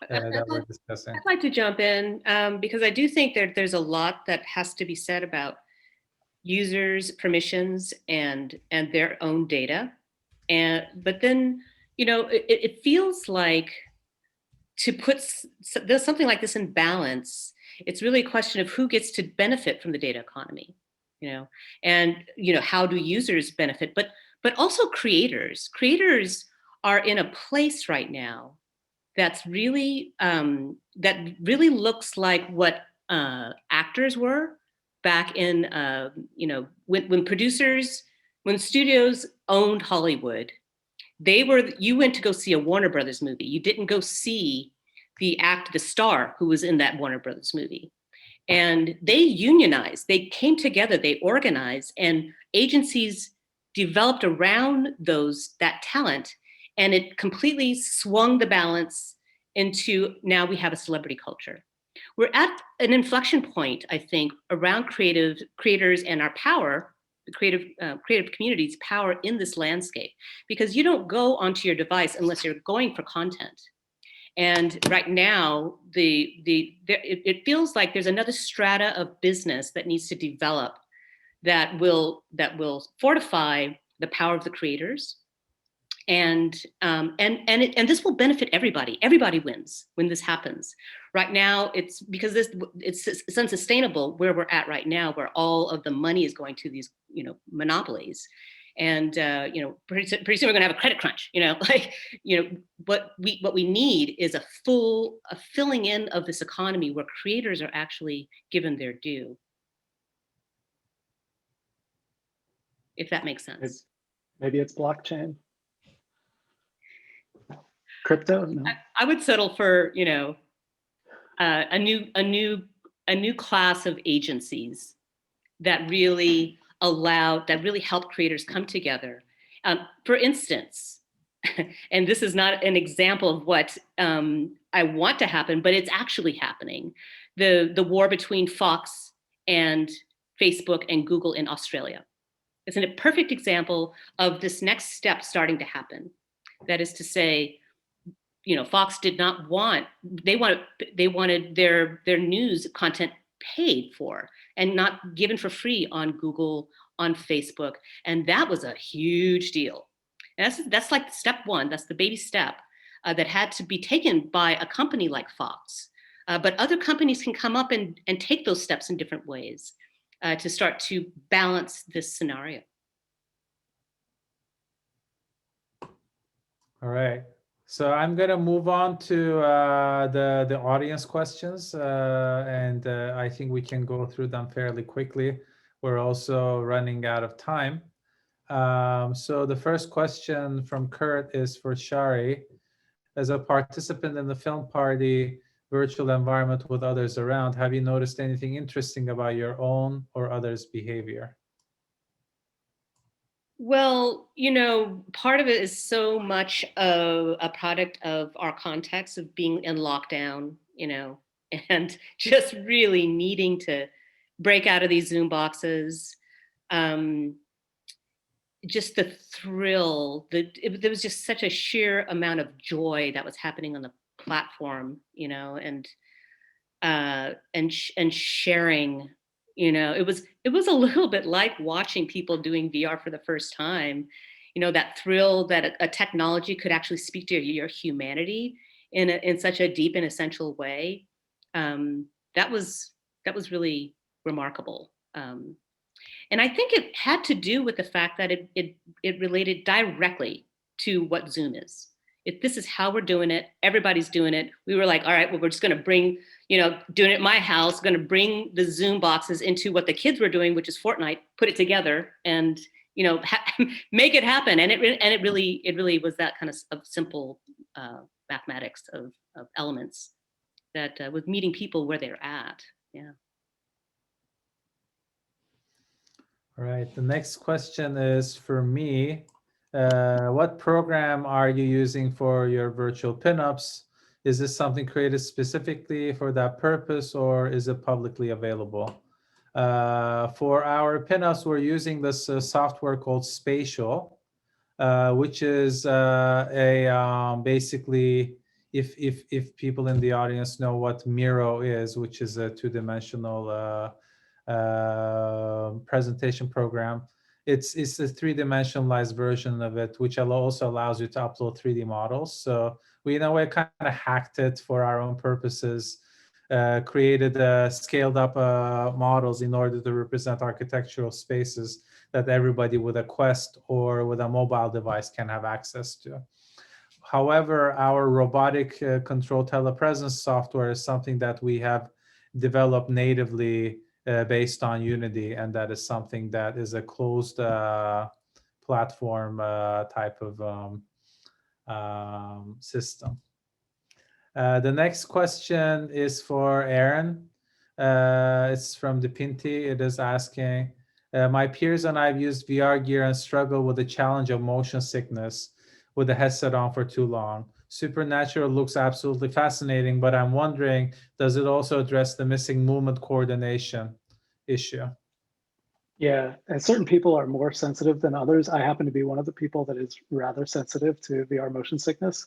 that we're discussing. I'd like to jump in because I do think there's a lot that has to be said about users' permissions and their own data. But then, it feels like to put something like this in balance, it's really a question of who gets to benefit from the data economy, and how do users benefit, but also creators. Creators are in a place right now that's really that really looks like what actors were back in when studios owned Hollywood. You went to go see a Warner Brothers movie. You didn't go see the star who was in that Warner Brothers movie. And they unionized, they came together, they organized, and agencies developed around that talent, and it completely swung the balance into now we have a celebrity culture. We're at an inflection point, I think, around creators and our power, the creative community's power in this landscape, because you don't go onto your device unless you're going for content. And right now, it feels like there's another strata of business that needs to develop that will fortify the power of the creators. And this will benefit everybody. Everybody wins when this happens. Right now, it's because it's unsustainable where we're at right now, where all of the money is going to these, monopolies. And pretty soon we're going to have a credit crunch. What we need is a filling in of this economy where creators are actually given their due. If that makes sense. Maybe it's blockchain. Crypto? No. I would settle for a new class of agencies that really help creators come together. For instance, and this is not an example of what I want to happen, but it's actually happening. The war between Fox and Facebook and Google in Australia. It's a perfect example of this next step starting to happen. That is to say, Fox did not want, they wanted their news content paid for and not given for free on Google, on Facebook. And that was a huge deal. And that's like step one, that's the baby step that had to be taken by a company like Fox. But other companies can come up and take those steps in different ways to start to balance this scenario. All right. So I'm going to move on to the audience questions, and I think we can go through them fairly quickly. We're also running out of time. So the first question from Kurt is for Shari. As a participant in the film party virtual environment with others around, have you noticed anything interesting about your own or others' behavior? Well, part of it is so much of a product of our context of being in lockdown, and just really needing to break out of these Zoom boxes. Just the thrill, there was just such a sheer amount of joy that was happening on the platform, and sharing. It was a little bit like watching people doing VR for the first time. That thrill that a technology could actually speak to your humanity in such a deep and essential way. That was really remarkable. And I think it had to do with the fact that it related directly to what Zoom is. This is how we're doing it. Everybody's doing it. We were like, all right, well, we're just going to bring, doing it at my house, going to bring the Zoom boxes into what the kids were doing, which is Fortnite, put it together and, make it happen. And it really was that kind of simple mathematics of elements that was meeting people where they're at. Yeah. All right, the next question is for me. What program are you using for your virtual pinups? Is this something created specifically for that purpose, or is it publicly available? For our pinups, we're using this software called Spatial, which is basically, if people in the audience know what Miro is, which is a two-dimensional presentation program. It's a three-dimensionalized version of it, which also allows you to upload 3D models. So we, in a way, kind of hacked it for our own purposes, created scaled up models in order to represent architectural spaces that everybody with a Quest or with a mobile device can have access to. However, our robotic control telepresence software is something that we have developed natively based on Unity, and that is something that is a closed platform type of system. The next question is for Aaron. It's from Dipinti. It is asking, My peers and I have used VR gear and struggle with the challenge of motion sickness with the headset on for too long. Supernatural looks absolutely fascinating, but I'm wondering, does it also address the missing movement coordination issue? Yeah, and certain people are more sensitive than others. I happen to be one of the people that is rather sensitive to VR motion sickness.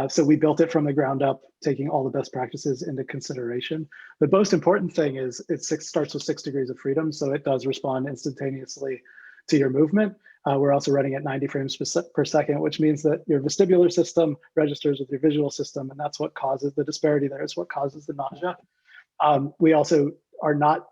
So we built it from the ground up, taking all the best practices into consideration. The most important thing is starts with 6 degrees of freedom, so it does respond instantaneously to your movement. We're also running at 90 frames per second, which means that your vestibular system registers with your visual system, and that's what causes the disparity there. It's what causes the nausea. We also are not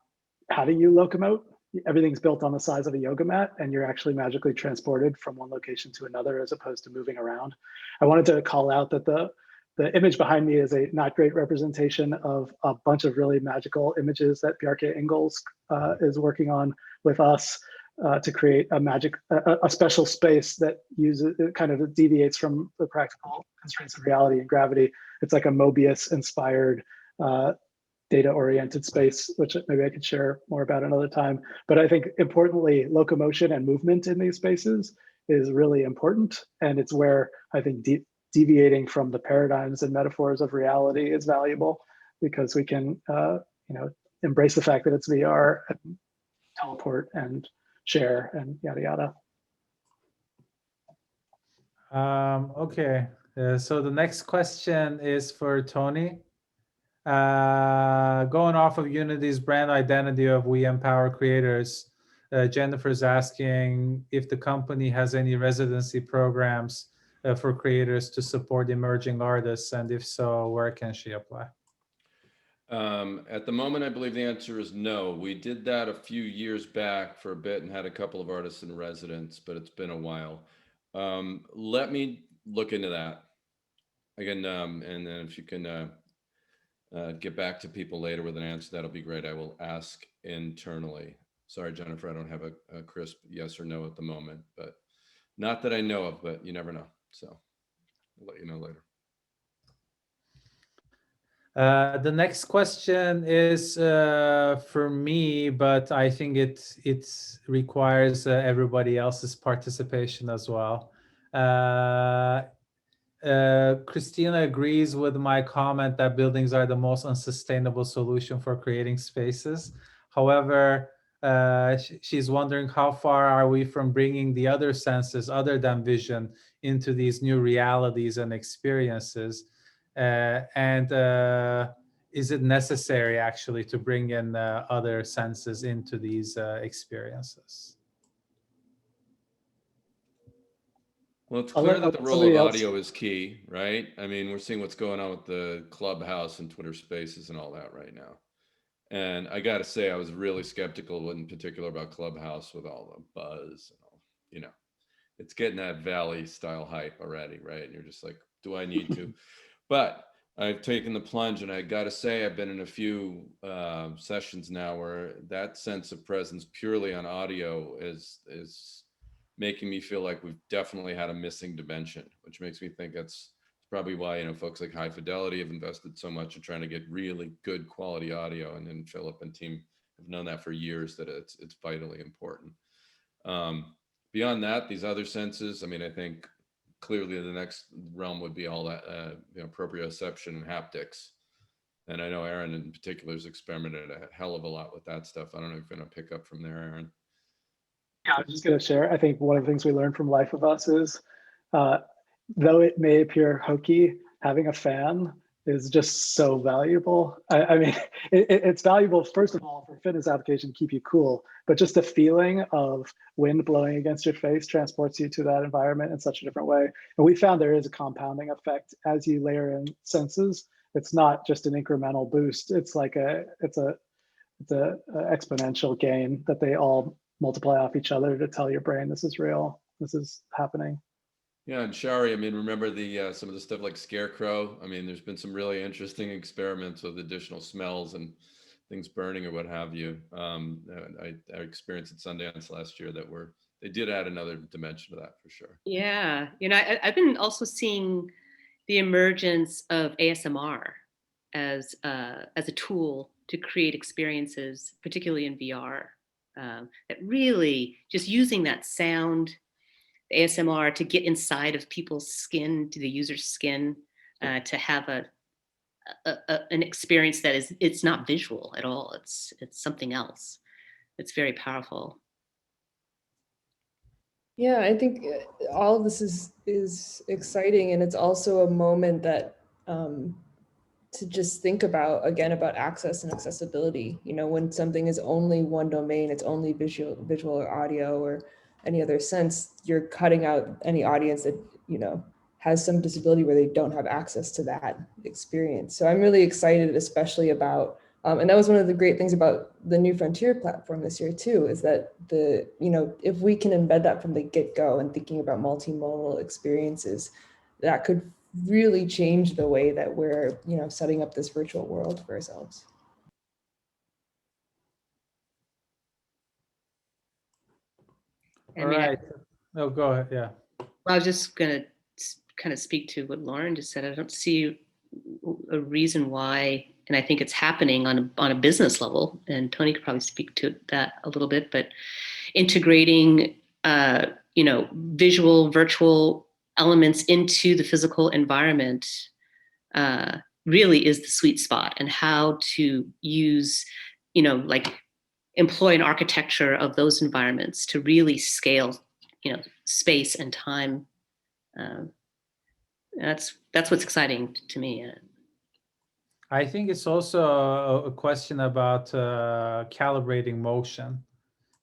having you locomote. Everything's built on the size of a yoga mat, and you're actually magically transported from one location to another as opposed to moving around. I wanted to call out that the image behind me is a not great representation of a bunch of really magical images that Bjarke Ingels is working on with us to create a special space that uses, it kind of deviates from the practical constraints of reality and gravity. It's like a Mobius inspired data-oriented space, which maybe I could share more about another time. But I think importantly, locomotion and movement in these spaces is really important. And it's where I think deviating from the paradigms and metaphors of reality is valuable, because we can embrace the fact that it's VR and teleport and share and yada yada. Okay, so the next question is for Tony. Going off of Unity's brand identity of we empower creators, Jennifer's asking if the company has any residency programs for creators to support emerging artists, and if so, where can she apply? At the moment, I believe the answer is no. We did that a few years back for a bit and had a couple of artists in residence, but it's been a while. Let me look into that again, and then if you can get back to people later with an answer, that'll be great. I will ask internally. Sorry, Jennifer, I don't have a crisp yes or no at the moment, but not that I know of, but you never know. So I'll let you know later. The next question is for me, but I think it requires everybody else's participation as well. Christina agrees with my comment that buildings are the most unsustainable solution for creating spaces. However, she's wondering how far are we from bringing the other senses other than vision into these new realities and experiences, and is it necessary actually to bring in other senses into these experiences? Well, it's clear that the role of audio is key, right? I mean, we're seeing what's going on with the Clubhouse and Twitter Spaces and all that right now. And I got to say, I was really skeptical in particular about Clubhouse with all the buzz and all, it's getting that Valley style hype already, right? And you're just like, do I need to? But I've taken the plunge, and I got to say, I've been in a few sessions now where that sense of presence purely on audio is making me feel like we've definitely had a missing dimension, which makes me think that's probably why, folks like High Fidelity have invested so much in trying to get really good quality audio. And then Philip and team have known that for years, that it's vitally important. Beyond that, these other senses, I mean, I think clearly the next realm would be all that, proprioception and haptics. And I know Aaron in particular has experimented a hell of a lot with that stuff. I don't know if you're going to pick up from there, Aaron. Yeah, I was just going to share. I think one of the things we learned from Life of Us is, though it may appear hokey, having a fan is just so valuable. I mean, it's valuable, first of all, for fitness application, keep you cool, but just the feeling of wind blowing against your face transports you to that environment in such a different way. And we found there is a compounding effect as you layer in senses. It's not just an incremental boost. It's like it's a exponential gain that they all multiply off each other to tell your brain this is real, this is happening. Yeah, and Shari, I mean, remember the some of the stuff like Scarecrow? I mean, there's been some really interesting experiments with additional smells and things burning or what have you. I experienced at Sundance last year that they did add another dimension to that for sure. Yeah, I've been also seeing the emergence of ASMR as a tool to create experiences, particularly in VR. that really just using that sound, the ASMR, to get inside of people's skin, to the user's skin, to have an experience that it's not visual at all. It's something else. It's very powerful. Yeah, I think all of this is exciting, and it's also a moment that to just think about, again, about access and accessibility. You know, when something is only one domain, it's only visual or audio or any other sense, you're cutting out any audience that, you know, has some disability where they don't have access to that experience. So I'm really excited, especially about, and that was one of the great things about the New Frontier platform this year too, is that you know, if we can embed that from the get-go and thinking about multimodal experiences, that could really change the way that we're, you know, setting up this virtual world for ourselves. I All mean, right. Oh, go ahead. Yeah. I was just going to kind of speak to what Lauren just said. I don't see a reason why, and I think it's happening on a business level, and Tony could probably speak to that a little bit, but integrating, you know, visual, virtual elements into the physical environment really is the sweet spot, and how to use, you know, like employ an architecture of those environments to really scale, you know, space and time. That's what's exciting to me. I think it's also a question about calibrating motion,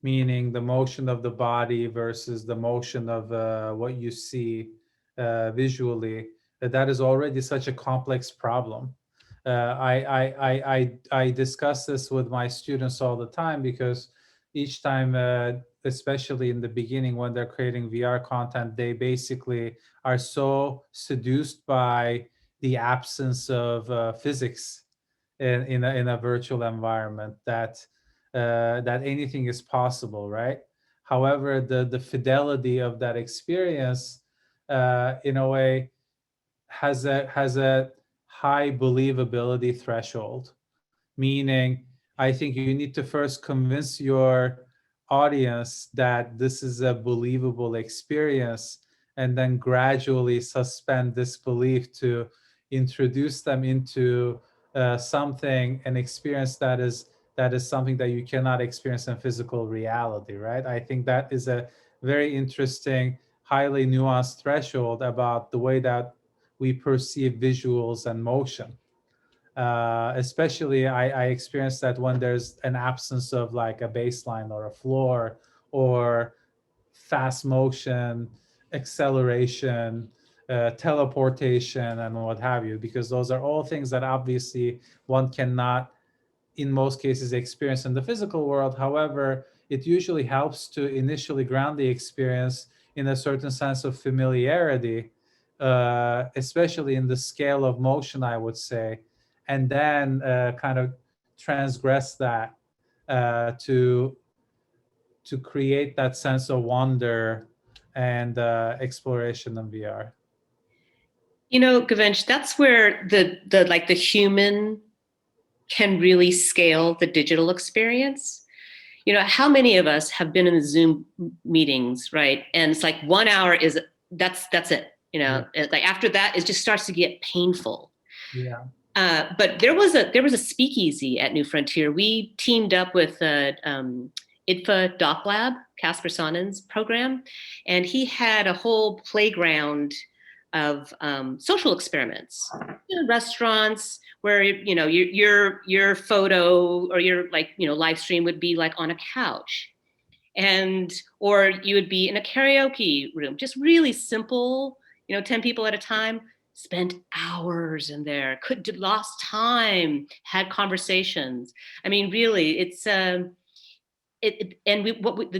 meaning the motion of the body versus the motion of what you see visually. That is already such a complex problem. I discuss this with my students all the time, because each time, especially in the beginning when they're creating VR content, they basically are so seduced by the absence of physics in a virtual environment that that anything is possible, right? However, the fidelity of that experience, in a way, has a high believability threshold. Meaning, I think you need to first convince your audience that this is a believable experience, and then gradually suspend disbelief to introduce them into something, an experience that is something that you cannot experience in physical reality, right? I think that is a very interesting, highly nuanced threshold about the way that we perceive visuals and motion. Especially I experience that when there's an absence of like a baseline or a floor or fast motion, acceleration, teleportation, and what have you, because those are all things that obviously one cannot, in most cases, experience in the physical world. However, it usually helps to initially ground the experience in a certain sense of familiarity, especially in the scale of motion, I would say, and then kind of transgress that to create that sense of wonder and exploration in VR. You know, Gavench, that's where the human can really scale the digital experience. You know, how many of us have been in the Zoom meetings, right? And it's like 1 hour is that's it. You know, like after that, it just starts to get painful. Yeah. But there was a speakeasy at New Frontier. We teamed up with IDFA Doc Lab, Casper Sonnen's program, and he had a whole playground of social experiments, you know, restaurants where, you know, your photo or your, like, you know, live stream would be like on a couch, and or you would be in a karaoke room, just really simple, you know, 10 people at a time, spent hours in there, lost time, had conversations. I mean, really, it's the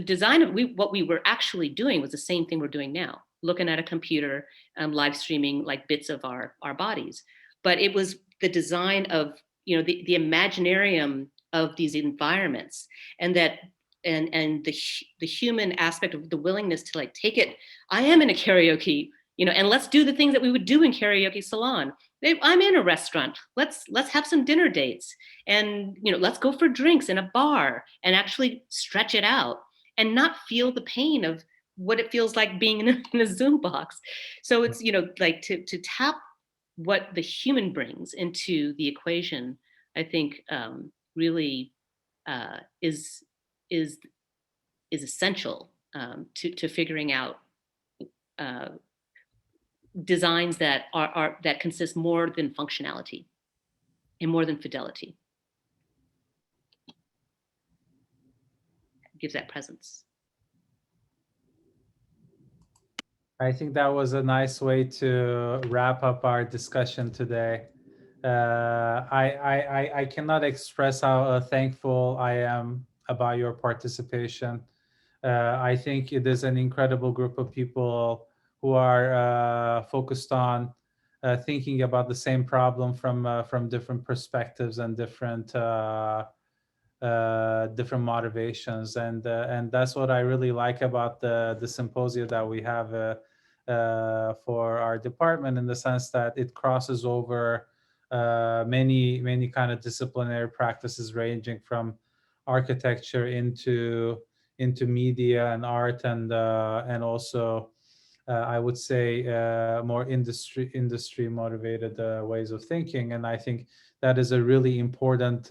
design of what we were actually doing was the same thing we're doing now, looking at a computer, live streaming like bits of our bodies. But it was the design of, you know, the imaginarium of these environments, and that and the human aspect of the willingness to like take it. I am in a karaoke, you know, and let's do the things that we would do in karaoke salon. I'm in a restaurant. Let's have some dinner dates, and let's go for drinks in a bar and actually stretch it out and not feel the pain of what it feels like being in a Zoom box. So it's like to tap what the human brings into the equation. I think really is essential to figuring out designs that are that consist more than functionality and more than fidelity. It gives that presence. I think that was a nice way to wrap up our discussion today. I cannot express how thankful I am about your participation. I think it is an incredible group of people who are focused on thinking about the same problem from different perspectives and different motivations, and that's what I really like about the symposia that we have for our department, in the sense that it crosses over many kind of disciplinary practices, ranging from architecture into media and art, and also I would say more industry motivated ways of thinking. And I think that is a really important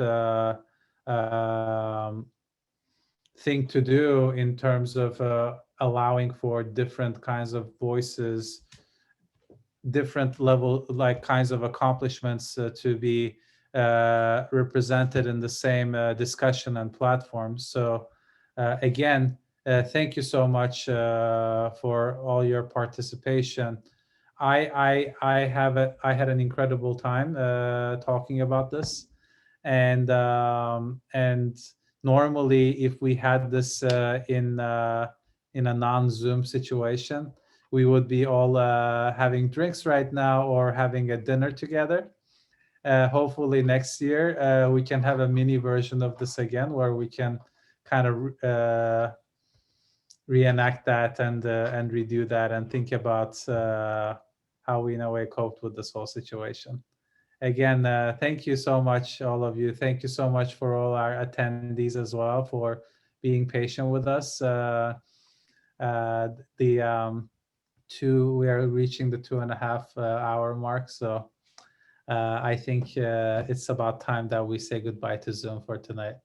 thing to do in terms of allowing for different kinds of voices, different level, like kinds of accomplishments to be represented in the same discussion and platform. So again, thank you so much for all your participation. I had an incredible time talking about this, and normally if we had this in a non-Zoom situation, we would be all having drinks right now or having a dinner together. Hopefully next year we can have a mini version of this again, where we can kind of reenact that and redo that and think about how we in a way coped with this whole situation. Again, thank you so much, all of you. Thank you so much for all our attendees as well for being patient with us. We are reaching the 2.5 hour mark, so I think it's about time that we say goodbye to Zoom for tonight.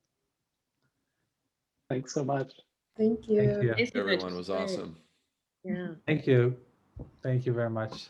Thanks so much. Thank you. Thank you. Thanks so much. Everyone was awesome. Yeah. Thank you. Thank you very much.